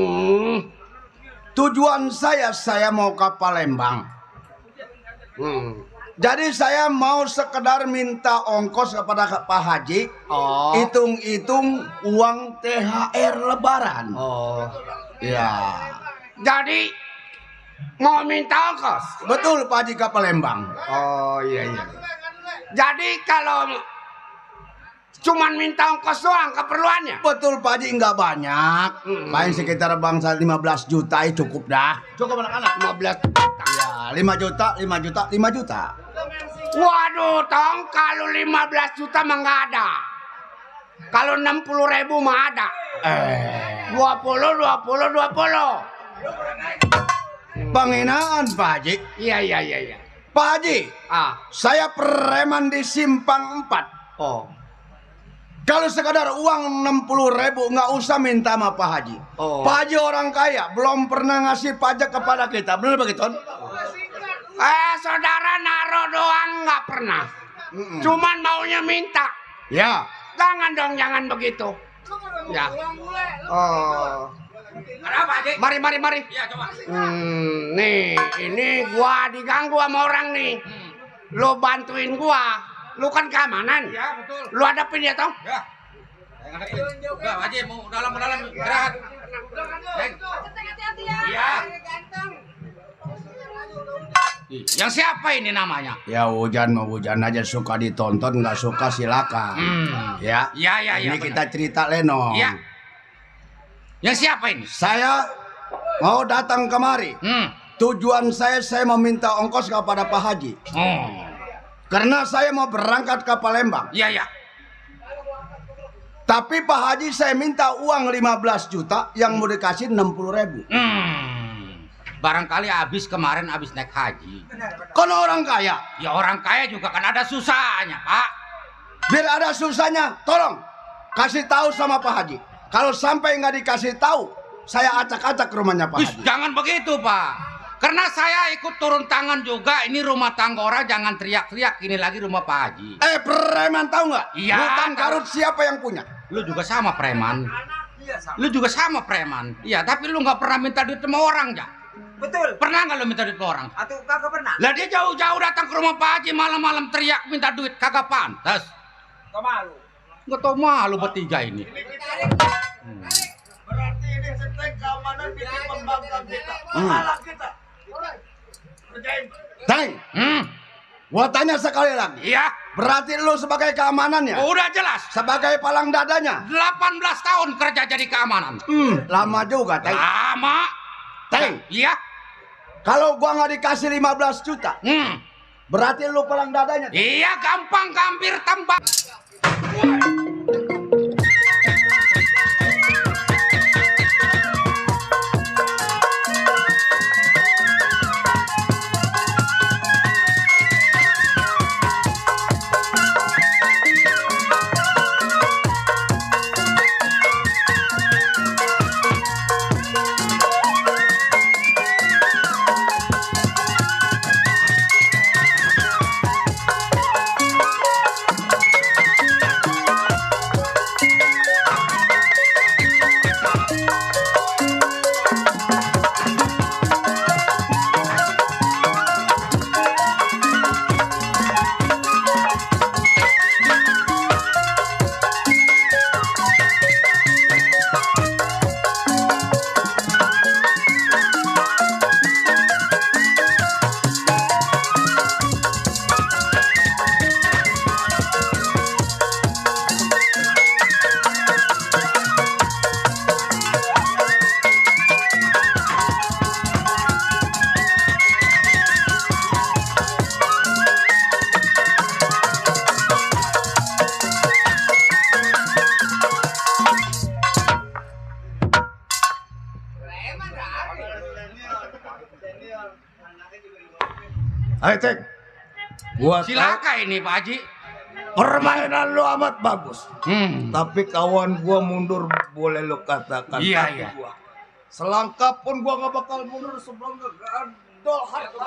Tujuan saya mau ke Palembang. Jadi saya mau sekedar minta ongkos kepada Pak Haji. Hitung-hitung uang THR Lebaran. Ya. Jadi mau minta ongkos? Betul Pak Haji ke Palembang. Oh iya. Jadi kalau cuman minta ongkos doang keperluannya? Betul Pak Haji, nggak banyak. Paling sekitar bangsa 15 juta cukup dah. Cukup anak-anak 15 juta. Ya, 5 juta. Waduh, Tong, kalau 15 juta mah nggak ada. Kalau 60.000 mah ada. 20. Penghinaan Pak Haji. Iya. Pak Haji, saya preman di Simpang 4. Kalau sekadar uang 60.000 nggak usah minta sama Pak Haji. Pak Haji orang kaya, belum pernah ngasih pajak kepada kita. Benar begitu? Saudara naro doang nggak pernah. Cuman maunya minta. Ya. Jangan dong, jangan begitu. Ya. Ada apa Haji? Mari. Iya coba. Nih, ini gua diganggu sama orang nih. Lu bantuin gua. Lu kan keamanan. Iya betul. Lu hadapin ya, Tong? Ya. Enggak, Haji mau dalam istirahat. Hati-hati ya. Iya. Yang siapa ini namanya? Ya hujan mau hujan aja, suka ditonton nggak suka silakan. Ya. Iya. Ini kita cerita Lenong. Iya. Yang siapa ini? Saya mau datang kemari. Tujuan saya mau minta ongkos kepada Pak Haji. Karena saya mau berangkat ke Palembang. Iya. Tapi Pak Haji saya minta uang 15 juta yang mau dikasih 60.000. Barangkali kemarin habis naik haji. Kan orang kaya. Ya orang kaya juga kan ada susahnya, Pak. Biar ada susahnya, tolong kasih tahu sama Pak Haji. Kalau sampai nggak dikasih tahu, saya acak-acak rumahnya Pak Haji. Jangan begitu, Pak. Karena saya ikut turun tangan juga. Ini rumah tangga orang, jangan teriak-teriak. Ini lagi rumah Pak Haji. Preman tahu nggak? Iya. Hutan Garut siapa yang punya? Lu juga sama preman. Iya, tapi lu nggak pernah minta duit sama orang, ya? Betul. Pernah nggak lu minta duit sama orang? Atau kagak pernah? Lah dia jauh-jauh datang ke rumah Pak Haji malam-malam teriak minta duit, kagak pantas. Kau malu. Nggak tau malu bertiga ini. Berarti ini setek keamanan di pembangkang kita. Masalah kita. Kerjain. Teng, gua tanya sekali lagi. Iya. Berarti lu sebagai keamanannya? Udah jelas. Sebagai palang dadanya? 18 tahun kerja jadi keamanan. Lama juga, Teng. Lama. Teng, Iya. kalau gua nggak dikasih 15 juta, berarti lu palang dadanya. Iya, gampang hampir tembak. Ayo, Cek. Gua tahu Silakan ini Pak Haji. permainan lu amat bagus. Tapi kawan gua mundur boleh lu katakan. Iya, Tapi iya. gua selangkah pun gua nggak bakal mundur sebelum ngegandol harta.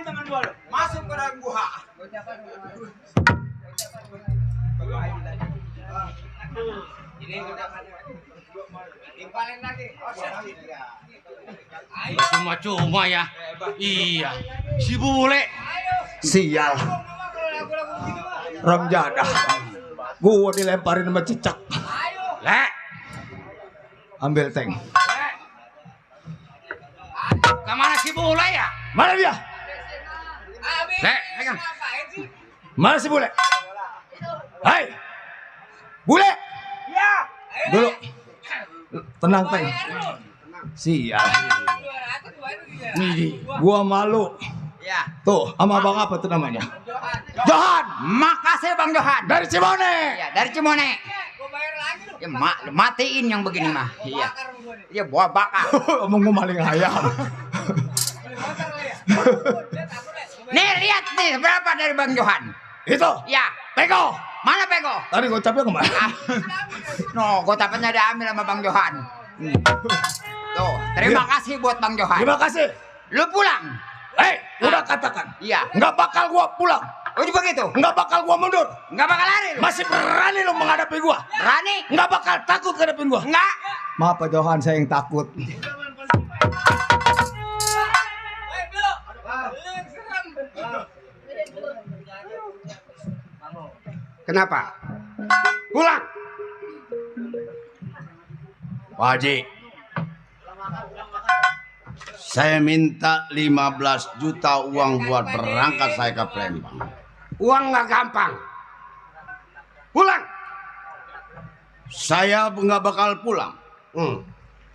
tangan gua lu. Masuk ke dalam gua. Cuma-cuma ya. Iya. Si bule. Sial. Ramjadah. Gua dilemparin sama cicak. Le. Ambil tank. Kemana si bule ya? Mana dia? Le, pegang. Mana si bule? Hai. Bule. Ya. Dulu. Tenang, Teng. Sial. Nih, Gua malu. Ya. Tuh, sama abang apa tuh namanya? Johan. Makasih Bang Johan. Dari Cimone. Ya, dari Cimone. Ya, matiin yang begini mah. Iya. Iya, buah bakar. Omong gua maling ayam. Nih, lihat nih berapa dari Bang Johan. Itu. Ya. Pego. Mana Pego? Tadi gocapnya kemana? No, gotapnya diambil sama Bang Johan. Tuh, terima kasih buat Bang Johan. Terima kasih. Lu pulang. Udah katakan. Iya. Nggak bakal gua pulang. Oh, begitu. Nggak bakal gua mundur. Nggak bakal lari lu. Masih berani lu menghadapi gua. Berani? Nggak bakal takut ngadepin gua. Nggak. Maaf Pak Johan, saya yang takut. kenapa? Pulang. Pak Haji, saya minta 15 juta uang buat berangkat saya ke Palembang. Uang nggak gampang. Pulang. Saya nggak bakal pulang.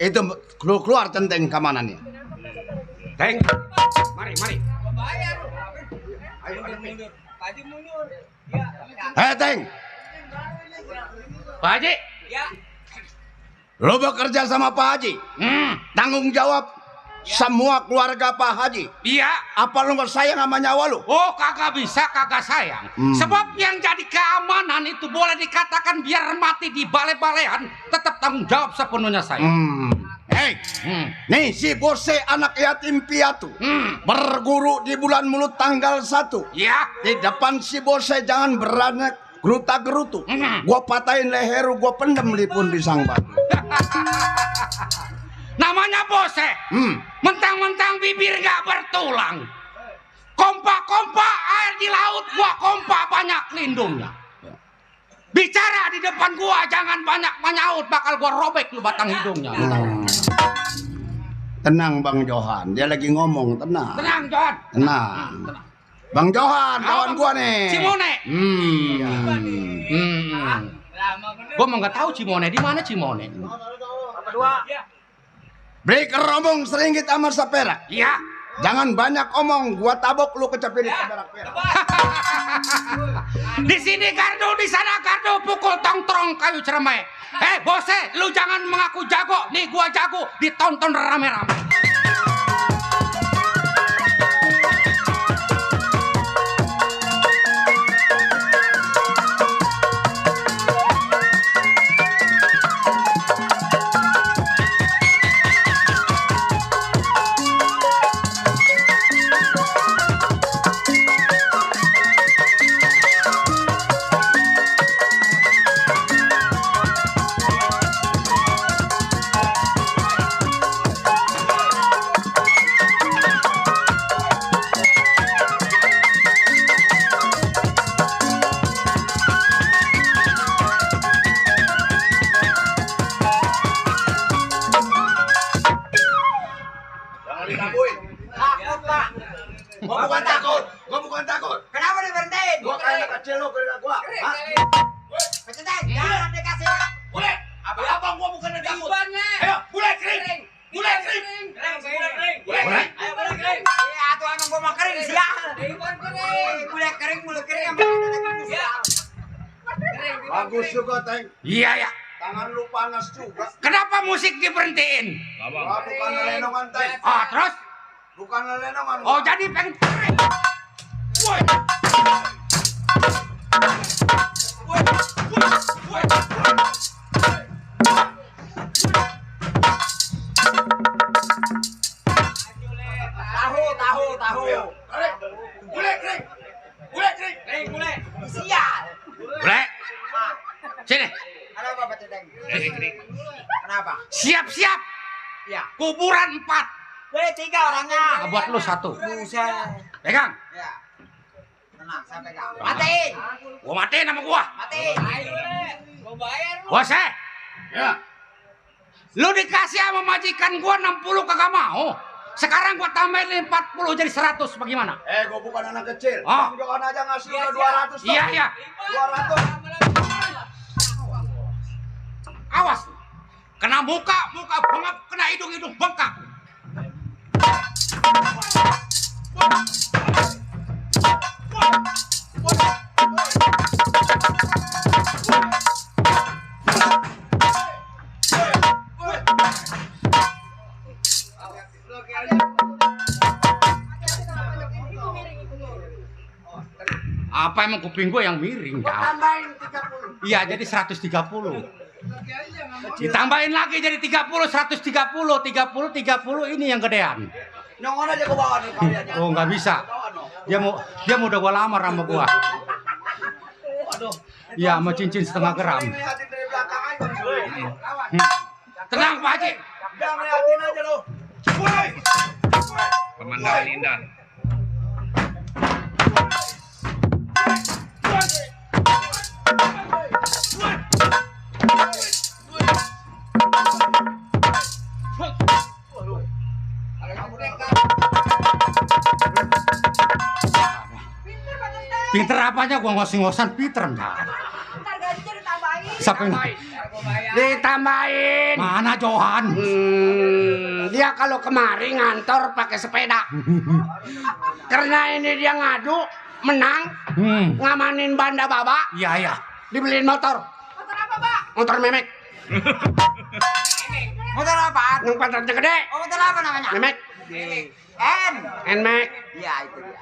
Itu keluar centeng keamanannya. Teng. Mari. Hei Teng, Pak Haji. lo bekerja sama Pak Haji. Tanggung jawab semua keluarga Pak Haji. Iya. Apa lu nggak sayang sama nyawa lu? Oh, kagak bisa, kagak sayang. Sebab yang jadi keamanan itu boleh dikatakan biar mati di balai-balean, tetap tanggung jawab sepenuhnya saya. Hei, nih si Bose anak yatim piatu berguru di bulan Mulut tanggal 1. Ya. Di depan si Bose jangan beranak geruta-gerutu. Gua patahin leher, gua pendem lipun di sang batu. Namanya Bose. Mentang-mentang bibir gak bertulang. Kompak-kompak air di laut gua kompak banyak lindungnya. Bicara di depan gua jangan banyak menyaut, bakal gua robek lu batang hidungnya. Tenang Bang Johan, dia lagi ngomong, tenang. Tenang, John. Tenang. Bang Johan, kawan gua nih. Cimone. Gua mau nggak tahu Cimone di mana Cimone. Breaker omong seringgit sama seperak. Iya. Jangan banyak omong, gua tabok lu kecapirit perak-perak. Di sini gardu, di sana gardu, pukul tongtrong kayu cermai. Bose, lu jangan mengaku jago. Nih gua jago, ditonton rame-rame. Gua bukan takut. Kenapa diberhentiin? Gua kayak anak kecil lu kira gua. Pecentan, jangan dikasih. Bule, abang gua bukan takut. Ayo, bule kering. Bule kering. Bule kering. Ayo boleh kering. Iya, tuh emang gua mau kering sial. Boleh kering, mulut kering yang kering sial. Bagus juga, Teng. Iya ya. Tangan lu panas juga. Kenapa musik diberhentiin? Gua bukan lenongan, Teng. Terus? Bukan lenongan. Oh, jadi pengen. Woi. Tahu. Sini. Ada apa Pak Ceteng? Kenapa? Siap-siap. Ya. Kuburan 4. Weh, 3 orangnya. Buat lu 1. Buset. Pegang. Ya. Tenang, saya pegang. Matiin. Gua matiin sama gua. Matiin. Gua bayar lu. Bos, ya. Lu dikasih sama majikan gua 60 kagak mau. Sekarang gua tambahin 40 jadi 100 bagaimana? Gua bukan anak kecil. Oh. Jokan aja ngasih udah 200. toh. Iya, iya. 200. Awas. Kena muka bengap, kena hidung bengkak. Apa emang kuping gue yang miring? Tambahin 30. Iya, jadi 130. Ditambahin lagi jadi 30, 130, 30 ini yang gedean. Nongol aja ke bawah nih kalian. Oh, nggak bisa. Dia mau udah gua lamar sama gua. Aduh. Iya, sama cincin setengah gram. Ngeliatin dari belakang aja. Tenang, Pak Haji. Jangan ngeliatin aja lu. Pemandangan indah. Pinter apanya gua ngos-ngosan Peter enggak. Ntar gajinya ditambahin. Siapa yang Ditambahin. mana Johan? Dia kalau kemari ngantor pakai sepeda. Karena ini dia ngadu, menang, ngamanin banda baba, Iya, iya. dibeliin motor. Motor apa, Pak? Motor memek. Motor apaan? Yang pantatnya gede. Oh, motor apa namanya? Memek. N. Nmek. Iya, itu dia.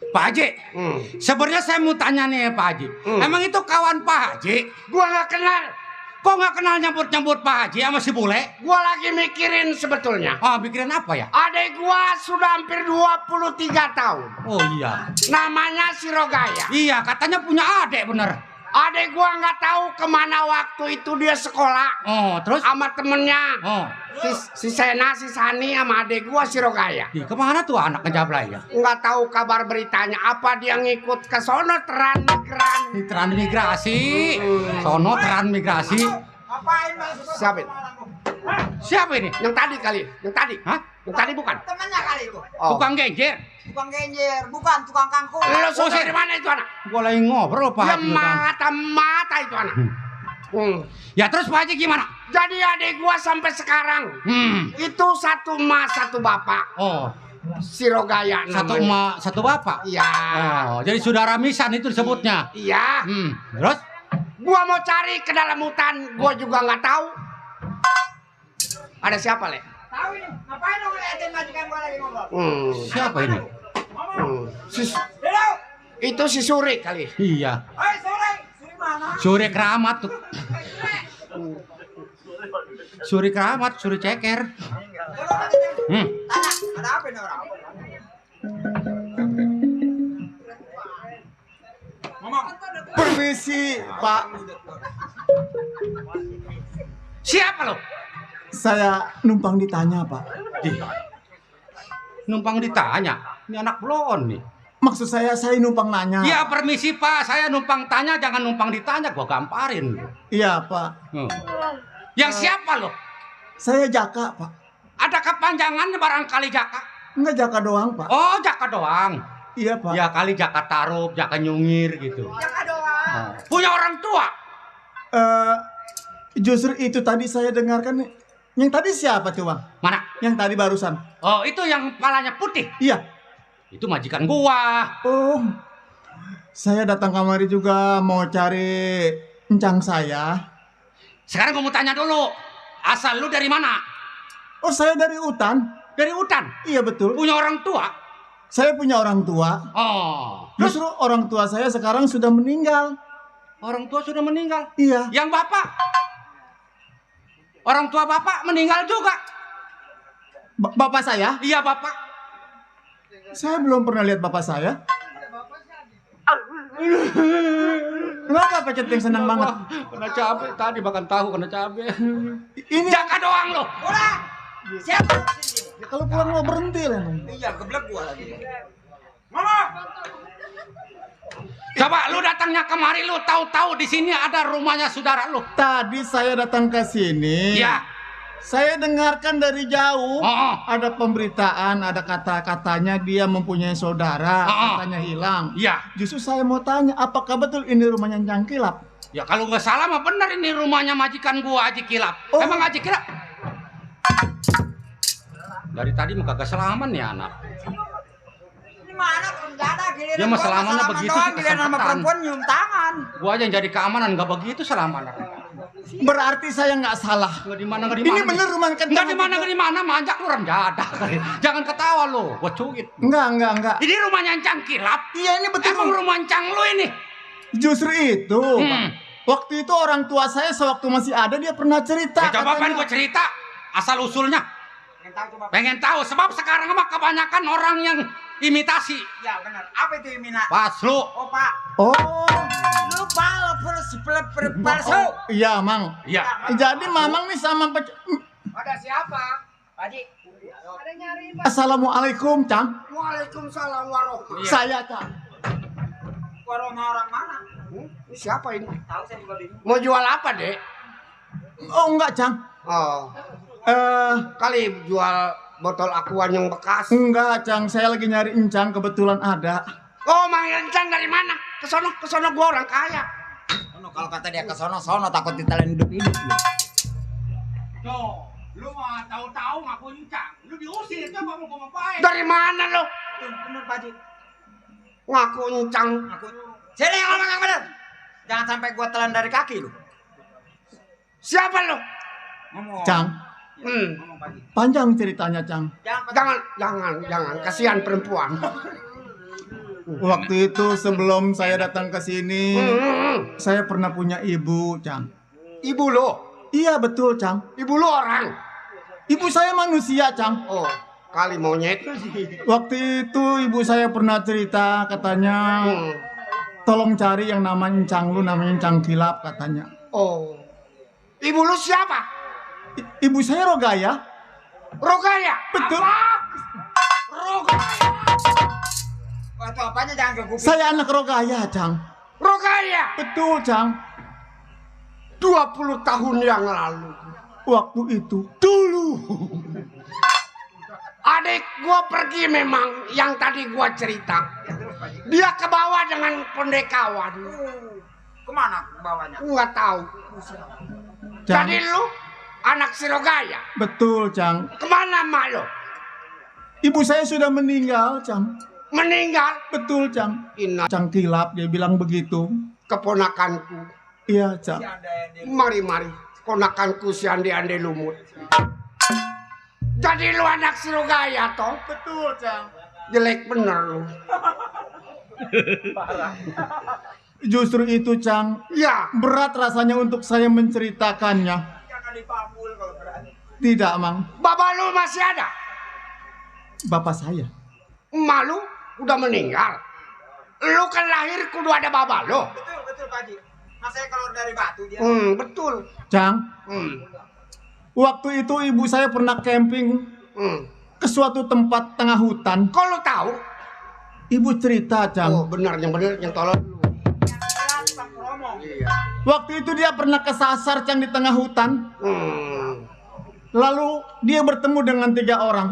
Pak Haji, sebenarnya saya mau tanya nih Pak Haji. Emang itu kawan Pak Haji? Gua nggak kenal. Kok nggak kenal nyambut-nyambut Pak Haji sama si bule? Gua lagi mikirin sebetulnya. Oh, mikirin apa ya? Adek gua sudah hampir 23 tahun. Oh iya. Namanya si Rogaya. Iya, katanya punya adik bener. Adek gua nggak tahu kemana waktu itu dia sekolah. Oh, terus? Sama temennya. Oh, Si Sena, si Sani sama adek gua si Rogaya. kemana tuh anak ngejablay ya? Nggak tahu kabar beritanya. Apa dia ngikut ke sono transmigran? Di transmigrasi, sono transmigrasi. Ngapain masuk? Siapa ini? Siapa ini? Yang tadi kali. Yang tadi. Hah? Yang tadi bukan? Temennya kali itu. Oh. Tukang genjer. Tukang genjer, bukan tukang kangkung. Lo sudah dari mana itu anak? Gua lagi ngobrol Pak Dia Haji. Kan. mata itu anak. Ya terus Pak Haji gimana? Jadi adik gua sampai sekarang itu satu emak satu bapak. Oh, Si Rogaya satu namanya. emak, satu bapak. Iya. Oh, jadi saudara misan itu disebutnya. Iya. Terus? Gua mau cari ke dalam hutan, gua juga nggak tahu. Ada siapa, Le? Tahu ini. Ngapain lo ngeliatin majikan gua lagi ngobrol? Siapa ini? Itu si Suri kali. Iya. Hei, sore. Suri mana? Suri keramat tuh. Suri keramat, suri ceker. Tanya, ada apa ini orang? Permisi, Pak. Siapa lo? Saya numpang ditanya, Pak. Numpang ditanya. Ini anak blon nih. Maksud saya numpang nanya. Ya permisi Pak, saya numpang tanya, jangan numpang ditanya, gua gamparin. Iya, Pak. Yang siapa lo? Saya Jaka, Pak. Ada kepanjangannya barangkali Jaka? Enggak Jaka doang, Pak. Oh, Jaka doang. Iya, Pak. Ya kali Jaka Tarup, Jaka Nyungir gitu. Jaka doang. Punya orang tua? Justru itu tadi saya dengarkan. Yang tadi siapa tuh, Bang? Mana? Yang tadi barusan. Oh, itu yang kepalanya putih. Iya. Itu majikan gua. Oh. Saya datang kamari juga mau cari encang saya. Sekarang gua mau tanya dulu. Asal lu dari mana? Oh, saya dari hutan. Dari hutan? Iya, betul. Punya orang tua? Saya punya orang tua. Oh. Justru orang tua saya sekarang sudah meninggal. Orang tua sudah meninggal? Iya. Yang bapak? Orang tua bapak meninggal juga? Bapak saya? Iya, bapak. Saya belum pernah lihat bapak saya. Kenapa Pak Centeng senang banget? Kena cabe tadi makan tahu kena cabe. Ini Jaka doang lo. Udah. Siapa? ya, kalau pulang mau berhenti lah. Iya, geblek gua lagi. Coba lu datangnya kemari lu tahu-tahu di sini ada rumahnya saudara lu. Tadi saya datang ke sini. Iya. Saya dengarkan dari jauh Oh. ada pemberitaan, ada kata-katanya dia mempunyai saudara, Oh. katanya hilang. Iya. Justru saya mau tanya, apakah betul ini rumahnya Cangkilap? Ya kalau nggak salah mah bener ini rumahnya majikan gua Haji Kilap. Oh. Emang Haji Kilap? Dari tadi mah kagak selaman ya anak. Mana enggak ada giliran. Dia mah selamannya begitu sih, giliran sama kesempatan. perempuan nyium tangan. Gua aja yang jadi keamanan nggak begitu selaman. Berarti saya nggak salah. Nggak di mana nggak di Ini mana. bener rumah Kentang. Nggak di mana manjak lu renjada. Jangan ketawa lu, gua cungit. Enggak. Ini rumahnya Encang Kilap. Iya ini betul. Emang rumah Encang lu ini? Justru itu, Pak. Waktu itu orang tua saya sewaktu masih ada dia pernah cerita. Ya, coba kan katanya. gua cerita asal usulnya. Pengen tahu sebab sekarang mah kebanyakan orang yang imitasi. Ya benar. Apa itu Mina? Pas lu. Oh Pak. Oh, Lu pala palsu. iya Mang. Iya. Jadi Mamang nih sama Ada siapa? Haji. Assalamualaikum, Cang. Waalaikumsalam warahmatullahi. Saya, Cang. Warung orang mana? Ini siapa ini? Tahu saya juga bingung. Mau jual apa, Dek? Oh, enggak, Cang. Oh, kali jual botol akuan yang bekas. Enggak, Cang. Saya lagi nyari encang, kebetulan ada. Oh, manggil Encang dari mana? Kesono gua orang kaya. Kalau kata dia ke sono takut ditelan hidup-hidup lu. Tuh, lu mah tahu-tahu ngaku Encang. Lu diusir coba mau ngapain? Dari mana lo? Bener Pak Haji. Ngaku Encang. Sini yang ngomong yang bener. Jangan sampai gua telan dari kaki lu. Siapa lo? Ngomong. Cang, Ngomong Pak Haji. panjang ceritanya, Cang. Jangan. Kasihan perempuan. Waktu itu sebelum saya datang ke sini, saya pernah punya ibu, Cang. Ibu lo? Iya, betul, Cang. Ibu lo orang? Ibu saya manusia, Cang. Oh, kali monyet. Waktu itu ibu saya pernah cerita, katanya tolong cari yang namanya Encang lu, namanya Encang Kilap, katanya. Oh. Ibu lu siapa? Ibu saya Rogaya. Rogaya? Betul. Apa? Rogaya. Waktu apanya jangan ke kuping. Saya anak Rogaya, Cang. Rogaya. Betul, Cang. 20 tahun yang lalu. Waktu itu dulu. Adik gua pergi memang yang tadi gua cerita. Dia ke bawah dengan pendekawan. Kemana bawanya? Nggak tahu. Cang. Jadi lu anak si Rogaya. Betul, Cang. Kemana mak lo? Ibu saya sudah meninggal, Cang. Meninggal. Betul, Cang. Ina Cang Kilap, dia bilang begitu. keponakanku. Iya, Cang. Mari. Ponakanku si ande-ande lumut. Jadi lu anak si Rogaya toh? Betul, Cang. Jelek bener lu. Justru itu, Cang. Ya. Berat rasanya untuk saya menceritakannya. Tidak, Mang. Bapak lu masih ada? Bapak saya. Emak lu udah meninggal. Lu kan lahir kudu ada bapak lu. Betul Pak Haji. Masa saya keluar dari batu dia. Betul. Cang. Waktu itu ibu saya pernah camping ke suatu tempat tengah hutan. Kok lu tahu? Ibu cerita, Cang. Oh, benar yang tolong lu. Iya. Waktu itu dia pernah kesasar, Cang, di tengah hutan. Lalu dia bertemu dengan 3 orang.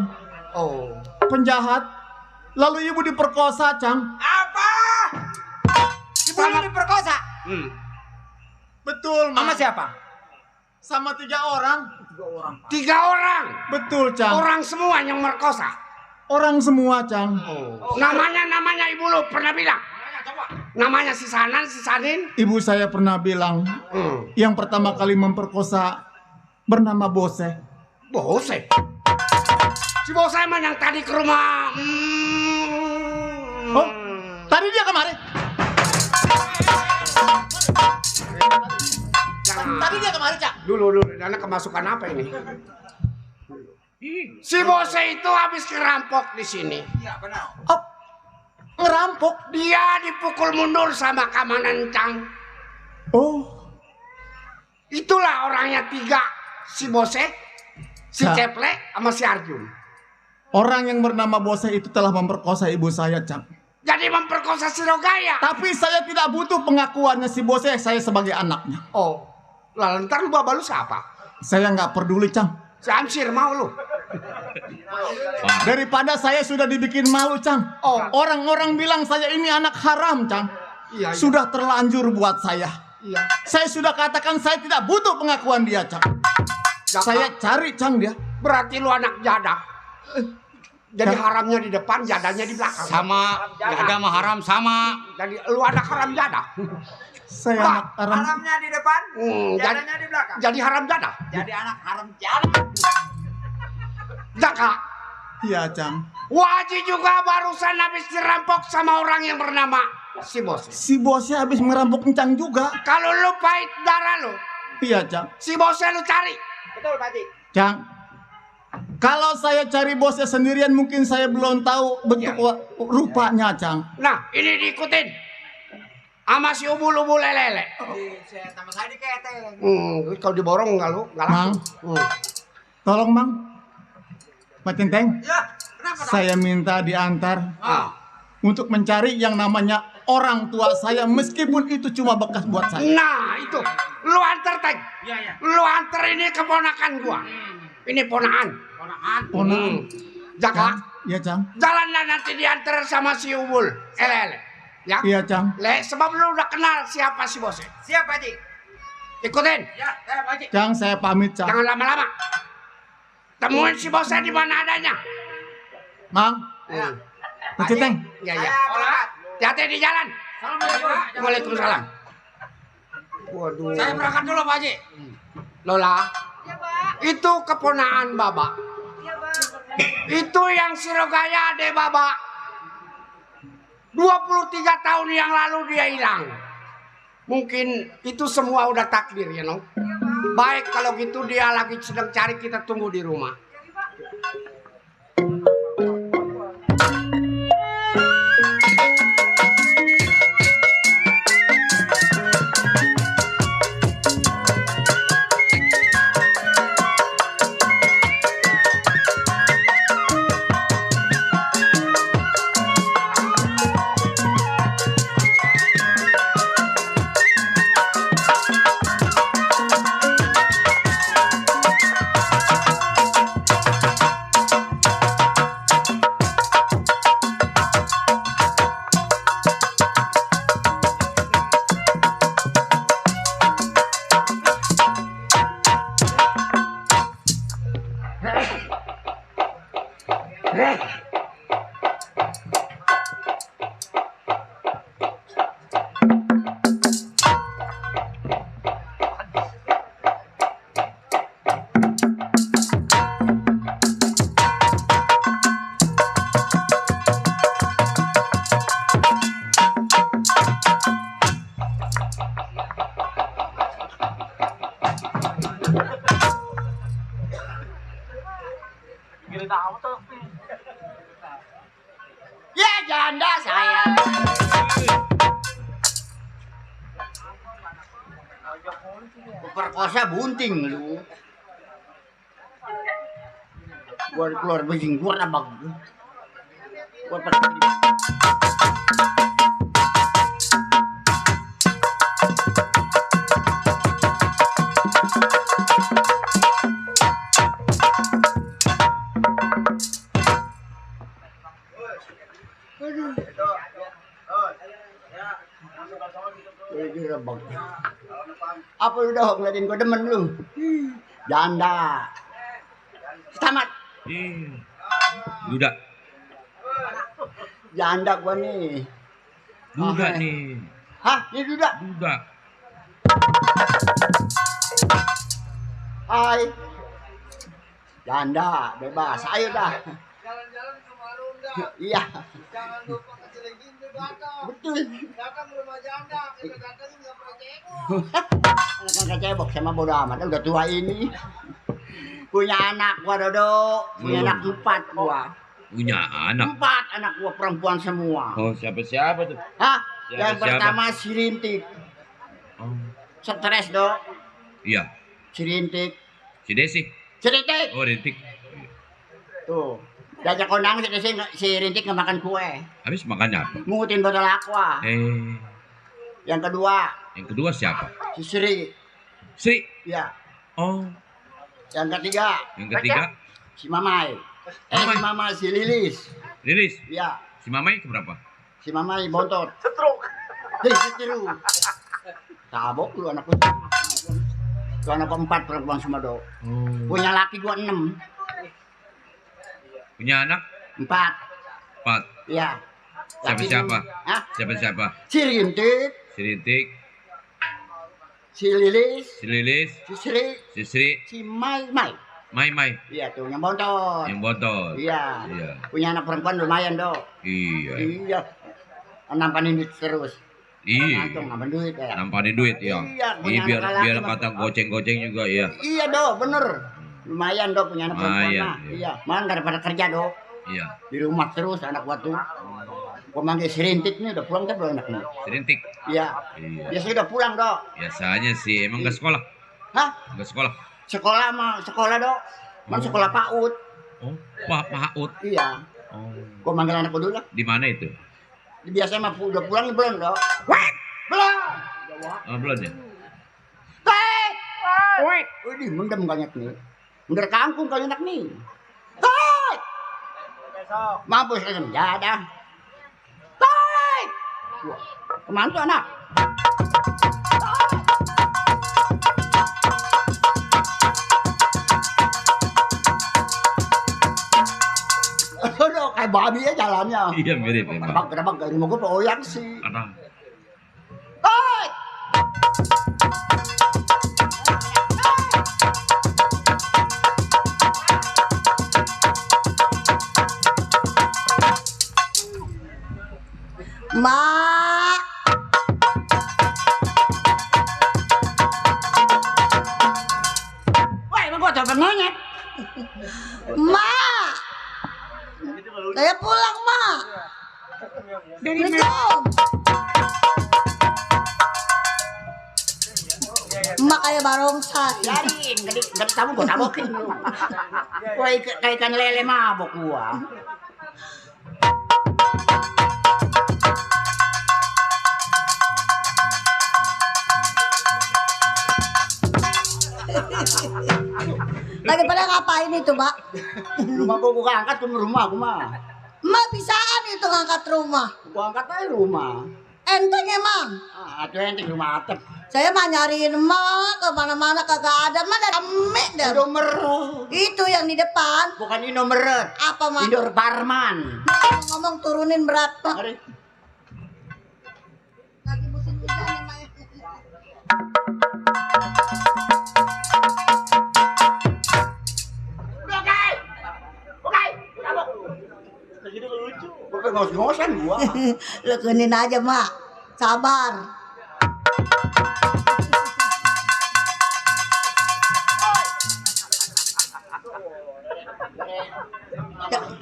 Oh. Penjahat. Lalu ibu diperkosa, Cang. Apa? Ibu lu diperkosa? Betul, Sama Mang. siapa? Sama 3 orang. 3 orang. Betul, Cang. Orang semua yang merkosa. Orang semua, Cang. Namanya ibu lu pernah bilang. Namanya si Sanan, si Sanin. Ibu saya pernah bilang yang pertama kali memperkosa bernama Bose. Bose. Si Bose emang yang tadi ke rumah. Oh, tadi dia kemari. Tadi dia kemari, Cak. Dulu, dana kemasukan apa ini? Si Bose itu habis kerampok di sini. Iya benar. Oh, ngerampok. Dia dipukul mundur sama Kamanan Cang. Oh, Itulah orangnya 3. Si Bose, si Cang. Ceplek, sama si Arjun. orang yang bernama Bose itu telah memperkosa ibu saya, Cang. Jadi memperkosa si Rogaya. Tapi saya tidak butuh pengakuannya si Bose, saya sebagai anaknya. Oh, lah ntar lu bawa lu siapa? Saya nggak peduli, Cang. Si Amsir mau lu? Daripada saya sudah dibikin malu, Cang. Oh. Orang-orang bilang saya ini anak haram, Cang. Iya, iya. Sudah terlanjur buat saya. Iya. Saya sudah katakan saya tidak butuh pengakuan dia, Cang. Jaka, Saya cari, Cang, dia. berarti lu anak jadah. Jadi haramnya di depan, jadahnya di belakang. Sama jadah mah haram sama. Jadi lu anak haram jadah. Saya Wah, anak haram. Haramnya di depan, jadi, jadanya di belakang. jadi haram jadah. Jadi anak haram jadah. Jaka, Iya, Cang. Waji juga barusan habis dirampok sama orang yang bernama si Bose. Si Bosnya habis merampok Cang juga. Kalau lu pahit darah lu, Iya, Cang. si Bose lu cari. Betul, Pak Haji. Cang, kalau saya cari Bosnya sendirian mungkin saya belum tahu bentuk rupanya, Cang. Nah, ini diikutin. Sama si ubul-ubul lele. Saya tambah saya diketeng. Kalau diborong enggak lu, enggak Mang, laku. tolong, Mang. Pak Centeng, Ya, kenapa? saya minta diantar Ah. untuk mencari yang namanya orang tua saya meskipun itu cuma bekas buat saya. Nah, itu. Lu antar, Teng. Iya, iya. Lu antar ini keponakan gua. Ini ponaan. Ponaan. Jaka, Iya, Cang. jalanlah nanti diantar sama si ubul lele. Ya? Iya, Cang. Le, sebab lu udah kenal siapa si Bose. Siap, Pak Haji. Ikutin. Ya, Pak Haji. Cang, saya pamit, Cang. Jangan lama-lama. Temuin si Bose di mana adanya. Mang, Ya. Pak Centeng. Ya, ya. Saya berangkat. Hati-hati di jalan. Assalamualaikum. Waalaikumsalam. Waduh. Saya berangkat dulu, Pak Haji. Lola, Ya, Pak. itu keponaan Baba. Ya, Pak. Itu yang si Rogaya ade Baba. 23 tahun yang lalu dia hilang. Mungkin itu semua udah takdir, ya, no? Baik, kalau gitu dia lagi sedang cari, kita tunggu di rumah. Ya, janda saya. Perkosa bunting lu. Gua keluar bajing gua apa? Gua pergi. Apa lu udah ngeliatin gua demen lu? Janda. Tamat. Duda. Janda gua nih. Duda Ah, nih. Hah? Ini duda. Duda. Hai. Janda, bebas. Ayo dah. Jalan-jalan ke Marunda. Iya. Jangan lupa ke Cilencing tuh datang. Betul. Datang rumah janda. Kita datangin nggak pernah cebok. Anak kecebok sama bodo amat. Udah tua ini. Punya anak gua, Dodo. Punya anak 4 gua. Punya anak. 4 anak gua perempuan semua. Oh, siapa tuh? Hah? Siapa, Yang siapa? pertama si Rintik. Oh. stres dok. Iya. Sirintik. Si Desi. Sirintik. Oh, Rintik. Tuh. Diajak kondangan si Rintik nggak makan kue. Habis makannya apa? Mungutin botol aqua. Yang kedua siapa? si Sri. Sri. Ya. Oh. Yang ketiga si Mamai. Mamai. Si Mama si Lilis. Lilis. Ya. Si Mamai keberapa? Si Mamai bontot. Setruk. Tabok lu anak lu. Lu anak keempat perempuan semua dok. Punya laki 26. Punya anak? 4. 4. Iya. Siapa? Hah? Siapa? Si Rintik. Si Rintik. Si Lilis. Si Lilis. Si Sri. Si Sri. Si Mai. Mai. Iya tuh yang bontot. Yang bontot. Iya. Iya. Punya anak perempuan lumayan dok. Iya. Nampanin duit terus. Iya. Nampanin duit ya. Nampanin duit ya. Iya, Ini punya biar anak laki, biar kata goceng-goceng juga ya. Iya dok, bener. Lumayan dok punya anak perempuan Lumayan, mah. iya. Iya. Malah nggak ada pada kerja dok. Iya. Di rumah terus anak gua tuh. Gua manggil si Rintik nih udah pulang kan belum anaknya? Si Rintik. Iya. Iya. Dia sudah pulang dok. Biasanya sih emang nggak sekolah. Hah? Nggak sekolah. Sekolah dok. Man sekolah PAUD. Oh, PAUD. Iya. Oh. Gua manggil anak gua dulu lah. Di mana itu? Biasanya mah udah pulang belum dok? Belum. Oh, belum ya? Wait. Wih, mendem banyak nih. Bener kangkung kali enak nih. Tait. Mampus kan ya dah. Tait. Wah, kemana tuh anak? Aduh, kayak babi ya jalannya. Iya mirip memang. Kenapa gak rumah gue peoyang sih? Anak. Tait. Mak. Wah, emang gua coba monyet. Mak. Saya pulang, Mak. Assalamualaikum. Mak kayak barongsai. Biarin, gak tamu gua tabokin lu. Wah, kayak ikan lele mabok gua. Lagi pada ngapain itu, Mak? Rumah gua angkat ke rumah gua mah. Mak bisaan itu ngangkat rumah. Gua angkat aja rumah. Enteng emang. Itu enteng rumah atap. Saya mah nyariin Mak kemana-mana kagak ada. Mana rame dah. Indomer. Itu yang di depan. Bukan Indomer. Apa, Mak? Indor Parman. Ngomong turunin berapa? Mari. Lagi musim hujan ya, Mak. Gua ngos-ngosan gua. Lekenin aja, Mak. Sabar.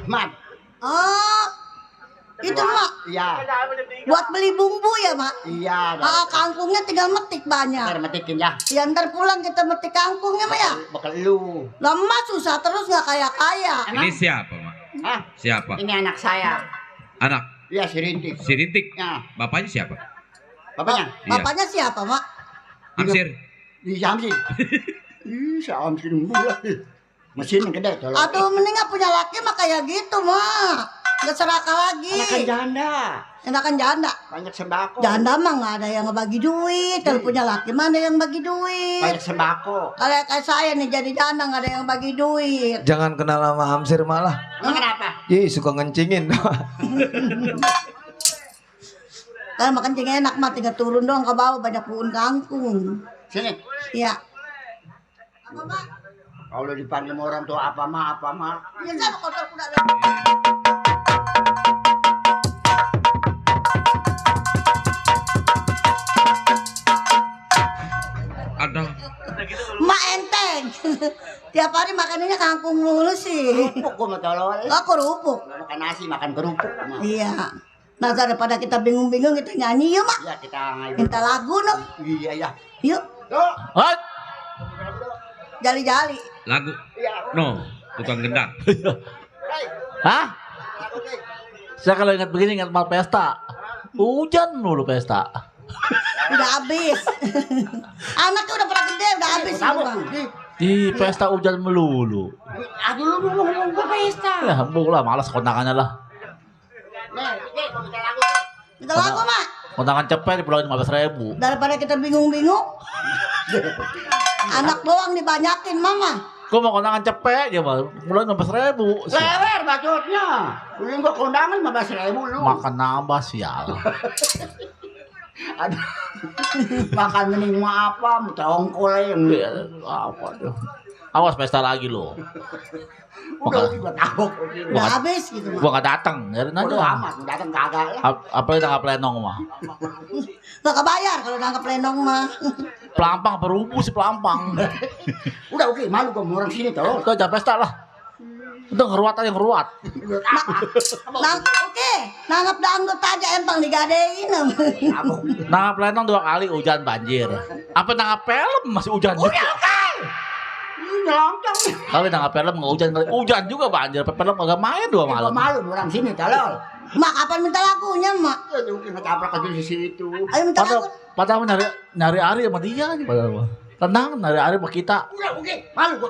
Mat. Oh, itu, Mak. Iya. Buat beli bumbu ya, Mak? Iya. Kangkungnya tinggal metik banyak. Ntar metikin ya. Ya ntar pulang kita metik kangkungnya, Mak ya. Bakal lu. Lama susah terus nggak kaya-kaya. Ini siapa, Mak? Hah? Siapa? Ini anak saya. Anak. Iya, si Rintik. Si Rintik. Ya. Bapaknya siapa? Bapaknya? Iya. Bapaknya siapa, Mak? Amsir. Di Samsin. Ih, Samsin pula. Mesin yang gede kalau. Aduh, mendingan punya laki mah kayak gitu, Mak. Nggak serakah lagi. Enakan janda. Enakan janda. Banyak sembako. Janda mah nggak ada yang ngebagi duit. Kalau punya laki mana yang bagi duit? Banyak sembako. Kalau kayak saya nih jadi janda nggak ada yang bagi duit. Jangan kenal sama Hamsir malah. Emang kenapa? Ih, suka ngencingin. Kalau makan cing enak mah tinggal turun doang ke bawah banyak pohon kangkung. Sini. Iya. Apa, Mak? Kalau dipanggil sama orang tua apa mah. Ya sama kotor kuda. Ada. Mak enteng. Tiap hari makanannya kangkung mulu sih. Kerupuk gua mau tolol. Oh, kerupuk. Makan nasi, makan kerupuk. Iya. Nah daripada kita bingung-bingung kita nyanyi yuk mak. Ya kita ngayu. Minta lagu no. Iya ya. Yuk. Hot. Jali-jali. Lagu. No, tukang gendang. Hah? Saya kalau ingat begini ingat mal pesta. Hujan mulu pesta. Udah habis. Anaknya udah pada gede udah habis itu bang. Di pesta hujan melulu. Aduh lu ngomong ke pesta. Ya hambung lah, malas kondangannya lah. Minta lagu mak. Kondangan cepet dipulangin 15.000. Daripada kita bingung-bingung. Anak doang dibanyakin mama. Gue mau kondangan cepet ya bang, mulai 15.000. Lewer bacotnya. Lu gua kondangan 15.000 lu. Makan nambah sial. Aduh. Makan mending mah apa? Tongkol yang Apa tuh? Awas pesta lagi lo. udah gua tabok. Udah habis gitu mak. Gua gak datang, nyariin Udah aja. amat, datang kagak lah. Apalagi tanggal plenong mah. Gak kebayar kalau nangkep lenong mah. Pelampang berubu si pelampang. Udah oke, malu gua orang sini tuh. Udah jangan pesta lah. Udah ngeruat aja ngeruat. Nah, oke, nanggap dangdut aja empang digadein. Nangkap plenong 2 kali hujan banjir. Apa nangkap film masih hujan juga? Lu nyelonong. Kali nangkap film nggak hujan kali. Hujan juga banjir. Film agak main 2 Gua malam. malu orang sini tolol. Mak, kapan minta lagunya mak? Ya udah ngetabrak aja di situ. Ayo minta lagu. Padahal nyari Ari sama dia aja padahal mah. Tenang, nyari Ari sama kita. Udah oke, malu gua.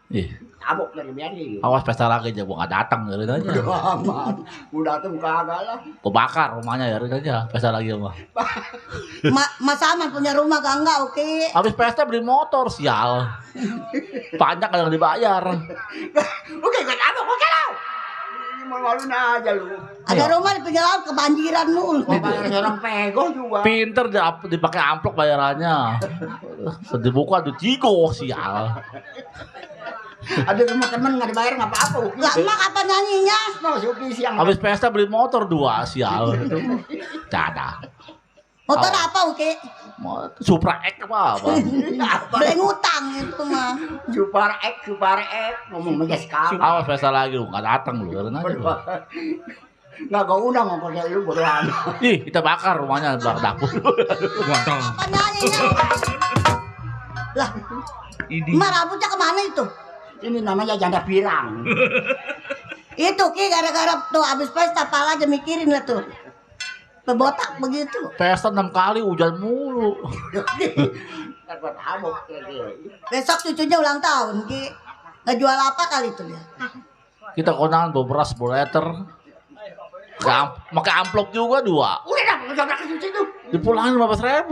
Ih, Tabok dari biarin. awas pesta lagi aja gua nggak datang nyariin aja. Udah amat. Udah tuh kagak lah. Gua bakar rumahnya nyariin aja pesta lagi mah. Mas Aman punya rumah gak enggak oke? Habis pesta beli motor sial. Pajak kadang dibayar. Oke, gua tabok oke lah. Malu-maluin aja lu. Ada rumah di pinggir laut kebanjiran mulu. Gua bayar seorang pego juga. Pinter dipakai amplop bayarannya. Dibuka ada Tigo sial. Ada rumah temen nggak dibayar nggak apa-apa. Lah mak apa nyanyinya? No, Suki siang. Habis pesta beli motor 2 sial. Dada. Motor apa oke? Supra X apa? Beli ngutang itu mah. Super X ngomong meja sekali. Awas pesta lagi lu nggak datang lu karena aja. Nggak kau undang ngomong kayak lu bodo amat. Ih, kita bakar rumahnya belakang dapur. Gontong. Apa nyanyinya? Lah, Ini. emak rambutnya kemana itu? Ini namanya janda pirang. Itu ki gara-gara tuh abis pesta pala aja mikirin lah tuh. Pebotak begitu. Pesta 6 kali hujan mulu. Ntar gua tabok lagi. Besok cucunya ulang tahun ki. Ngejual apa kali itu dia? Kita kondangan bawa beras 10 liter. Pakai amplop juga 2. Udah dah, gua jabrak ke situ. Dipulangin 15.000.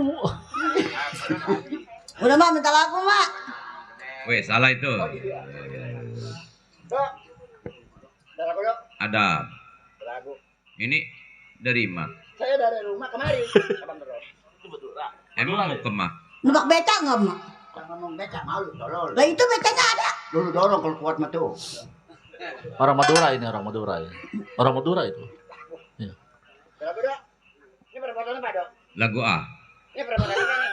Udah mak minta lagu mak. Weh, salah itu. Ada. Ini dari Mak. Saya dari rumah kemari. Abang terus. Emang mau ke Mak? Numpak beca nggak mak? Jangan ngomong becak malu tolol. Lah itu becanya ada. Dulu dorong kalau kuat mah tuh. Orang Madura ini, orang Madura ya. Orang Madura itu. Iya. Ini perbuatan apa dok? Lagu A. Ini perbuatan apa nih?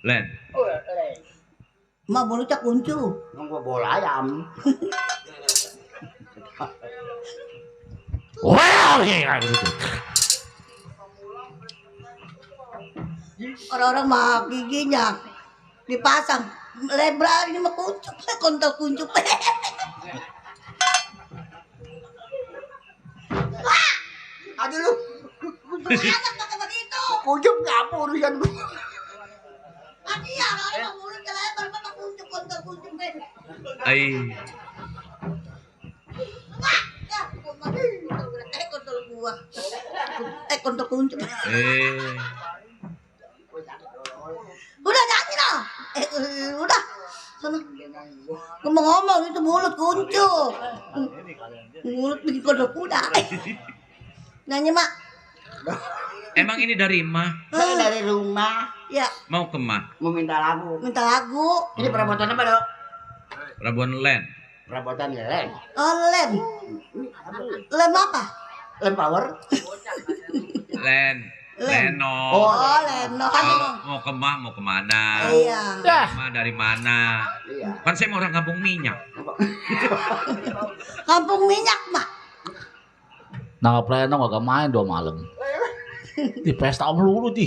Len. Oh, leh. Mak bolu cak kuncu. Nunggu bola ayam. Wow, ya gitu. Orang-orang mah giginya dipasang lebar ini mah kuncup, kontol kuncup. Wah, Aduh lu. anak pakai begitu. Kujup ngapa urusan gua. Iya, kalau mau mulutnya lebar mah kuncup, kontol kuncup. Ai. Wah, ya, kontol gua. Kontol kuncup. Udah nyanyi dah. Udah. Sana. Ngomong-ngomong itu mulut kuncup. Mulut bikin kodok kuda. Nyanyi mak. Emang ini dari Mak? Saya dari rumah. Ya, Mau ke Mak? Mau minta lagu. minta lagu. Ini perabotan apa dok? Labuan Len. Perabotan lem. Oh, lem. Lem apa? Lem power. Len. Lem. Leno. Oh, leno. Mau ke Mak, mau kemana? Iya. Dari mana? Iya. Kan saya mau orang kampung minyak. Kampung minyak mak. Nah, pleno gak main 2 malam. Di pesta melulu di.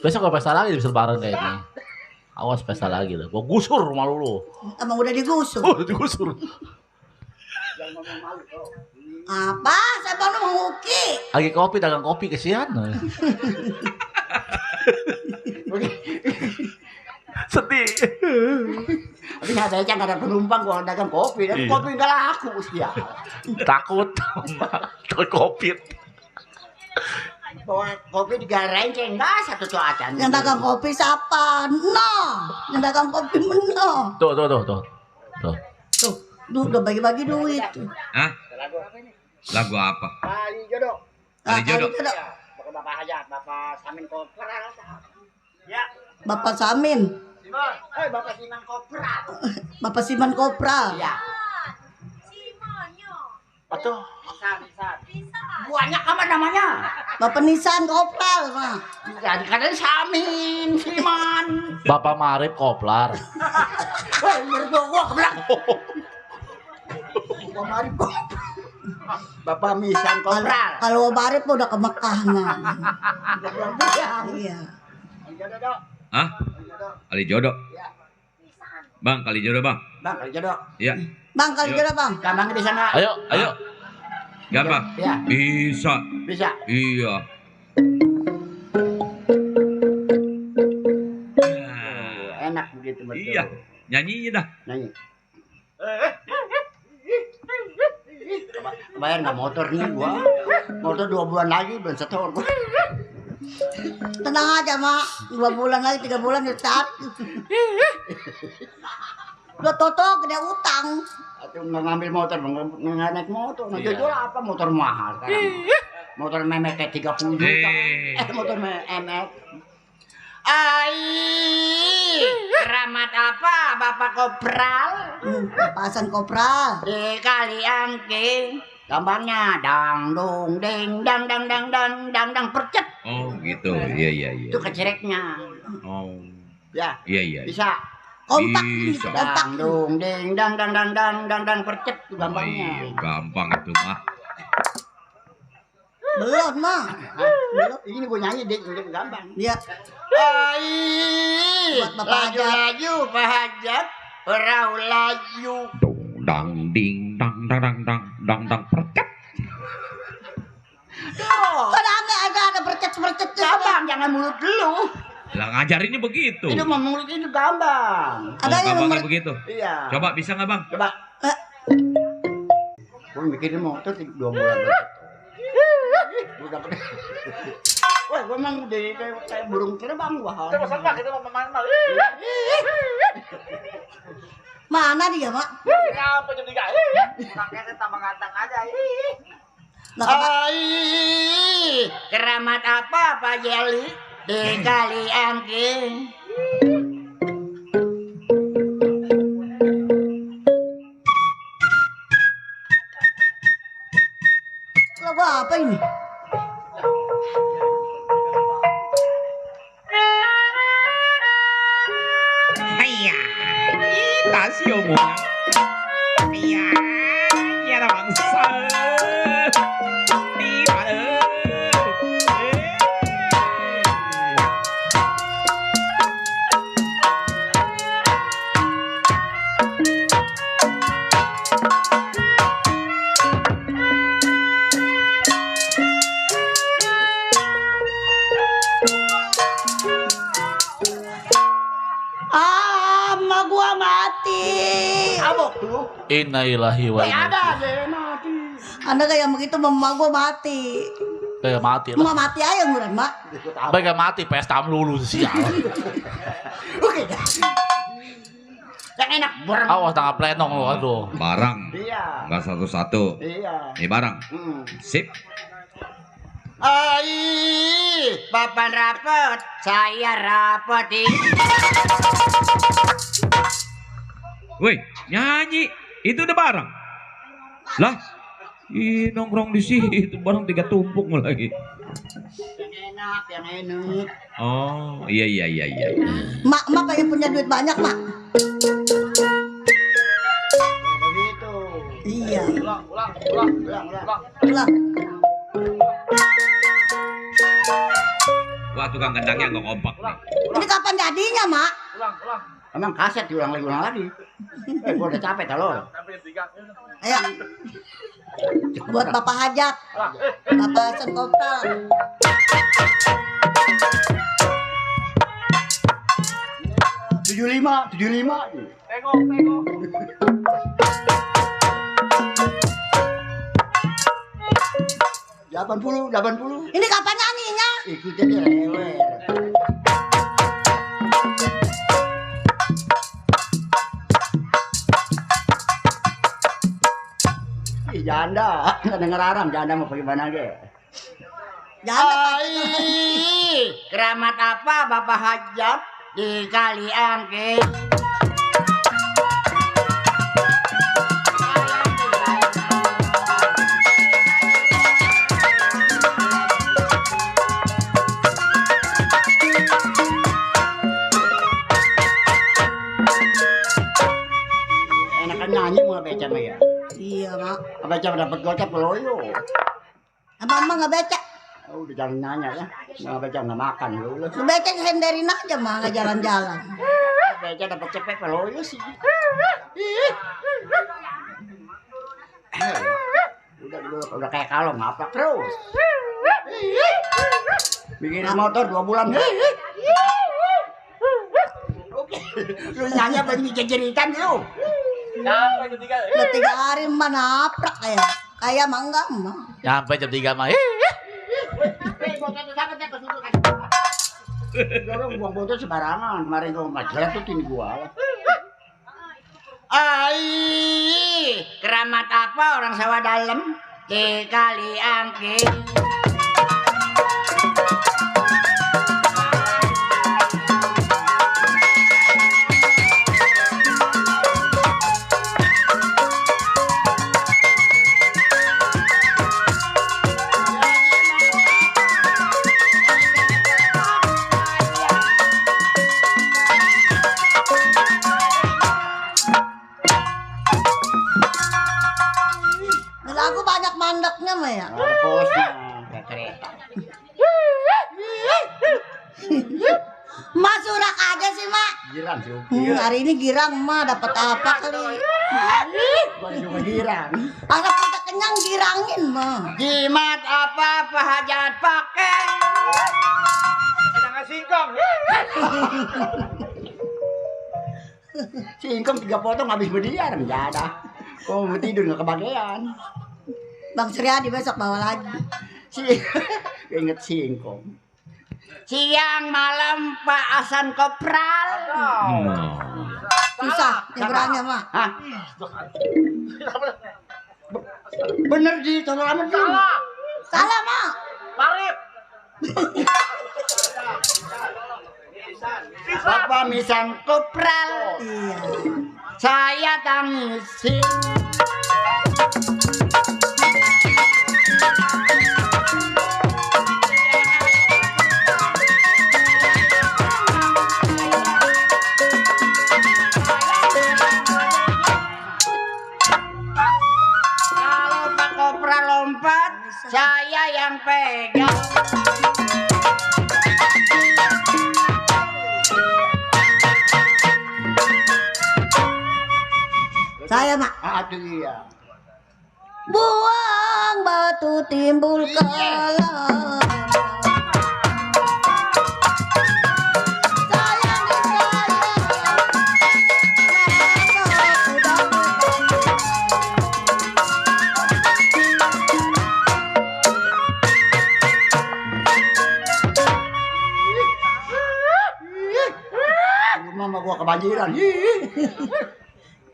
Besok gak pesta lagi bisa lebaran kayak ini. Awas pesta lagi loh. Gua gusur rumah lu. Emang udah digusur. Oh, digusur. Apa? Saya baru mau nguki. Lagi kopi, dagang kopi kesian. Sedih. Tapi nggak ada aja nggak ada penumpang gua dagang kopi. Dan kopi nggak laku sih ya. Takut covid. Bawa kopi digarain kayak enggak satu cuaca. Yang dagang kopi siapa? No. Yang dagang kopi no. Tuh. Tuh, udah bagi-bagi duit. Hah? Lagu apa? Kali jodoh. Kali jodoh. Bapak Hajat, Bapak Samin Kopra. Ya. Bapak Samin. Bapak Siman Kopra. Bapak Siman Kopra. Ya. Atau banyak apa namanya? Bapak Nisan Kopral mah. Jadi kadang Samin, Siman. Bapak Marip Koplar. Wah, mertua gua kebelang. Bapak Marip Kopral. Bapak Misan Kopral. Kalau Marip udah ke Mekah mah. Iya. Hah? Kali jodoh. Bang, kali jodoh bang. Bang, kali jodoh. Iya. Bang, kali jodoh bang. Gampang di sana. Ayo. Gampang. Ya. Bisa. Bisa. Iya. Enak begitu betul. Iya. Nyanyinya dah. Nyanyi. Bayar nggak motor nih gua? Motor 2 bulan lagi belum setor gua. Tenang aja mak. 2 bulan lagi 3 bulan ya start. Udah toto gede utang. Atau nggak ngambil motor, nggak naik motor. Nah, jujur apa motor mahal sekarang? Motor memek kayak 30 juta. Motor memek. Keramat apa Bapak Kopral? Pasan Kopral. Di kali angke. Gambarnya dang dong deng dang dang dang dang dang dang percet. Oh gitu. Iya. Itu kecereknya. Oh. Ya. Iya. Bisa. Kompak Bisa. Dang dong deng dang dang dang dang dang dang percet itu Oh, gambarnya. iya, gampang itu mah. Belum mah. Belum. Ini gue nyanyi deh, udah gampang. Dia buat Bapak Hajat. Laju-laju Pak Hajat, perahu laju. Dang ding dang percet. Kenapa ada percet-percet Gampang, jangan mulut dulu. Lah ngajarinnya begitu. Itu mah mulut itu gampang. Oh, gampangnya begitu. Iya. Coba bisa nggak bang? Coba. Gue mikirin motor 2 bulan. Gue dapet. Wah, gue emang udah kayak burung terbang gua. Kita pesan Pak, kita mau main mal. Mana dia, Mak? Apa jadi enggak? Makanya tambah ganteng aja. Keramat apa Pak Jeli? Di kali angking. Lagu apa ini? Iya, kita sih omongan. Iya, ada bangsa. Di mana? Ama gua mati. Abok lu. Innalillahi wa inna Ada deh mati. Anda kayak begitu mama gua mati. ilaihi mati lah. Mau mati aja murah, Mak. Bagai mati pesta melulu sial. Oke. Yang enak barang. Awas tanggal plenong lu aduh. Barang. Iya. Enggak satu-satu. Iya. Ini barang. Sip. Papan rapet, saya rapetin. Woi, nyanyi. Itu udah barang. Lah, nongkrong di situ barang 3 tumpuk lagi. Yang enak. Oh, iya. Mak pengen punya duit banyak, Mak. Begitu. Iya. Ulang. Wah, tukang gendangnya nggak kompak nih. Ini kapan jadinya, Mak? Emang kaset diulang lagi. Gua udah capek talo. Ayo. Buat Bapak Hajat. Bapak Hasan Kopral. Tujuh lima. Tengok. 80. Ini kapan nyanyinya? Ikutin dia lewer. Janda, nggak denger aram, janda mau bagaimana ge? Janda Keramat apa Bapak Hajat di Kali Angke? Enakan nyanyi mau beca mah ya? Iya, Mak. Beca dapat gocap loyo. Abang mah nggak beca. Oh, udah jangan nanya ya. Nggak beca nggak makan lu. Lu beca senderin aja, Mak, nggak jalan-jalan. Beca dapat cepet loyo sih. Udah kayak kalong apa terus. Bikin motor 2 bulan. Lu nyanyi apa ini jeritan lu? Udah 3 hari mah naprak kayak mangga mah. Nyampe jam 3 mah. Dorong buang botol sembarangan. Kemarin gua majalah tuh tini gua. Keramat apa orang sawah dalam di Kali Angke? Lagu banyak mandeknya mah ya. Posnya kayak kereta. Mas surak aja sih, Mak. Girang sih. Hari ini girang mah dapat apa kali? Gua juga girang. Anak kita kenyang girangin mah. Jimat apa Pak Hajat pakai? Jangan singkong. Singkong 3 potong habis berdiar enggak ada. Oh, mau tidur nggak kebagian. Bang Suryadi besok bawa lagi. Inget singkong. Siang malam Pak Hasan Kopral. Susah nyebrangnya mah. Hah? Bener di tolong amat dong. Salah mah. Marip. Bapak Misan Kopral. Iya. Saya tangisi. Kalau Pak Kopral lompat, saya yang pegang. Saya mak. Aduh iya. Buang batu timbul kalah. Mama gua kebanjiran.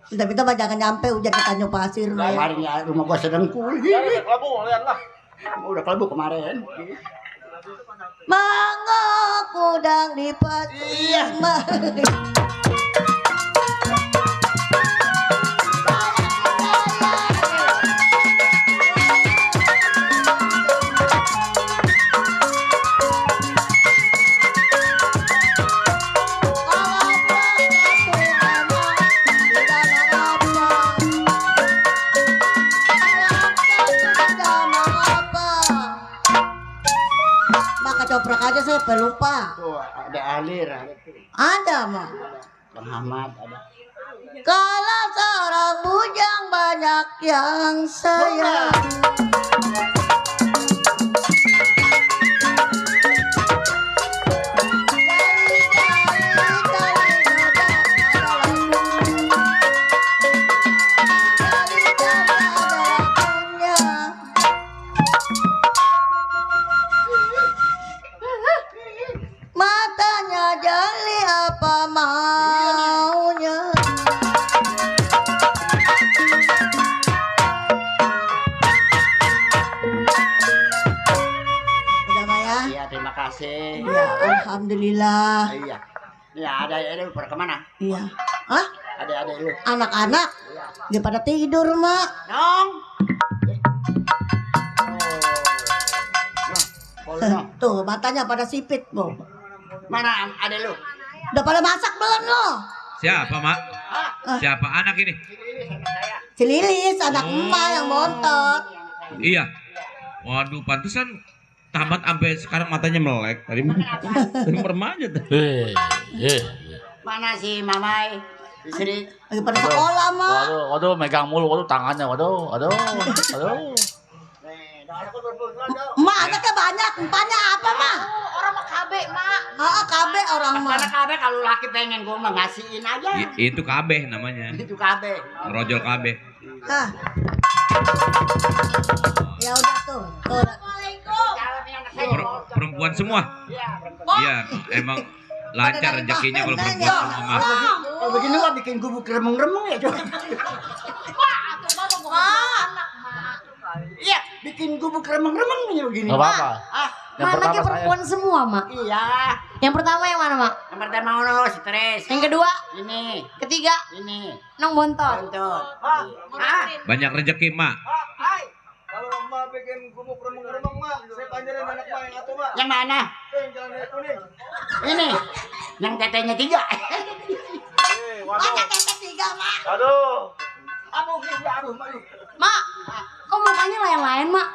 Kita mah jangan nyampe hujan di Tanjung Pasir. Kemarin ya rumah gua sedengkul. Kelabu, lihatlah. Udah kelebu kemarin. Mangga kudang di pasir. Mak kecoprak aja saya pelupa. Tuh ada alir, ada tuh. Ada mak. Bang Ahmad ada. Kalau seorang bujang banyak yang sayang. Matanya jeli apa maunya. Udah Mak ya? Iya, terima kasih. Ya, alhamdulillah. Iya. Iya, ada lu pada kemana? Iya. Hah? Ada lu. Anak-anak dia pada tidur, Mak. Nong. Tuh, matanya pada sipit, Bu. Mana ada lu? Udah pada masak belum lo? Siapa, Mak? Siapa anak ini? Si Lilis, anak emak yang bontot. Iya. Waduh, pantesan tamat sampai sekarang matanya melek. Tadi merem aja tuh. Mana si Mamai? Di sini. Lagi pada sekolah, Mak. Waduh, megang mulu, waduh tangannya, waduh. Mak, anaknya banyak. Empahnya apa, Mak? Orang mah KB, Mak. KB orang mah. Mana KB kalau laki pengen gue mah ngasihin aja. Itu kabeh namanya. Itu KB. Merojol kabeh. Hah. Ya udah tuh. Tuh. Perempuan semua. Iya, emang lancar rezekinya kalau perempuan semua, Mas. Kalau begini mah bikin gubuk remeng-remeng ya, coba. Iya, bikin gubuk remeng-remeng nih begini. Gak apa-apa. Yang Anaknya pertama perempuan semua, Mak. Iya. Yang pertama yang mana, Mak? Yang pertama ono stres. Yang kedua, Ini. ketiga, Ini. Nong Bontot. Bontot. Banyak rezeki, Mak. Kalau emak bikin gubuk remeng-remeng mah, saya panjarin anak emak yang atuh mah. Yang mana? Yang jalan dari kuning. Ini. Yang tetenya 3. Waduh. Tete 3, Mak. Aduh. Aduh. Mak, kok mukanya lain-lain, Mak?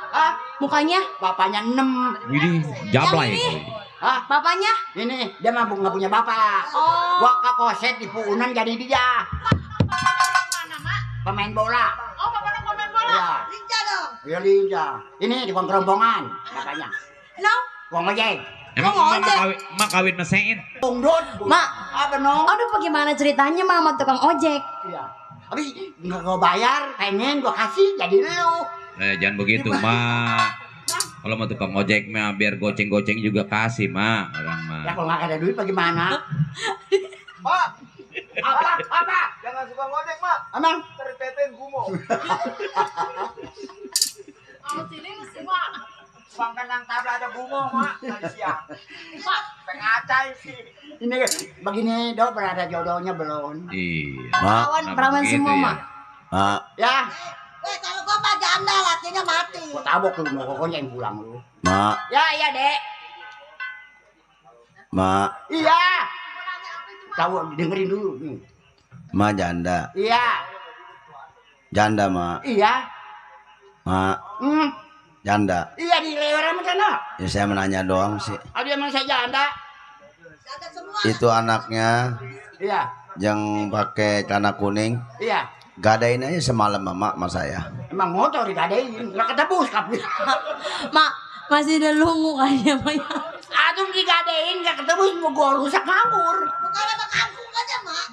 Mukanya? Bapaknya 6. Widih, jablay. Bapaknya? Ini dia mah nggak punya bapak. Oh. Gua kakoset di puunan jadi dia. Mana, Mak? Pemain bola. Oh, bapaknya pemain bola. Iya. Linca dong. Iya Linja. Ini di uang kerombongan bapaknya. Nong? Uang ojek. Emang mak kawin mesein? Bongdon. Mak. Apa nong? Aduh, bagaimana ceritanya Mak sama tukang ojek? Iya. Tapi nggak gua bayar, pengen gua kasih jadi lu. Jangan begitu, Mak. Kalau mau tukang ojek mah biar goceng-goceng juga kasih, Mak. Orang mah. Ya kalau nggak ada duit bagaimana? Mak, Apa? jangan suka ngojek mak. Emang? Terteten gumo. Bangkan yang tabla ada gumo mak. Tadi siang. Mak, pengacai sih. Ini begini dong berada jodohnya belum. Iya. Perawan semua, ya? Mak. Ya. Kalau gua mah janda lakinya mati. Gua tabok lu mau pokoknya yang pulang lu. Mak, Ya iya dek. mak, Iya. Tahu dengerin dulu nih. mak janda. Iya. Janda, mak. Iya. Mak, janda. Iya di lewer sama sana. Ya saya menanya doang sih. Ada emang saya janda. Itu anaknya Iya. yang pakai celana kuning. Iya. Gadain aja semalam mama sama saya. Emang motor digadein. Nggak ketebus tapi. Mak, masih ada lungu kayaknya, Mak. Aduh digadein nggak ketebus mau gua rusak nganggur. Bukan apa kampung aja, Mak.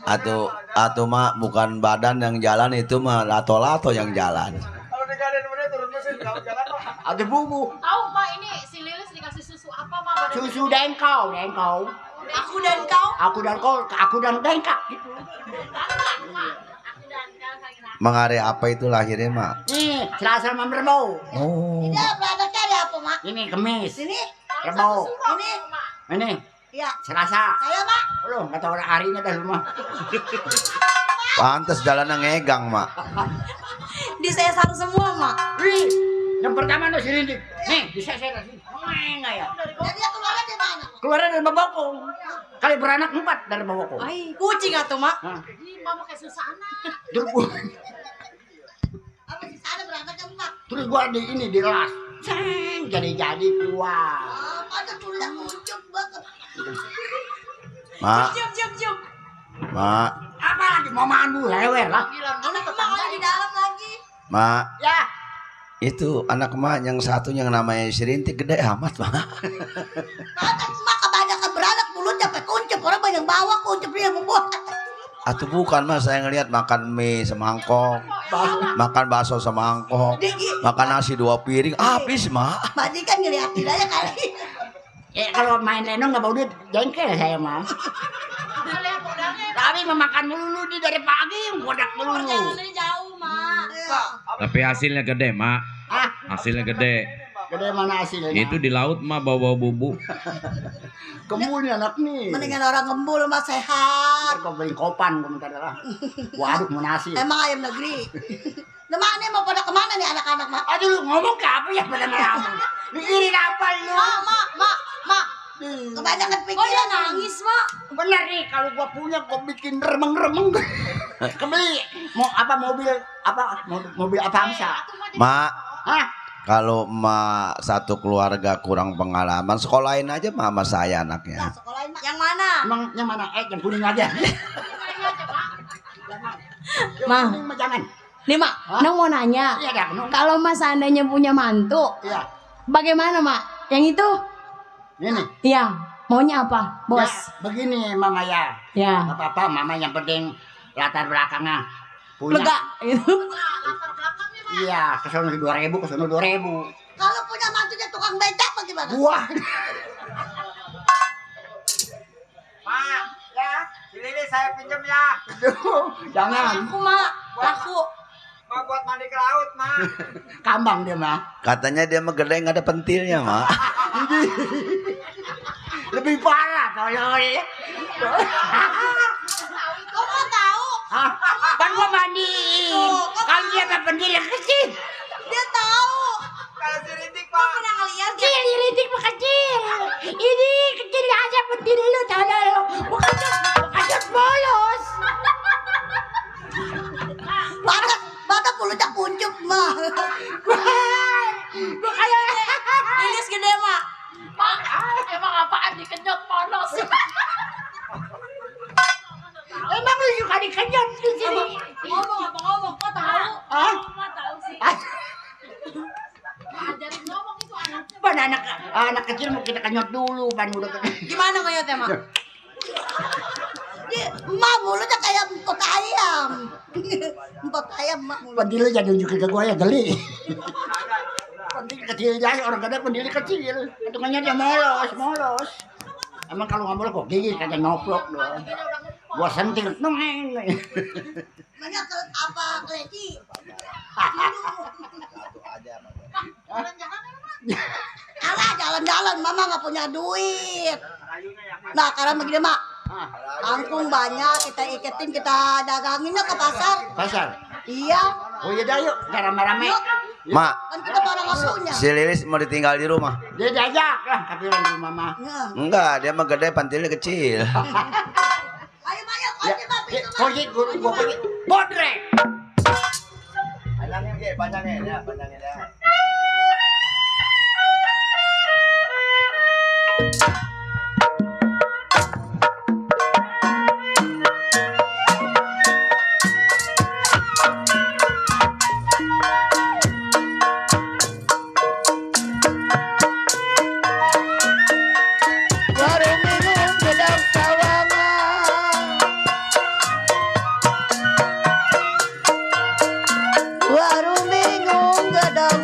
Atau mak bukan badan yang jalan itu mah lato-lato yang jalan. Kalau digadein bener turun mesin kalau jalan mah. Ada bumbu. Tahu Mak, ini si Lilis dikasih susu apa Mak? Susu dengkau. Aku dan kau. Aku dan dengkak gitu. Mengare apa itu lahirnya mak? Nih, Selasa sama Rebo. Oh. Ini berada cari apa, Mak? Ini Kemis. Sini. Rebo. Ini. Ini Iya. Selasa. Saya, Mak. Lu nggak tahu harinya dah rumah. Pantes jalannya ngegang mak. Disesar semua, Mak. Wih, yang pertama tuh sini nih. Nih, disesek sini. Enggak ya. Jadi dia keluarnya di mana? Keluarnya dari baboko. Kali beranak 4 dari baboko. Ay, kucing atuh, Mak. Ih, Mama kayak susah anak. Apa sih sana beranaknya 4? Terus gua di ini di las. Ceng, jadi kuah. Apa Ada pulang muncul banget. Mak, Cium. mak, Apa lagi mau mandu lewer lah. Anak emak di dalam lagi. mak. Ya. Itu anak emak yang satu yang namanya si Rintik gede amat, mak. Anak emak kebanyakan beranak mulutnya sampai kuncup. Orang banyak bawa kuncup dia membuat. Atau bukan, mas, saya ngelihat makan mie semangkok, makan bakso semangkok, makan nasi 2 piring, habis, mak. Majikan ngeliatin aja kali. Kalau main lenong nggak bawa duit, jengkel saya mah. Tapi memakan melulu di dari pagi, godak melulu. Perjalanannya jauh, Mak. Tapi hasilnya gede, Mak. Ah, Hasilnya gede. gede mana hasilnya? Itu di laut mah bawa bumbu. Kembul nih anak nih. Mendingan orang gembul mah sehat. Kau beli kopan komentar lah. Waduh mau nasi. Emang ayam negeri. Lemak nih mau pada kemana nih anak-anak mak? Aduh lu ngomong ke apa ya pada ngomong? Mikirin apa lu? Mak. Kebanyakan Kok dia pikiran. nangis, Mak? Bener nih kalau gua punya gua bikin remeng-remeng. Kebeli mau apa mobil Avanza. Mak, Hah? kalau emak satu keluarga kurang pengalaman, sekolahin aja mama saya anaknya. Sekolahin mak. Yang mana? Emang yang mana? Yang kuning aja. Ma. Kuning mah jangan. Nih Mak, Nong mau nanya. Iya dah, Nong. Kalau Mas seandainya punya mantu, Iya. bagaimana Mak? Yang itu? Ini. Iya, maunya apa, Bos? Ya, begini Mama ya. Ya. Gak apa-apa Mama, yang penting latar belakangnya punya. Lega itu. Iya, kesono 2.000, kesono 2.000. Kalau punya mantunya tukang becak bagaimana? Wah. Mak, ya, ini saya pinjam ya. Jangan. Aku, Mak. Aku. Mau buat mandi ke laut, Mak. Kambang dia mah. Katanya dia mah gede nggak ada pentilnya, mak. Lebih parah tolol. Kok mau tahu? Hah? Kan gua mandiin. Kalau dia mah pendiri kecil. Dia tahu. Kalau si Rintik, Pak. Pernah ngeliat Kecil, gak? Rintik mah kecil. Ini kecil aja pentil lu, tolol. Bukan bolos. Mata mulutnya kuncup mah. Lilis gede, Mak. Emang apaan dikenyot polos? Emang lu suka dikenyot di sini? Ngomong. Kok tahu? Hah? Kok tahu sih? Ajarin ngomong itu anaknya. Pan anak kecil mau kita kenyot dulu, pan udah Gimana ngeliatnya, Mak? Mak mulutnya kayak empot ayam. Empot ayam mak mulut. pendiri jadi unjukin ke gua ya geli. Pendiri kecil aja, orang gede pendiri kecil. Hitungannya dia molos. Emang kalau nggak molos kok gigit kagak noplok doang. Gua sentil, neng. Banyak apa keleci? Alah jalan-jalan mama nggak punya duit. Nah karena begini mak, angkung banyak kita iketin kita daganginnya ke pasar. Pasar. Iya. Oh iya dah yuk, kita rame-rame. Mak, Kan kita orang nggak punya. si Lilis mau ditinggal di rumah. Dia diajak lah, tapi orang di rumah mah. Ya. Enggak, dia mah gede, pantilnya kecil. Ayo Ya, kunci mak pintu mak. kunci gua pergi. Bodrek. Panjangnya ya. Warung bingung gedang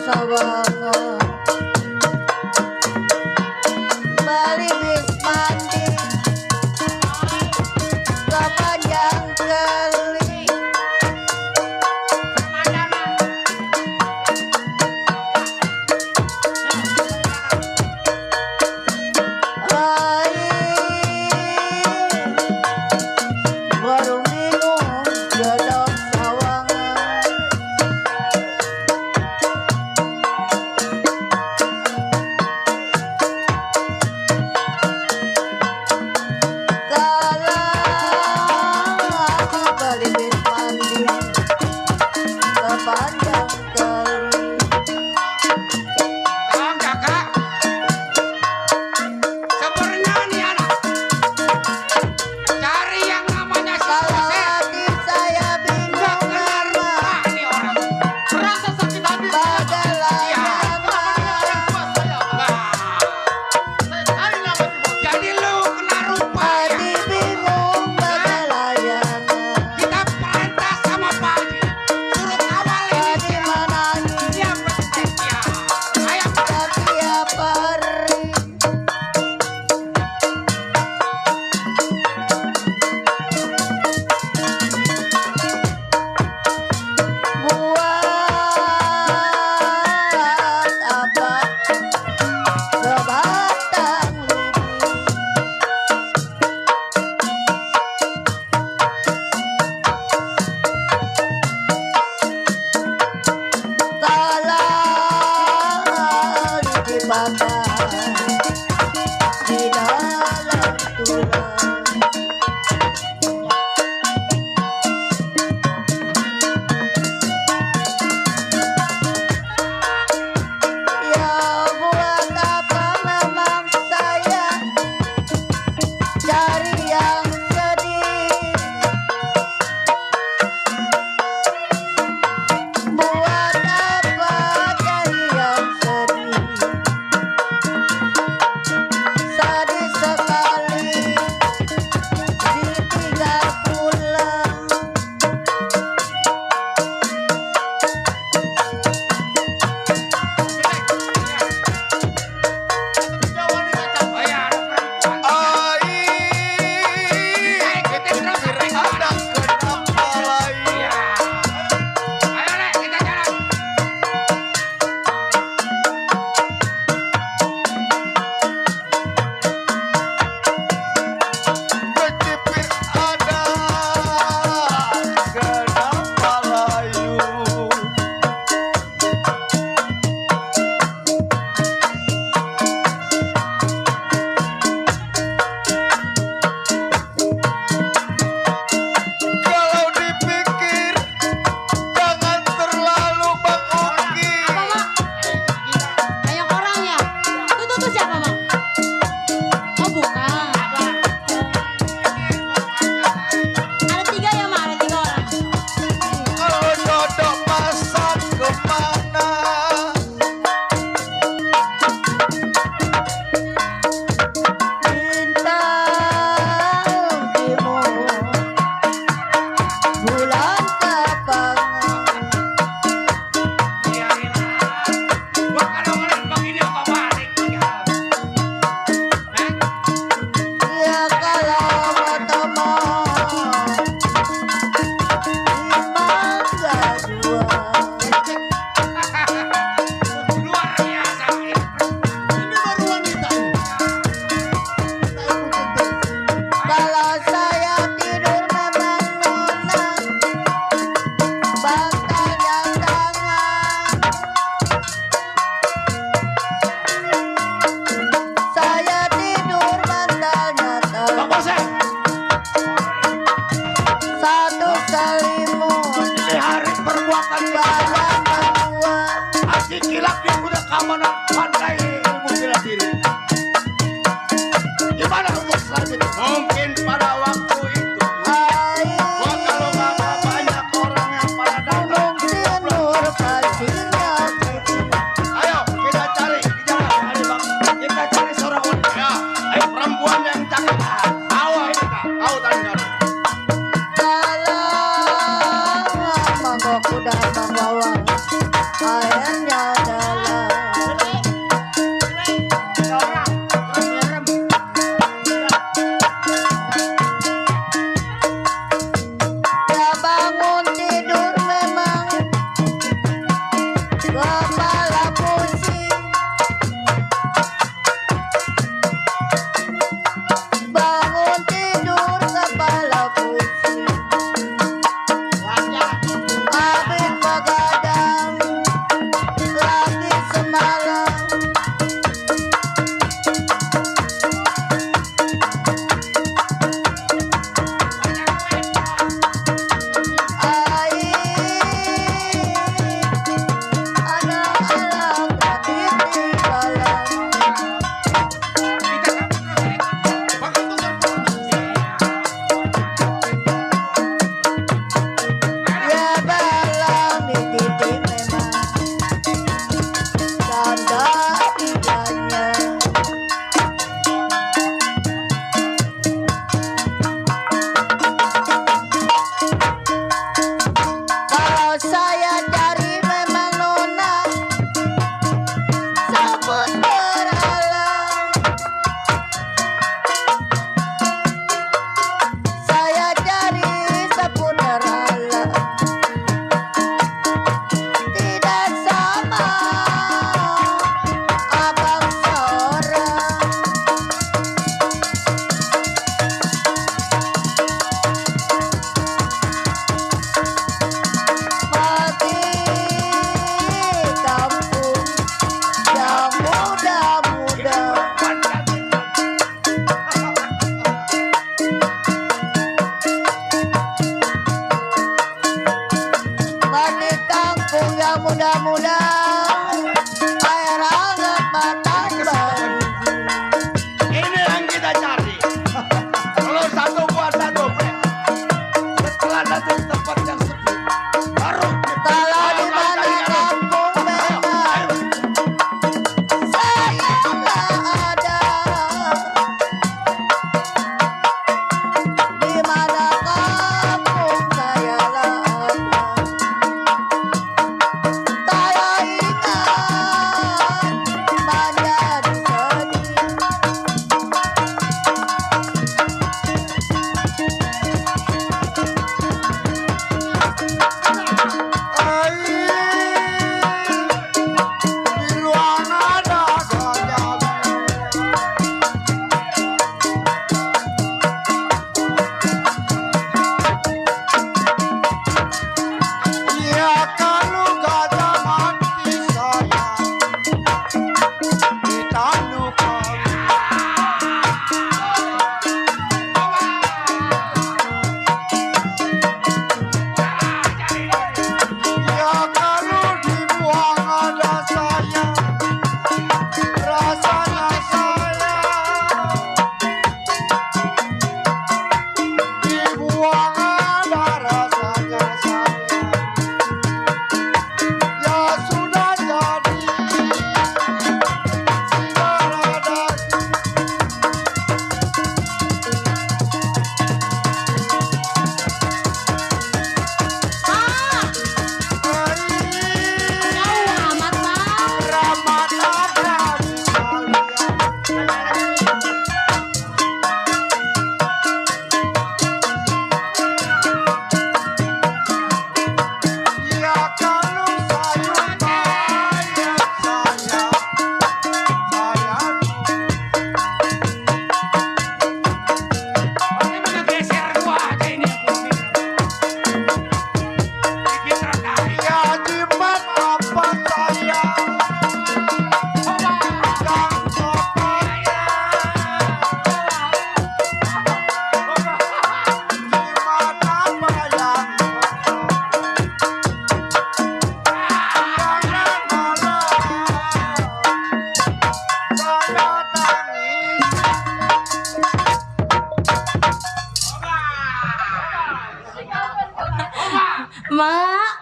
Mak.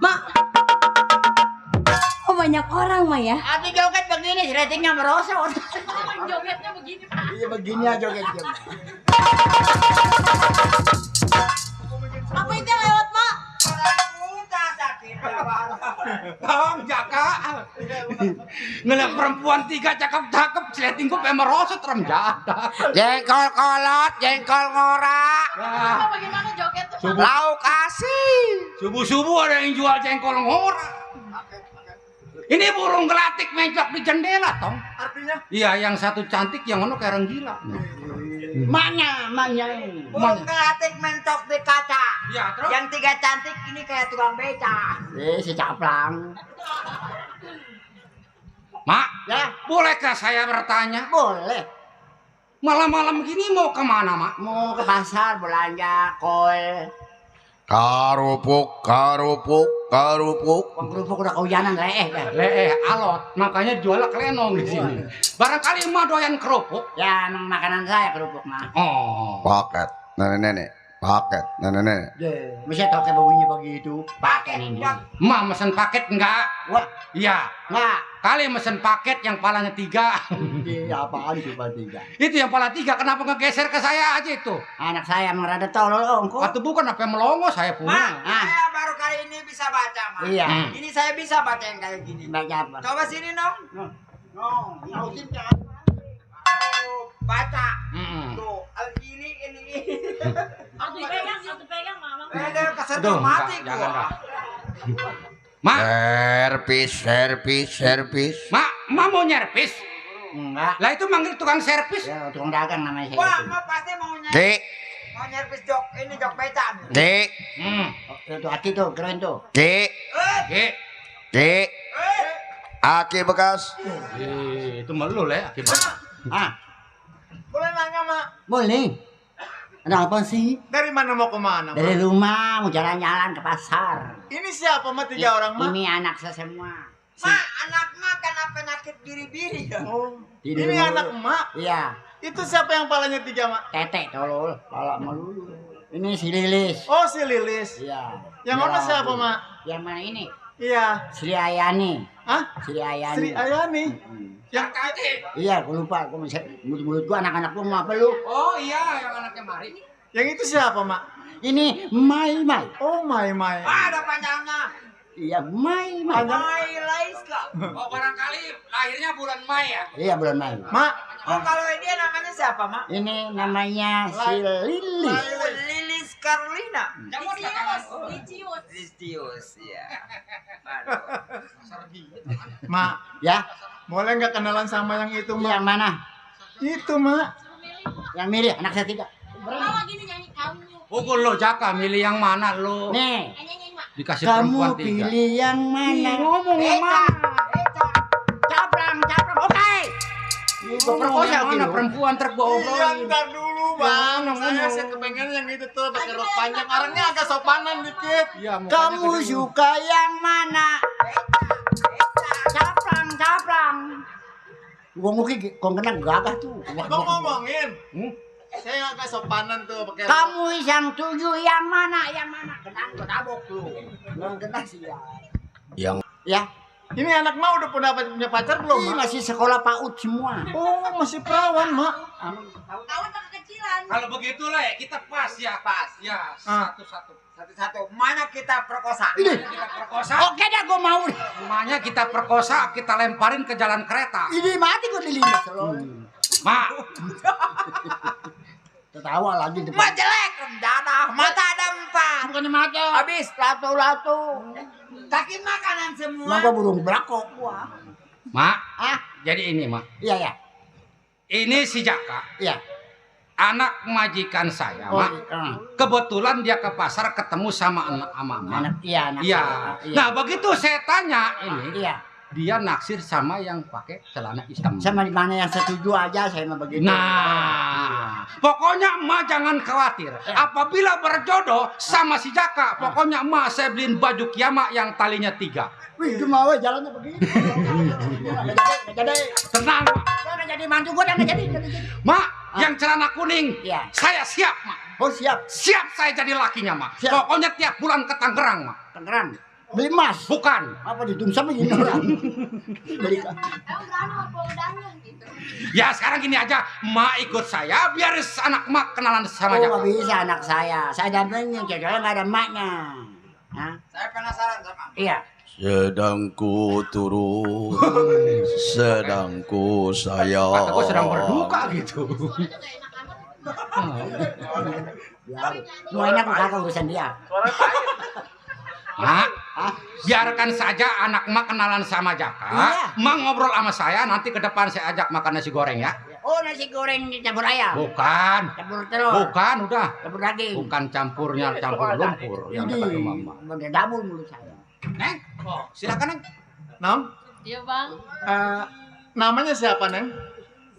Mak. Oh banyak orang mah ya. Abi joget begini, ratingnya merosot. Jogetnya begini Pak. Iya begini aja joget. Apa itu yang lewat, Mak? Tong Jaka. Ngeliat perempuan 3 cakep-cakep, seleting gue pengen merosot rem jada. Jengkol kolot, jengkol ngorak. Nah, Bagaimana joget tuh? Lauk asin. subuh-subuh ada yang jual jengkol ngorak. Ini burung gelatik mencok di jendela, Tong. Artinya? Iya, yang satu cantik, yang mana kayak orang gila. Maknya. Burung gelatik mentok di kaca. Iya, terus? Yang 3 cantik ini kayak tukang beca. Si caplang. Mak, Ya, bolehkah saya bertanya? boleh. Malam-malam gini mau kemana, Mak? Mau ke pasar belanja kol. Karupuk, karupuk, karupuk. Uang kerupuk udah kehujanan Alot, makanya jual kelenong di sini. Barangkali emak doyan kerupuk. Ya, emang makanan saya kerupuk mah. Oh, Paket, nenek-nenek. Paket, nenek-nenek. Bisa tau kayak baunya begitu. Pakai ini. emak mesen paket enggak? Wah, Iya, nggak. kali mesen paket yang palanya 3. Ini apaan itu tiga? Itu yang pala 3, kenapa ngegeser ke saya aja itu? Anak saya emang rada tolol ongko. Atau bukan apa yang melongo saya punya. Mak, saya baru kali ini bisa baca, Mak. Iya. Ini saya bisa baca yang kayak gini. Baca apa? Coba sini, Nong. Nyautin kan? Baca. Mm-mm. Tuh, ini. Satu pegang Mama. Kesentuh mati jangan gua. dah. Mak, Servis. mak mau nyervis? Enggak. Lah itu manggil tukang servis. Ya, tukang dagang namanya saya. Wah, itu. Mak pasti mau Dik, mau nyervis jok. Ini jok beca. dik, Oh, itu hati tuh, keren tuh. dik, Oke. dik. Aki bekas. Itu melu lah ya. Ah, Boleh nanya, Mak? boleh. Ada apa sih? Dari mana mau kemana, Mak? Dari rumah mau jalan-jalan ke pasar. Ini siapa, Mak? 3 orang, Mak? Ini anak saya semua. Mak, anak Mak kena penyakit biri-biri ya. Oh, Tidur ini mulu. anak Mak. Iya, Itu siapa yang palanya 3, Mak? tetek tolol, pala melulu. Ini si Lilis. Oh, si Lilis. Iya. Yang mana siapa, Mak? Yang mana ini? Iya. Sri Ayani. Hah? Sri Ayani. Sri Ayani. Yang tadi. Iya, aku lupa. Aku mulut gua anak-anak gua mau apa lu? Oh iya, yang anaknya Mari. Yang itu siapa, Mak? Ini Mai. Oh, Mai. Ada panjangnya. Iya, Mai. Mai Laiska. Oh barangkali lahirnya bulan Mei ya? Iya, bulan Mai. Mak, Oh, kalau dia namanya siapa, Mak? Ini namanya si Lilis. Lilis Carlina. Listius, ya. Mak, Ya, boleh nggak kenalan sama yang itu, Mak? yang mana? Itu, Mak. Yang milih anak saya tidak. Mama gini nyanyi kamu. Pukul lo Jaka, milih yang mana lo? Nih, Nyanyi Mak. Dikasih perempuan kamu 3. pilih yang mana? Ngomong yang mana? Caprang. Oke. Ngomong yang mana perempuan Iya, terbohong? ntar dulu, Bang. Saya kepengen yang itu tuh pakai rok panjang. Orangnya agak sopanan dikit. Iya, mukanya Kamu gede. suka yang mana? Caprang. Gua mungkin kong kena gagah tuh. Kok ngomongin? Saya agak sopanan tuh pakai rok. Kamu yang tujuh yang mana? Kena gua tabok tuh. Belum kena sih ya. Yang Ya, Ini anak Mak udah punya pacar belum, ini Mak? masih sekolah PAUD semua. Oh, masih perawan, Mak. Tahu tak kekecilan. Kalau begitu lah ya, kita pas ya. Pas. Ya, Ah. satu-satu. Satu-satu. Mana kita perkosa? Kita perkosa. Oke dah gua mau. Rumahnya kita perkosa, kita lemparin ke jalan kereta. Ini mati gua dilindas loh. Mak, Tertawa lagi depan. Mak jelek, rendah, mata ada 4. Bukannya mati. Habis. Lato. Kaki makanan semua. Emang gua burung belakok gua. Mak, Ah, jadi ini Mak. iya. Ini si Jaka, Iya. anak majikan saya, Oh, Mak. Kebetulan dia ke pasar ketemu sama anak Mama. anak Iya. saya. Nah, begitu saya tanya ini, Iya. dia naksir sama yang pakai celana hitam. Sama di mana yang setuju aja saya mah begitu. Nah, pokoknya emak jangan khawatir. Apabila berjodoh sama si Jaka, pokoknya emak saya beliin baju kiamat yang talinya 3. Wih, itu mau jalannya begitu. Nggak jadi. Tenang, Mak. Nggak jadi mantu gua dah nggak jadi. Mak, yang celana kuning, Iya. saya siap, Mak. Oh siap. Siap saya jadi lakinya, Mak. Siap. Pokoknya tiap bulan ke Tangerang, Mak. Tangerang. Beli emas. Bukan. Apa ditungsam begini orang? Beli. Ya sekarang gini aja, Mak ikut saya biar anak Mak kenalan sama Oh Jaka. nggak bisa anak saya. Saya dampingin, ceweknya nggak ada emaknya. Hah? Saya penasaran sama. Iya. Sedang ku turun, sedang ku sayang. Kata gue sedang berduka gitu. Mau enak kagak urusan dia. Mak, biarkan saja anak Mak kenalan sama Jaka. Iya. Mak ngobrol sama saya, nanti ke depan saya ajak makan nasi goreng ya. Oh nasi goreng campur ayam. Bukan. Campur telur. Bukan, udah. Campur daging. Bukan campur lumpur yang kata Mama. Udah dabul mulut saya. Neng, silakan Neng. Nong, Iya bang, namanya siapa Neng?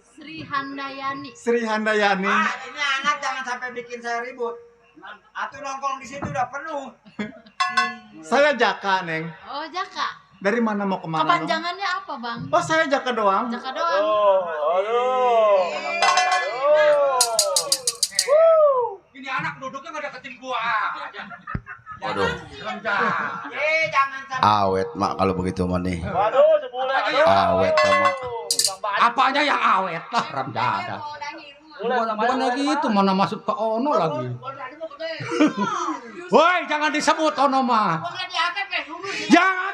Sri Handayani. Sri Handayani. Ini anak jangan sampai bikin saya ribut. Atuh nongkrong di situ udah penuh. Saya Jaka Neng. Oh Jaka. Dari mana mau kemana? Nong? Kepanjangannya apa bang? Oh saya Jaka doang. Jaka doang. Ini anak duduknya nggak deketin gua aja. Waduh, Jangan sampai. awet mak kalau begitu mah nih. Waduh, sebulan. Awet mak. Apanya yang awet lah, Ramjada. Bukan lagi itu, mana masuk ke Ono lagi. Woi, jangan disebut Ono mah. Jangan.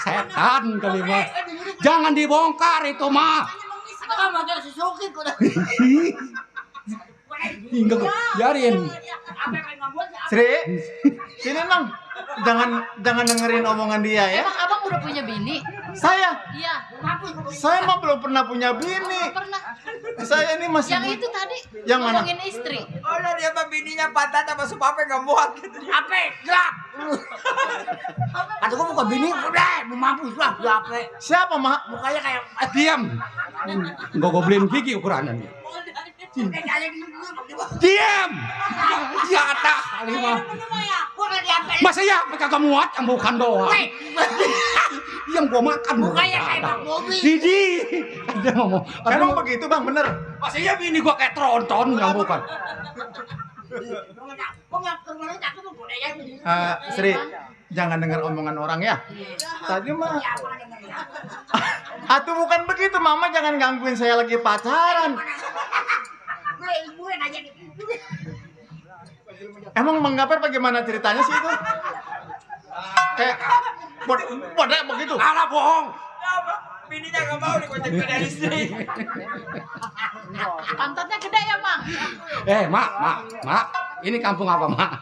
Setan kali mah. Jangan dibongkar itu mah. Hingga biarin. Sri, sini Nong. Jangan dengerin omongan dia ya. Emang abang udah punya bini? Saya Iya. mah belum pernah punya bini. Pernah. Saya ini masih Yang itu tadi. Yang mana? Ngomongin istri. Oh lah dia mah bininya pantat sama supape nggak muat gitu. Apa? Gelap. Kata gua bukan bini, udah mau mampus lah, gelap. Siapa mak? Mukanya kayak Diam. Enggak gue beliin gigi ukurannya. Diam. Jatah kali mah. Masa ya kagak muat yang bukan doang. Yang gua makan mukanya kayak Bang Bobi. Didi. Dia ngomong. Emang begitu bang, bener? Masa ya bini gua kayak tronton yang bukan. Sri, jangan dengar omongan orang ya. Tadi mah. Atuh bukan begitu, Mama jangan gangguin saya lagi pacaran. Emang Mang Gaper bagaimana ceritanya sih itu? Kayak bodoh begitu. Alah bohong. Bininya nggak mau dikocek dari istri. Pantatnya gede ya bang? Mak. Ini kampung apa, Mak?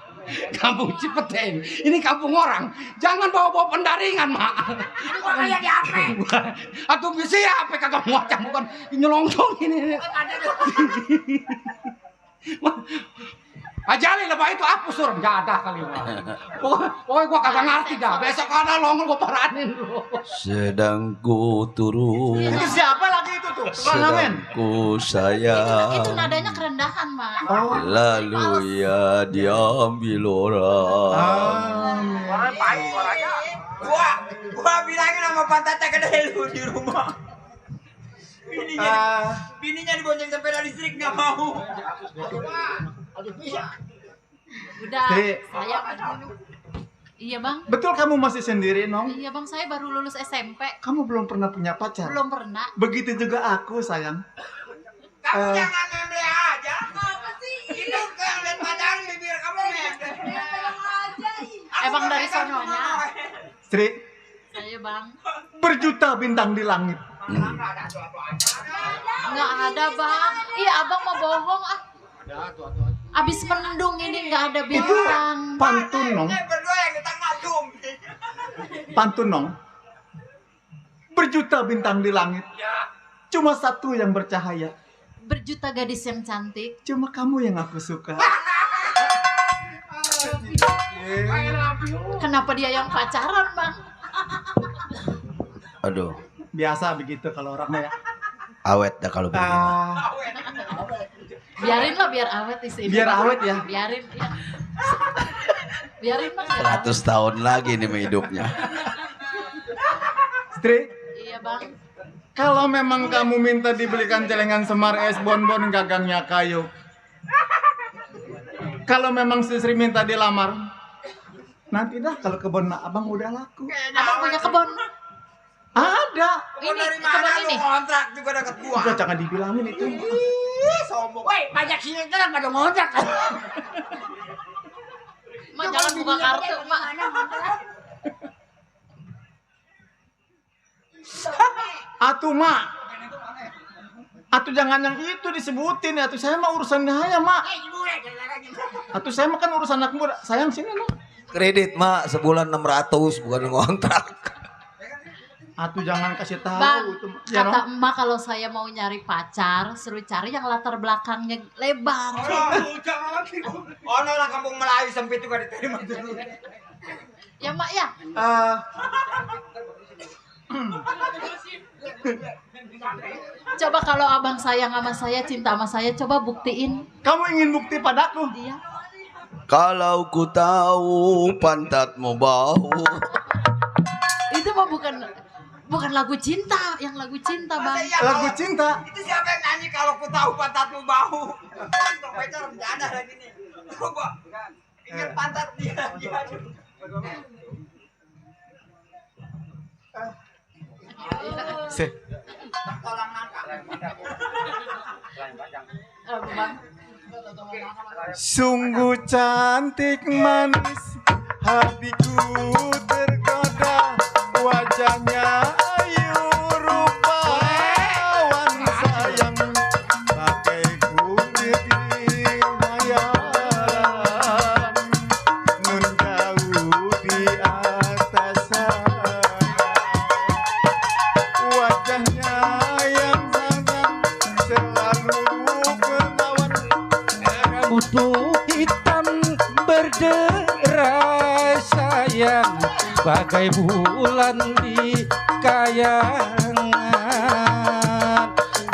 Kampung Cipeten. Ini kampung orang. Jangan bawa-bawa pendaringan, Mak. Ini kok kayak di HP? Atuh bisa ya HP kagak muat yang bukan nyelongkong ini. Ajali lebah itu apa sur? Enggak ada kali mah. Pokoknya gua kagak ngerti dah. Besok ada longol gua paranin lu. Sedang ku turun, Itu siapa lagi itu tuh? sedang ku sayang. Itu nadanya kerendahan bang. Lalu ya diambil orang. Gua bilangin sama pantatnya gede lu di rumah. Bininya dibonceng sepeda listrik nggak mau. Udah, Sri. saya Iya bang. Betul kamu masih sendiri, Nong? Iya bang, saya baru lulus SMP. Kamu belum pernah punya pacar? Belum pernah. Begitu juga aku, sayang. Kamu jangan memble aja. Apa sih? Itu yang lihat pacaran bibir kamu memble. Emang dari sononya. Sri, Saya bang. berjuta bintang di langit. Nggak ada bang. Iya abang mau bohong ah. Abis mendung ini nggak ada Itu bintang. pantun, Nong. Berdua yang kita ngagum. Pantun, Nong. Berjuta bintang di langit. Cuma satu yang bercahaya. Berjuta gadis yang cantik. Cuma kamu yang aku suka. Kenapa dia yang pacaran bang? Aduh, Biasa begitu kalau orang ya. awet dah kalau begini. Biarin lah biar awet di sini. Biar awet ya. Biarin ya. Biarin bang. 100 tahun lagi nih hidupnya. Sri, Iya bang. Kalau memang kamu minta dibelikan celengan semar es bonbon gagangnya kayu. Kalau memang si Sri minta dilamar, nanti dah kalau kebun abang udah laku. Abang punya kebun. Ada. Ini kebun ini. Kontrak juga dekat gua. Udah jangan dibilangin itu. Sombong. Woi, pajak sini kan nggak ada ngontrak. Mak jangan buka kartu, Mak. Atuh mak, atuh jangan yang itu disebutin. Atuh saya mah urusan saya mak. Atuh saya mah kan urusan anak muda. Sayang sini mak. Kredit mak sebulan 600 bukan ngontrak. Atuh jangan kasih tahu Bang, itu. Ya, kata emak kalau saya mau nyari pacar, suruh cari yang latar belakangnya lebar. Oh, orang kampung Melayu sempit juga diterima dulu. Ya mak ya. Coba kalau abang sayang sama saya, cinta sama saya, coba buktiin. Kamu ingin bukti padaku? Iya. Kalau ku tahu pantatmu bau. Itu mah bukan lagu cinta, yang lagu cinta bang. Lagu cinta. Itu siapa yang nyanyi kalau ku tahu pantatmu bau? Untuk pacar bercanda lagi nih. Gua ingat pantat dia. Sungguh cantik manis hatiku tergoda, wajahnya ayu rupawan sayang pakai kulit di hayalan nun jauh di atas sana. Wajahnya yang sangat selalu berlawan, Rambut hitam berderai sayang, bagai bulan di kayangan,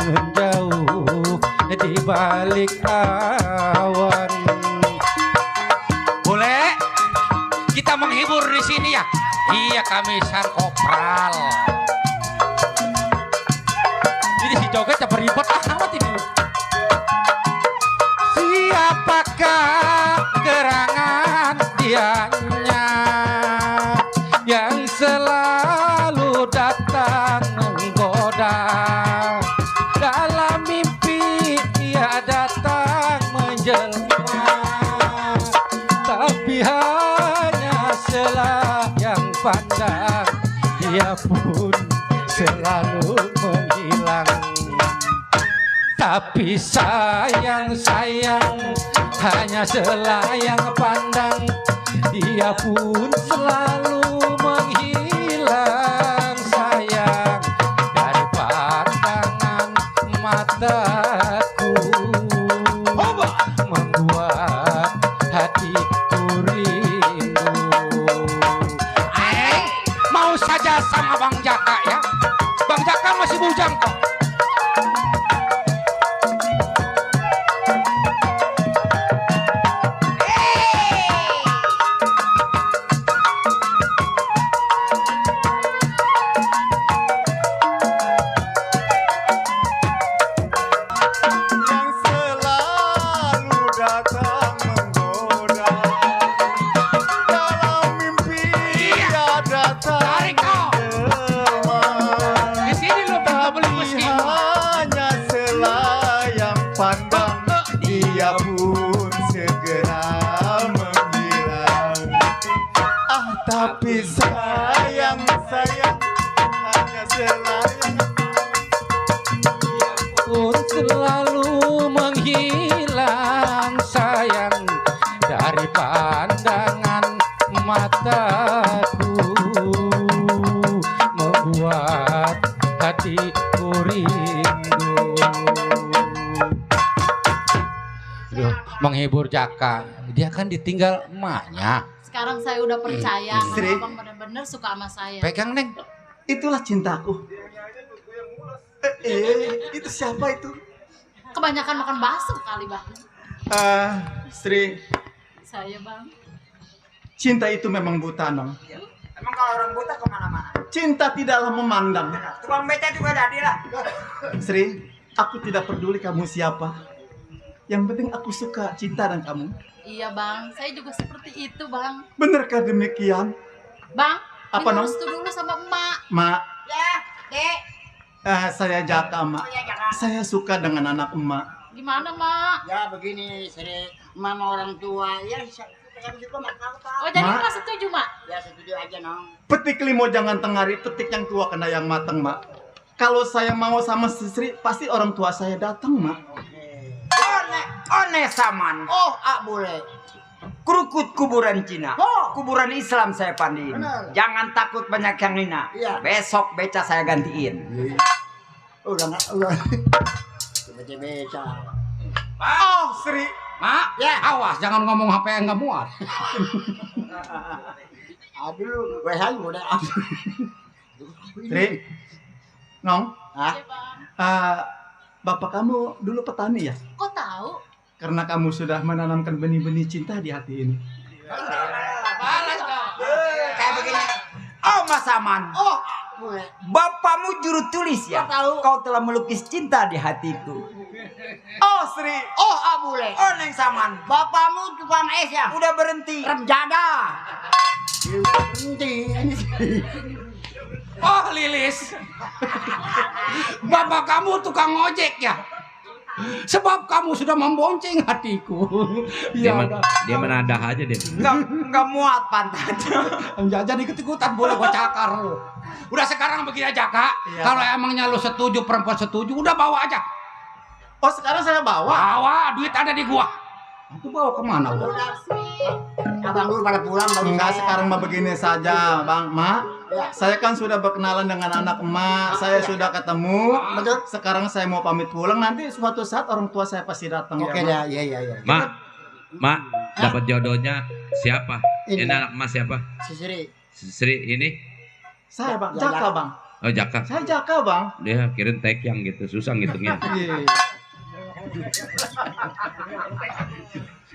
menjauh di balik awan. Boleh kita menghibur di sini ya? Iya, kami sang kopral. Ini si joget ya beribet amat ini. Siapakah gerangan dianya yang selalu datang menggoda? Dalam mimpi dia datang menjelma, tapi hanya selayang pandang, dia pun selalu menghilang. Tapi sayang hanya selayang pandang, dia pun selalu menghilang sayang dari pandangan mataku, membuat hatiku rindu. Mau saja sama Bang Jaka ya. Bang Jaka masih bujang kok. yang selalu datang menggoda. Dalam mimpi dia datang menjelma, Di sini lo bisa beli meski. hanya selayang pandang, dia pun segera menghilang. Tapi sayang hanya selayang Pun selalu menghilang sayang dari pandangan mataku, membuat hatiku rindu. Duh, menghibur Jaka, dia kan ditinggal emaknya. Sekarang saya udah percaya Istri. kalau abang bener-bener suka sama saya. Pegang Neng. itulah cintaku. Itu siapa itu? Kebanyakan makan bakso kali bang. Sri, Saya bang. cinta itu memang buta, Nong. Emang kalau orang buta kemana-mana? Cinta tidaklah memandang. Tukang beca juga jadi lah. Sri, aku tidak peduli kamu siapa. Yang penting aku suka cinta dan kamu. Iya bang, saya juga seperti itu bang. Benarkah demikian? Bang, Apa, minta Nong? restu dulu sama emak. Mak, Ya, Dek. saya Jaka, Mak. Saya suka dengan anak emak. Gimana mak? Ya begini, Sri, mama orang tua, ya saya juga mak tahu. Oh jadi Mak. emak setuju mak? Ya setuju aja, Nong. Petik limo jangan tengari, petik yang tua kena yang matang, Mak. Kalau saya mau sama si Sri, pasti orang tua saya datang, Mak. One saman. Oh, boleh. Krukut kuburan Cina. Oh. Kuburan Islam saya pandiin. Benar. Jangan takut banyak yang hina. Iya. Besok beca saya gantiin. Udah nggak, udah. Beca-beca. Oh, Sri. Mak, Ya. awas jangan ngomong HP yang nggak muat. Aduh, gue saya udah. Sri. Nong, Hah? Iya bang. bapak kamu dulu petani ya? Kok tahu? Karena kamu sudah menanamkan benih-benih cinta di hati ini. Kayak begini. Oh Mas Aman. Oh, boleh. Bapakmu juru tulis ya? Tahu. Kau telah melukis cinta di hatiku. Oh, Sri. Oh, boleh. Oh Neng Saman. Bapakmu tukang es ya? Udah berhenti. Remjada. Berhenti. Oh Lilis, bapak kamu tukang ojek ya? Sebab kamu sudah membonceng hatiku. Dia, Ya, dia menadah aja dia. Nggak muat pantatnya. Jajan ikut-ikutan boleh gua cakar lu. Udah sekarang begini aja Kak. Iya. Kalau emangnya lu setuju, perempuan setuju, udah bawa aja. Oh, sekarang saya bawa. Bawa, duit ada di gua. Aku bawa kemana udah? Abang dulu pada pulang baru Enggak, saya. sekarang mah begini saja, Bang. Mak, saya kan sudah berkenalan dengan anak emak. Saya sudah ketemu. Betul. Sekarang saya mau pamit pulang. Nanti suatu saat orang tua saya pasti datang. Oke ya, Mak. dah, iya. Mak, dapat jodohnya siapa? Ini. Ini anak emas siapa? Si Sri. Sri ini? Saya, Bang. Ya, Jaka, Bang. Oh Jaka. Saya Jaka, Bang. Dia kirim tag yang gitu, susah ngitungnya. Iya.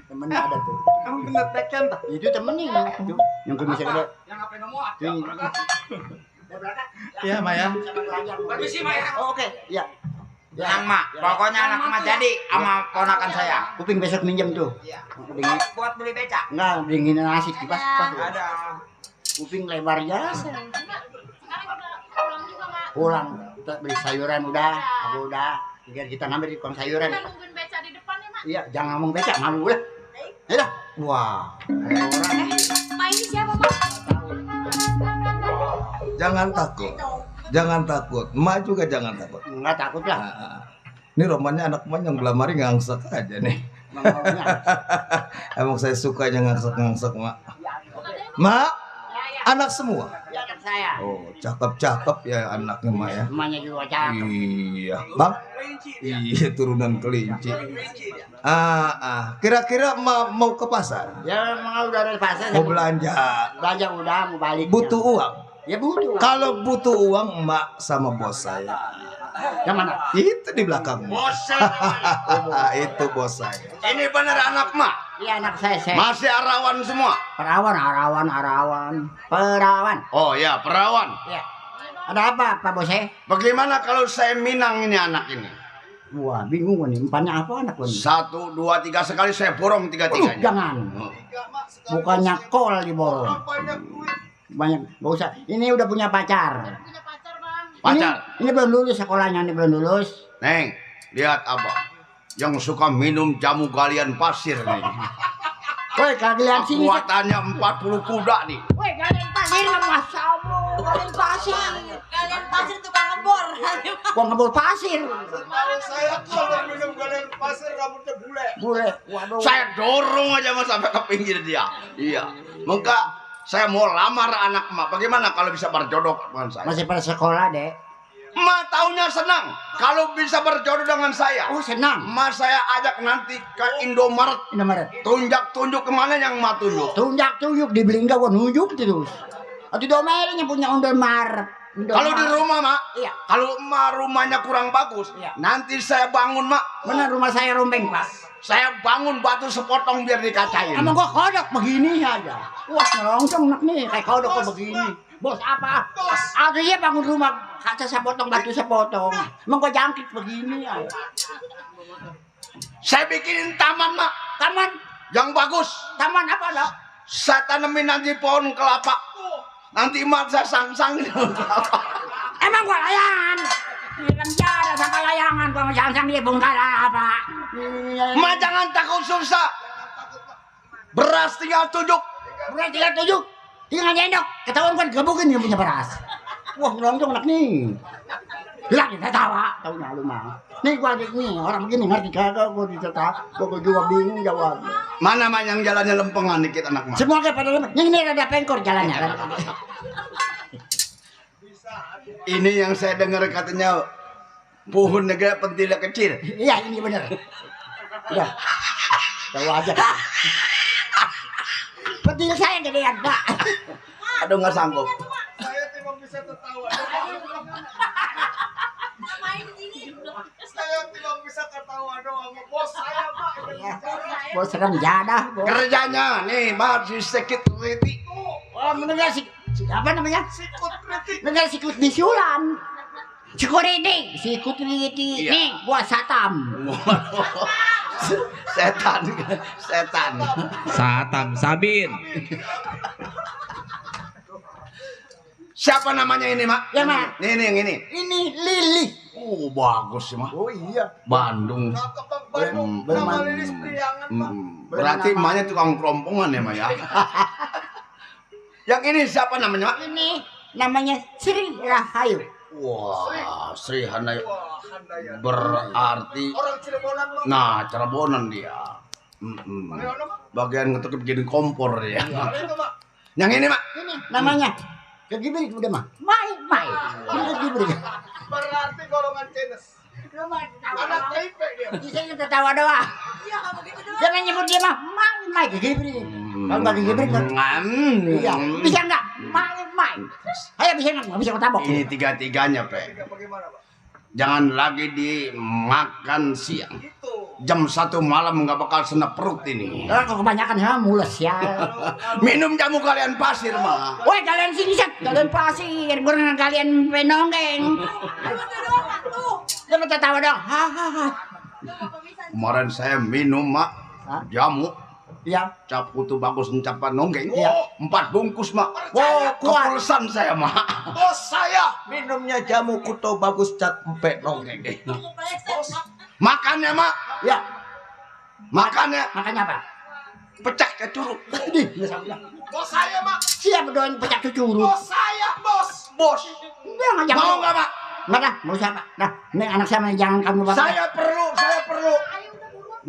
Temennya ada tuh. Kamu bener tekan tak? Itu temennya. Tuh, yang kumisnya ada. Yang HP muat. Tuh. Iya, Mak ya. Permisi, Mak ya. Oh, oke, iya. Yang Mak, pokoknya anak emak jadi sama ponakan saya. Kuping besok minjem tuh. Iya. Dingin. Buat beli beca. Enggak, dingin nasi kipas. Ada. Kuping lebar jasa. Sekarang udah pulang juga mak. Pulang, kita beli sayuran udah, aku udah. Biar kita ngambil di tukang sayuran. Kita nungguin beca di depan ya mak. Iya, jangan ngomong becak, malu lah. Ya dah. Wah, ada orang. Mak ini siapa mak? Jangan takut. Jangan takut. Emak juga jangan takut. Enggak takut lah. Ini romannya anak emak yang belamari ngangsek aja nih. Emang saya sukanya ngangsek-ngangsek, Mak. Mak, anak semua. Ya, anak saya. Oh, cakep-cakep ya anaknya, Mak ya. Emaknya juga cakep. Iya, Bang. Iya, turunan kelinci. Kira-kira mau ke pasar? Ya, memang udah dari pasar. Mau belanja? Belanja udah, mau balik. Butuh uang? Ya butuh. Kalau butuh uang, Mak sama bos saya. Yang mana? Itu di belakang. Bos saya. Itu bos saya. Ini bener anak mak. Iya, anak saya. Masih arawan semua. Perawan. Oh ya, perawan. Ya. Ada apa, Pak Bos? Bagaimana kalau saya minang ini anak ini? Wah, bingung nih. Empatnya apa anak ini? 1, 2, 3 sekali saya borong 3-3-nya. Jangan. Bukannya kol diborong. Banyak, gak usah. Ini udah punya pacar. Pacar. Ini belum lulus sekolahnya, ini belum lulus. Neng, lihat abang. Yang suka minum jamu galian pasir nih. Woi, kalian sini. Kekuatannya 40 kuda nih. Woi, kalian pasir lah, Masya Allah. Kalian pasir. Kalian pasir tukang ngebor. Gua ngebor pasir. Kalau minum galian pasir rambutnya bule. Bule. Waduh. Saya dorong aja mas sampai ke pinggir dia. Iya. Maka saya mau lamar anak emak. Bagaimana kalau bisa berjodoh dengan saya? Masih pada sekolah, Dek. Emak taunya senang kalau bisa berjodoh dengan saya. Oh, senang. Emak saya ajak nanti ke Indomaret. Tunjuk kemana yang emak tunjuk? Tunjuk dibeli enggak gua nunjuk terus. Atau Indomaret yang punya Indomaret. Kalau di rumah mak, iya. Kalau emak rumahnya kurang bagus, iya. Nanti saya bangun mak. Mana rumah saya rombeng Pak? Saya bangun batu sepotong biar dikacain. Emang gua kodok begini aja. Wah, ngelongsong nak nih kayak kodok kok begini. Bos apa? Bos. Aduh iya bangun rumah kaca sepotong batu sepotong. Emang gua jangkit begini ya. Saya bikinin taman, Mak. Taman Yang bagus. taman apa dok? Saya tanemin nanti pohon kelapa. Nanti Mak saya sang-sang di pohon kelapa. Emang gua layangan. Film jada sampai layangan gua sang-sang di pohon kelapa. Mak jangan takut susah. Beras tinggal tujuk. Beras tinggal tujuk. Tinggal nyendok. Ketahuan kan gebukin yang punya beras. Wah ngelonjong anak nih. Bilang kita tawa. Taunya lu mah. Nih gua nih orang begini ngerti kagak gua dicetak. Gua juga bingung jawabnya. Mana Mak yang jalannya lempengan dikit anak Mak? Semua kayak pada lemah. Yang ini ada pengkor jalannya. Ini yang saya dengar katanya pohon negara pentil kecil. Iya ini bener. Udah. Tahu aja. Pentil saya gedean Pak. Aduh nggak sanggup. Saya tidak bisa tertawa. Saya tidak bisa tertawa doang. Bos saya Pak. Bos serem jadah. Bos. Kerjanya nih Mak si security. Oh bener sih. Apa namanya? Sikut kritik. Bener sikut disulam. Security. Iya. Nih gua satam. Setan. Satam, Sabin. Siapa namanya ini Mak? Yang mana? Ini yang ini. Ini Lili. Oh bagus sih Mak. Oh iya. Bandung. Bandung. Nama Lilis Priangan Pak. Berarti emaknya tukang kerompongan ya Mak ya. Yang ini siapa namanya Mak? Ini namanya Sri Rahayu. Wah, Sri Handaya. Berarti Orang Cirebonan Pak. nah Cirebonan dia. Bagian ngetuk begini kompor ya. Itu Pak. Yang ini Mak. Ini namanya Kegibri udah mah. Mai. Ini Kegibri. Berarti golongan Chinese. Anak TIP dia. Bisa kita tawa doang. Jangan nyebut dia mah Mai Kegibri. Kalau nggak Kegibri kan. Iya. Bisa nggak? Mai. Ayo bisa nggak? Nggak bisa ketabok. Ini tiga-tiganya Pe. Bagaimana Pak? Jangan lagi dimakan siang. Jam 1 malam nggak bakal senep perut ini. Kalau kebanyakan ya mules ya. Minum jamu kalian pasir Mak. Woi kalian singset, kalian pasir, bukan kalian penonggeng. Coba tertawa dong. Hahaha. Kemarin saya minum Mak jamu. Iya. Cap kutu bagus mencapai nonggeng. Iya. 4 bungkus Mak. Wow, kuat. Kepulsan saya Mak. Bos saya minumnya jamu kuto bagus cat empek nonggeng. Makannya Mak. Ya. Makannya Makanya apa? pecah ke curug. Bos saya Mak. Siapa doain pecah cucurut? Bos saya bos. Bos. Mau nggak Mak? Nggak dah, mau siapa? Nah, ini anak saya jangan kamu bapak. Saya perlu.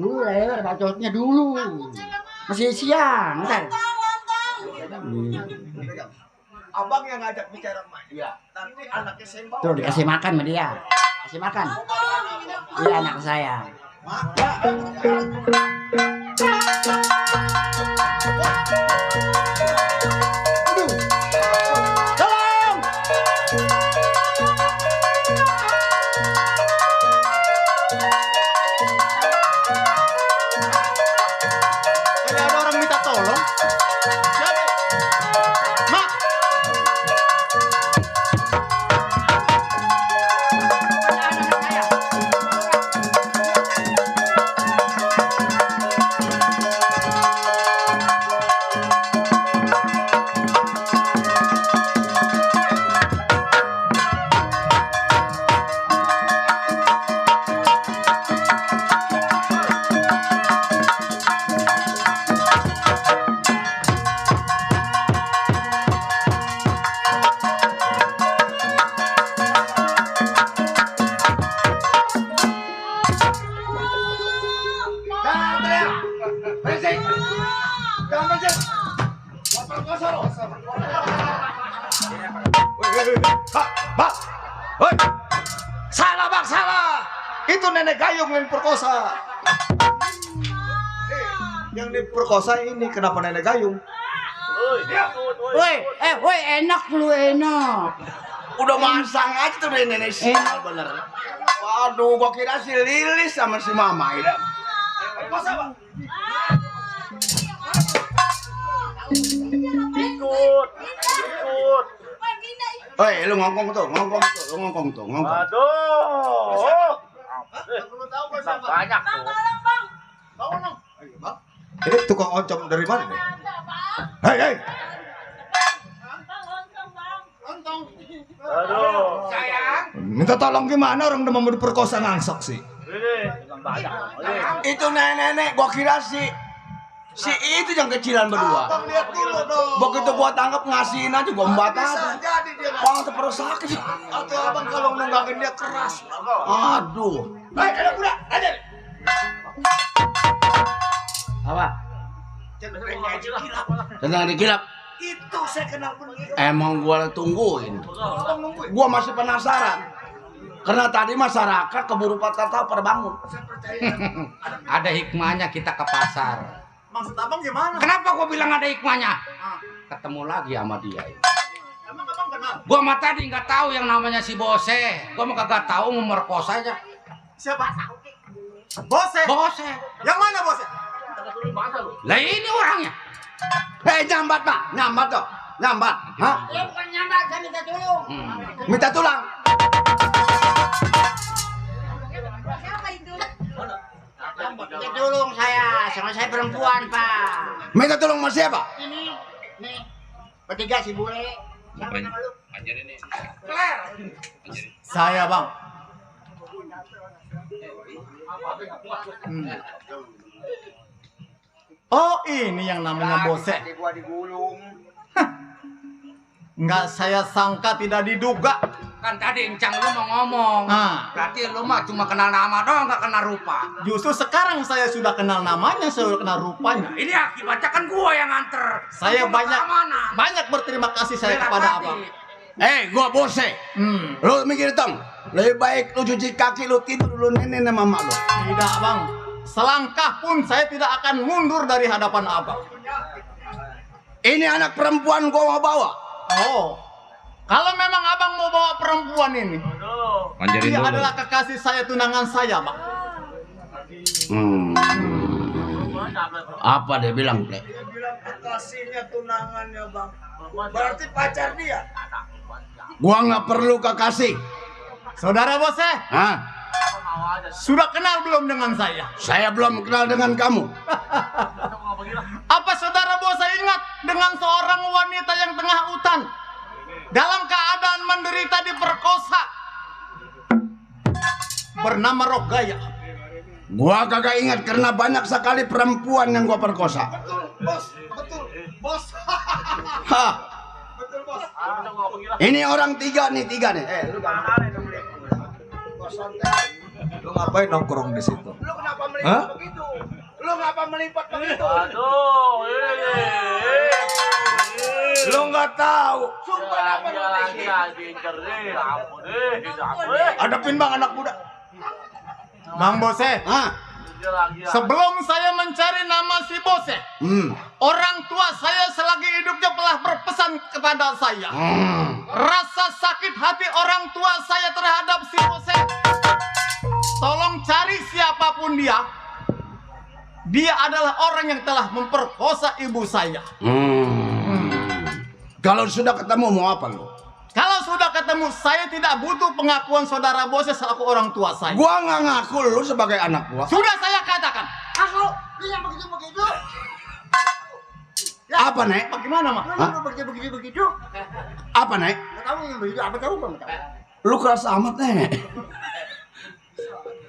Boleh, bacotnya dulu. Masih siang, ntar. Abang yang ngajak bicara Mak. Iya. Nanti anaknya sembang. Tuh dikasih makan sama dia. Kasih makan. Iya anak saya. Tolong. Ada orang minta tolong. Siapa? Mak. Bang. Hoi. Salah Bang, salah. Itu nenek gayung yang diperkosa. Yang diperkosa ini kenapa nenek gayung? Woi, enak lu enak. Udah masang aja tuh nenek sial bener. Waduh, gua kira si Lilis sama si Mama ya. Ikut. Hei, lu ngongkong tuh. Ngongkong. Aduh. Banyak tuh. Ini tukang oncom dari mana nih? Hei. Aduh. Minta tolong gimana orang udah mau diperkosa ngangsok sih? Itu nenek-nenek, gua kira si itu yang kecilan berdua. Abang lihat dulu dong. Begitu gua tangkap ngasihin aja gua membatas. Jadi dia Bang terus sakit. atau abang kalau nunggangin dia keras. Aduh. Hei, ada kuda, aja. Apa? Tentang dikilap. Itu saya kenal begitu. Emang gua tungguin. Gua masih penasaran. Karena tadi masyarakat keburu patah tahu perbangun. Ada hikmahnya kita ke pasar. Maksud abang gimana? Kenapa gua bilang ada hikmahnya? Ketemu lagi sama dia. Emang abang kenal? Gua mah tadi nggak tahu yang namanya si Bose. Gua mah kagak tahu mau merkosa aja. Siapa? Bose. Bose. Yang mana bose? Lah ini orangnya. Hei, nyambat Pak, nyambat toh. Nyambat. Hah? Ya bukan nyambat, saya minta tolong. Minta tulang. Siapa itu? Minta tolong saya, sama saya perempuan, Pak. Minta tolong sama siapa? Ini, nih, bertiga si bule. Siapa nama lu? Saya bang. Oh ini yang namanya Bose. Enggak saya sangka, tidak diduga. Kan tadi encang lu mau ngomong. Berarti lu mah cuma kenal nama doang, nggak kenal rupa. Justru sekarang saya sudah kenal namanya, saya sudah kenal rupanya. Ini akibatnya kan gua yang nganter. Saya Gua keamanan. banyak berterima kasih saya Biar kepada hati. abang. Gua Bose. Lu mikir tong, lebih baik lu cuci kaki, lu tidur dulu nenek sama mama lu. Tidak bang, selangkah pun saya tidak akan mundur dari hadapan abang. Ini anak perempuan gua mau bawa. Oh, kalau memang abang mau bawa perempuan ini, dia adalah kekasih saya, tunangan saya bang. Apa dia bilang, Ple? Dia bilang kekasihnya, tunangannya bang. Berarti pacar dia. Gua nggak perlu kekasih. Saudara Bose, Hah? sudah kenal belum dengan saya? Saya belum kenal dengan kamu. Apa saudara Bose ingat dengan seorang wanita yang tengah hutan dalam keadaan menderita diperkosa bernama Rogaya? Gua kagak ingat karena banyak sekali perempuan yang gua perkosa. Betul, bos. Hah. Betul, bos. Ini orang tiga nih. Lu ngapain nongkrong di situ? Lu kenapa melipat begitu? Lu ngapa melipat begitu? Aduh, Lu nggak tahu. Sumpah apa lu Hadapin bang anak muda. Bang Bose, sebelum saya mencari nama si Bose, orang tua saya selagi hidupnya telah berpesan kepada saya. Rasa sakit hati orang tua saya terhadap si Bose, tolong cari siapapun dia. Dia adalah orang yang telah memperkosa ibu saya. Kalau sudah ketemu mau apa lu? Kalau sudah ketemu, saya tidak butuh pengakuan saudara Bose selaku orang tua saya. Gua nggak ngaku lu sebagai anak gua. Sudah saya katakan. Aku, lu yang begitu-begitu. Apa nek? Bagaimana mak? Lu yang begitu-begitu. Apa nek? Nggak tahu yang begitu, apa tahu bang? Lu keras amat nek.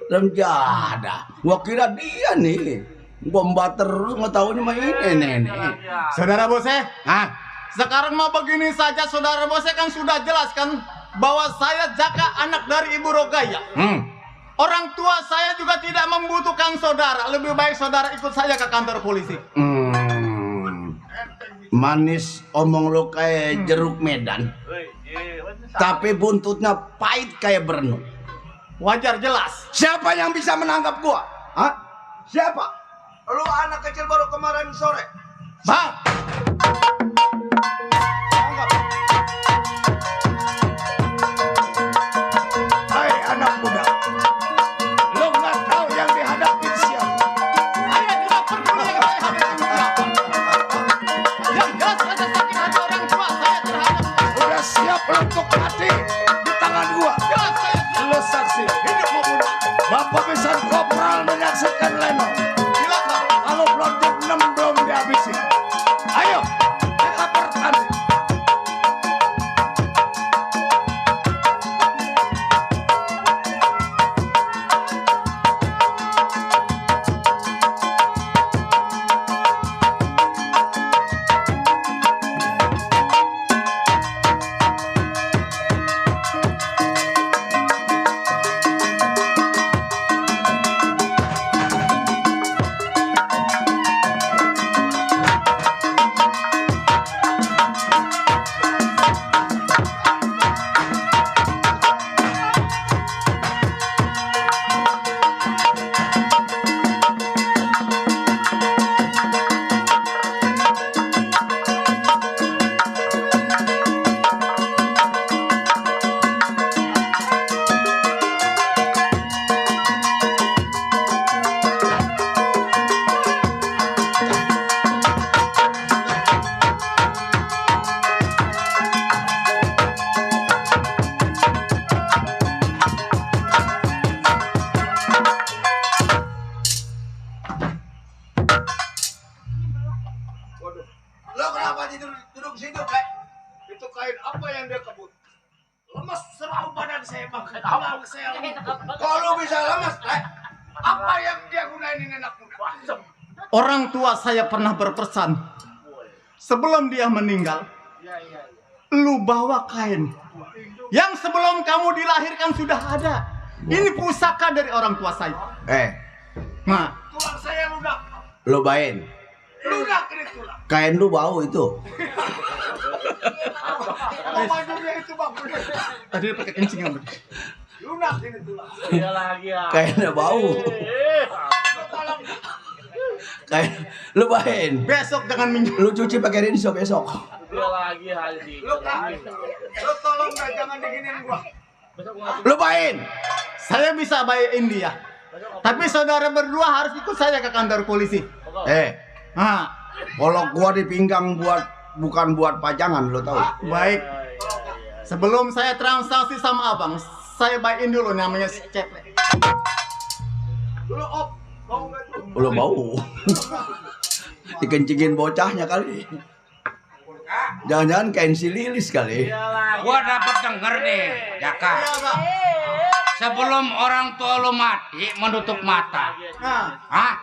Dan jada. Gua kira dia nih. Gua membater terus nggak tahunya mah ini nenek. Saudara Bose, Hah? sekarang mau begini saja, saudara Bose kan sudah jelaskan bahwa saya Jaka, anak dari Ibu Rogaya. Orang tua saya juga tidak membutuhkan saudara. Lebih baik saudara ikut saya ke kantor polisi. Manis omong lo kayak jeruk Medan. Tapi buntutnya pahit kayak berenuk. Wajar jelas. Siapa yang bisa menangkap gua? Hah? Siapa? Lu anak kecil baru kemarin sore. Bang. Hai anak muda. Lu nggak tahu yang dihadapi siapa. Saya tidak peduli yang saya hadapi siapa. Yang jelas ada sakit hati orang tua saya terhadap. Udah siap untuk mati di tangan gua. Lu saksi hidup maupun Bapak besar Kopral menyaksikan Leno. Silakan. Kalau pelonjok 6 belum dihabisi. Ayo kita bertanding. Lo kenapa duduk situ, Kak? Itu kain apa yang dia kebut? Lemes seluruh badan saya, Bang. Tulang saya lemes. Kalau bisa lemes, Kak, apa yang dia gunain ini anak muda? Orang tua saya pernah berpesan, sebelum dia meninggal, lu bawa kain yang sebelum kamu dilahirkan sudah ada. Ini pusaka dari orang tua saya. Nah, Tulang saya lunak. lo bain. Lunak ini tulang. Kain lu bau itu. Apa majunya itu, Bang? Tadi dia pakai kencing apa? Lunak ini tulang. Iya lagi ya. Kainnya bau. Lo tolong. Kain lu bain. Besok jangan minjem. Lu cuci pakai rinso besok. Iya lagi Haji. Lo tolong dah, jangan diginiin gua. Lu bain. Saya bisa bayain dia. Tapi saudara berdua harus ikut saya ke kantor polisi. Nah, kalau gua di pinggang bukan buat pajangan, lo tahu? Baik. Sebelum saya transaksi sama abang, saya bayain dulu namanya si Ceple. Lo op. Bau nggak tuh? Lo bau. Dikencingin bocahnya kali. Jangan-jangan kain si Lilis kali. Gua dapat denger nih, Jaka. Sebelum orang tua lo mati menutup mata. Hah?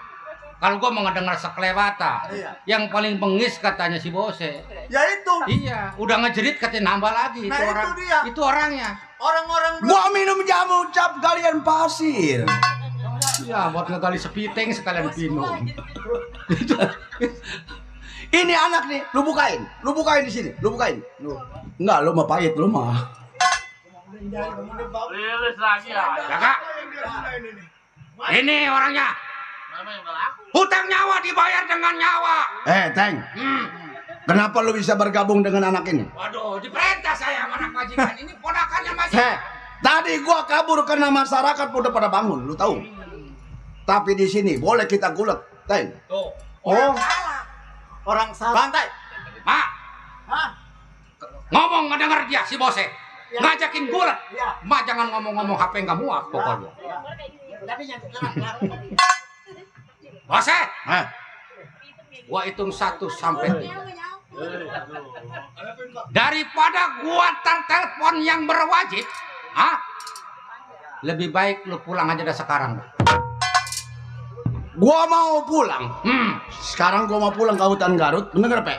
Kalau gua mau ngedenger sekelewata, yang paling bengis katanya si Bose. Ya itu. Iya, udah ngejerit katanya nambah lagi. Nah, itu itu orang, dia. itu orangnya. Orang-orang Gua minum jamu cap kalian pasir. Ya, buat ngegali sepiteng sekalian minum. Ini anak nih, lu bukain di sini, lu bukain. Enggak, lu mah pahit lu mah. Lilis lagi ya. Jaka. Ini orangnya. Hutang nyawa dibayar dengan nyawa. Teng. Kenapa lu bisa bergabung dengan anak ini? Waduh, diperintah saya sama anak majikan. Ini ponakannya majikan. Tadi gua kabur karena masyarakat udah pada bangun, lu tahu? Tapi di sini boleh kita gulet, Teng. Tuh. orang salah. Bantai. Mak. Ngomong ngedenger dia si Bose. Ngajakin gulet. Mak jangan ngomong-ngomong HP nggak muat pokoknya. Bose. Gua hitung 1 sampai 3. Daripada gua telepon yang berwajib, lebih baik lu pulang aja dah sekarang. Gua mau pulang. Sekarang gua mau pulang ke hutan Garut. Bener Pe?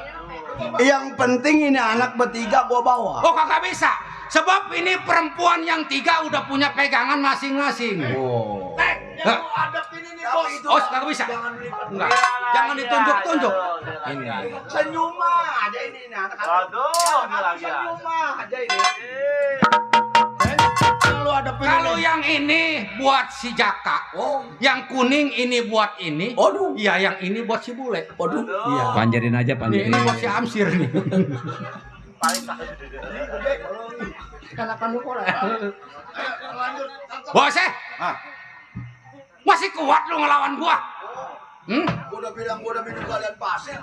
Yang penting ini anak bertiga gua bawa. Oh kagak bisa. Sebab ini perempuan yang 3 udah punya pegangan masing-masing. Oh. Oh, kagak bisa. Enggak. Jangan ditunjuk-tunjuk. Ini. Senyum aja ini anak. Aduh, ini lagi ya. Senyum aja ini. Kalau yang ini buat si Jaka. Yang kuning ini buat ini. Iya, yang ini buat si Bule. Iya. Panjarin aja, panjarin. Ini buat si Amsir nih. Bose. Masih kuat lu ngelawan gua? Gua udah bilang gua udah minum kalian pasir.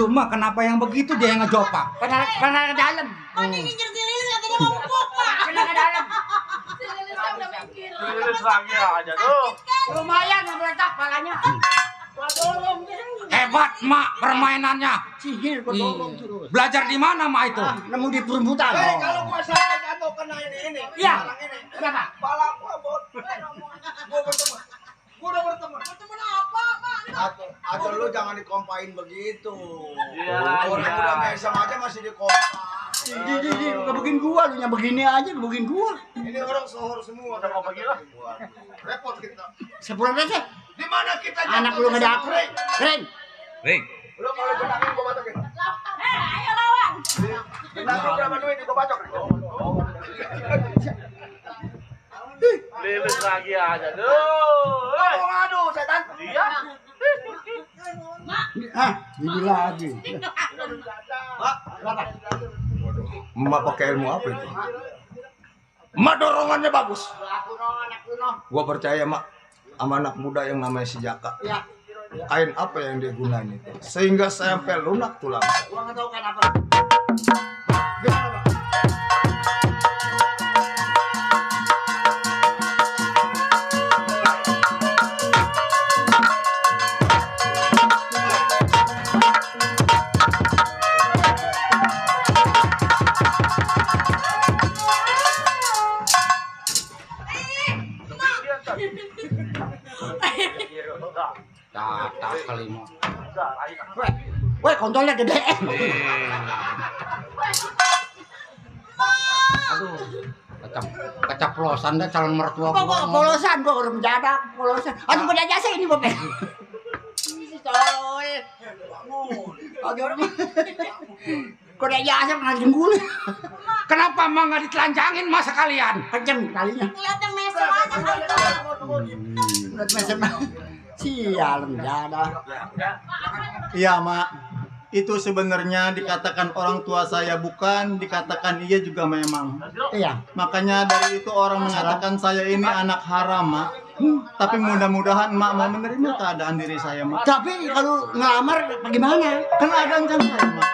Itu mah kenapa yang begitu dia yang ngejopak? Pernah ke dalam. Oh, ini ngincer si Lilis katanya mau pupuk, Pak. Pernah ke dalam. Si Lilis kan udah mikir. Lilis lagi aja tuh. Lumayan meletak palanya. Gua dorong dia. Hebat mak permainannya. Sihir gua dorong terus. Belajar di mana mak itu? Nemu di perumputan. Kalau gua sampai jatuh kena ini. Iya. Ini. Kenapa? Pala gua bot. Gua bertemu. Gua udah bertemu. Berteman apa, Pak? Atau lu jangan dikompain begitu. Iya, Orang iya. udah mesem aja masih dikompa. Di kebukin gua lu yang begini aja kebukin gua. Ini orang sohor semua. Udah kompa gila. Repot kita. Sepuluh detik. Di mana kita Anak lu nggak dapet. Ring. Ring. Lu kalau benangin gua batokin. Ayo lawan. Benang lu berapa duit gua bacok. Lilis lagi aja tuh. Aduh, setan. Iya. Ini lagi. Pak, emak pakai ilmu apa itu? Emak dorongannya bagus. Gua percaya emak sama anak muda yang namanya si Jaka. Ya. Kain apa yang dia gunain itu? Sehingga sampai lunak tulang. Gua nggak tahu kan apa. Gimana, Pak? Tata kali mah. Weh, kontolnya gede. Aduh. Keceplosan dah calon mertua Kok gua. polosan gua udah mendadak, polosan. Aduh pada jasa ini, Bob. Tolol. Aduh. Kok ada jasa malah jenggul. Kenapa emang nggak ditelanjangin masa kalian? Kenceng kalinya. Kelihatan mesem aja Udah mesem. Sial mendadak. Iya, Mak. Itu sebenarnya dikatakan orang tua saya bukan, dikatakan iya juga memang. Iya. Makanya dari itu orang mengatakan saya ini anak haram, Mak. Tapi mudah-mudahan Mak mau menerima keadaan diri saya, Mak. Tapi kalau ngelamar bagaimana? Kan ada kan saya, Mak.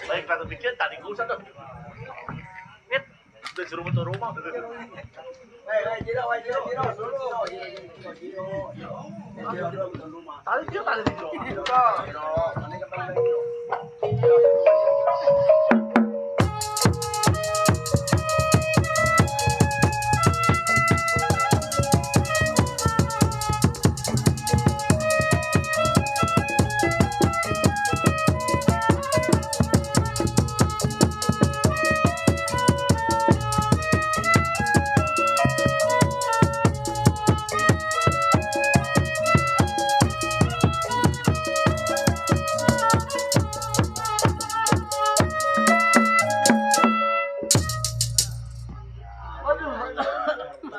Baik, kata pikir tadi gue usah tuh. Udah suruh motor rumah. Tadi dia tadi di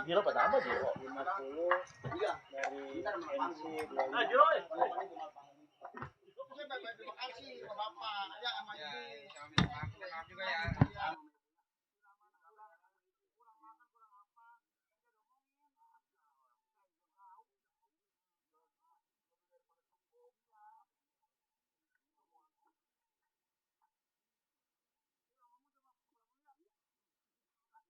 Gila pada apa sih? 50. Iya. Dari NC. Ah, Jiro. Terima kasih ke Bapak, ya sama Ibu.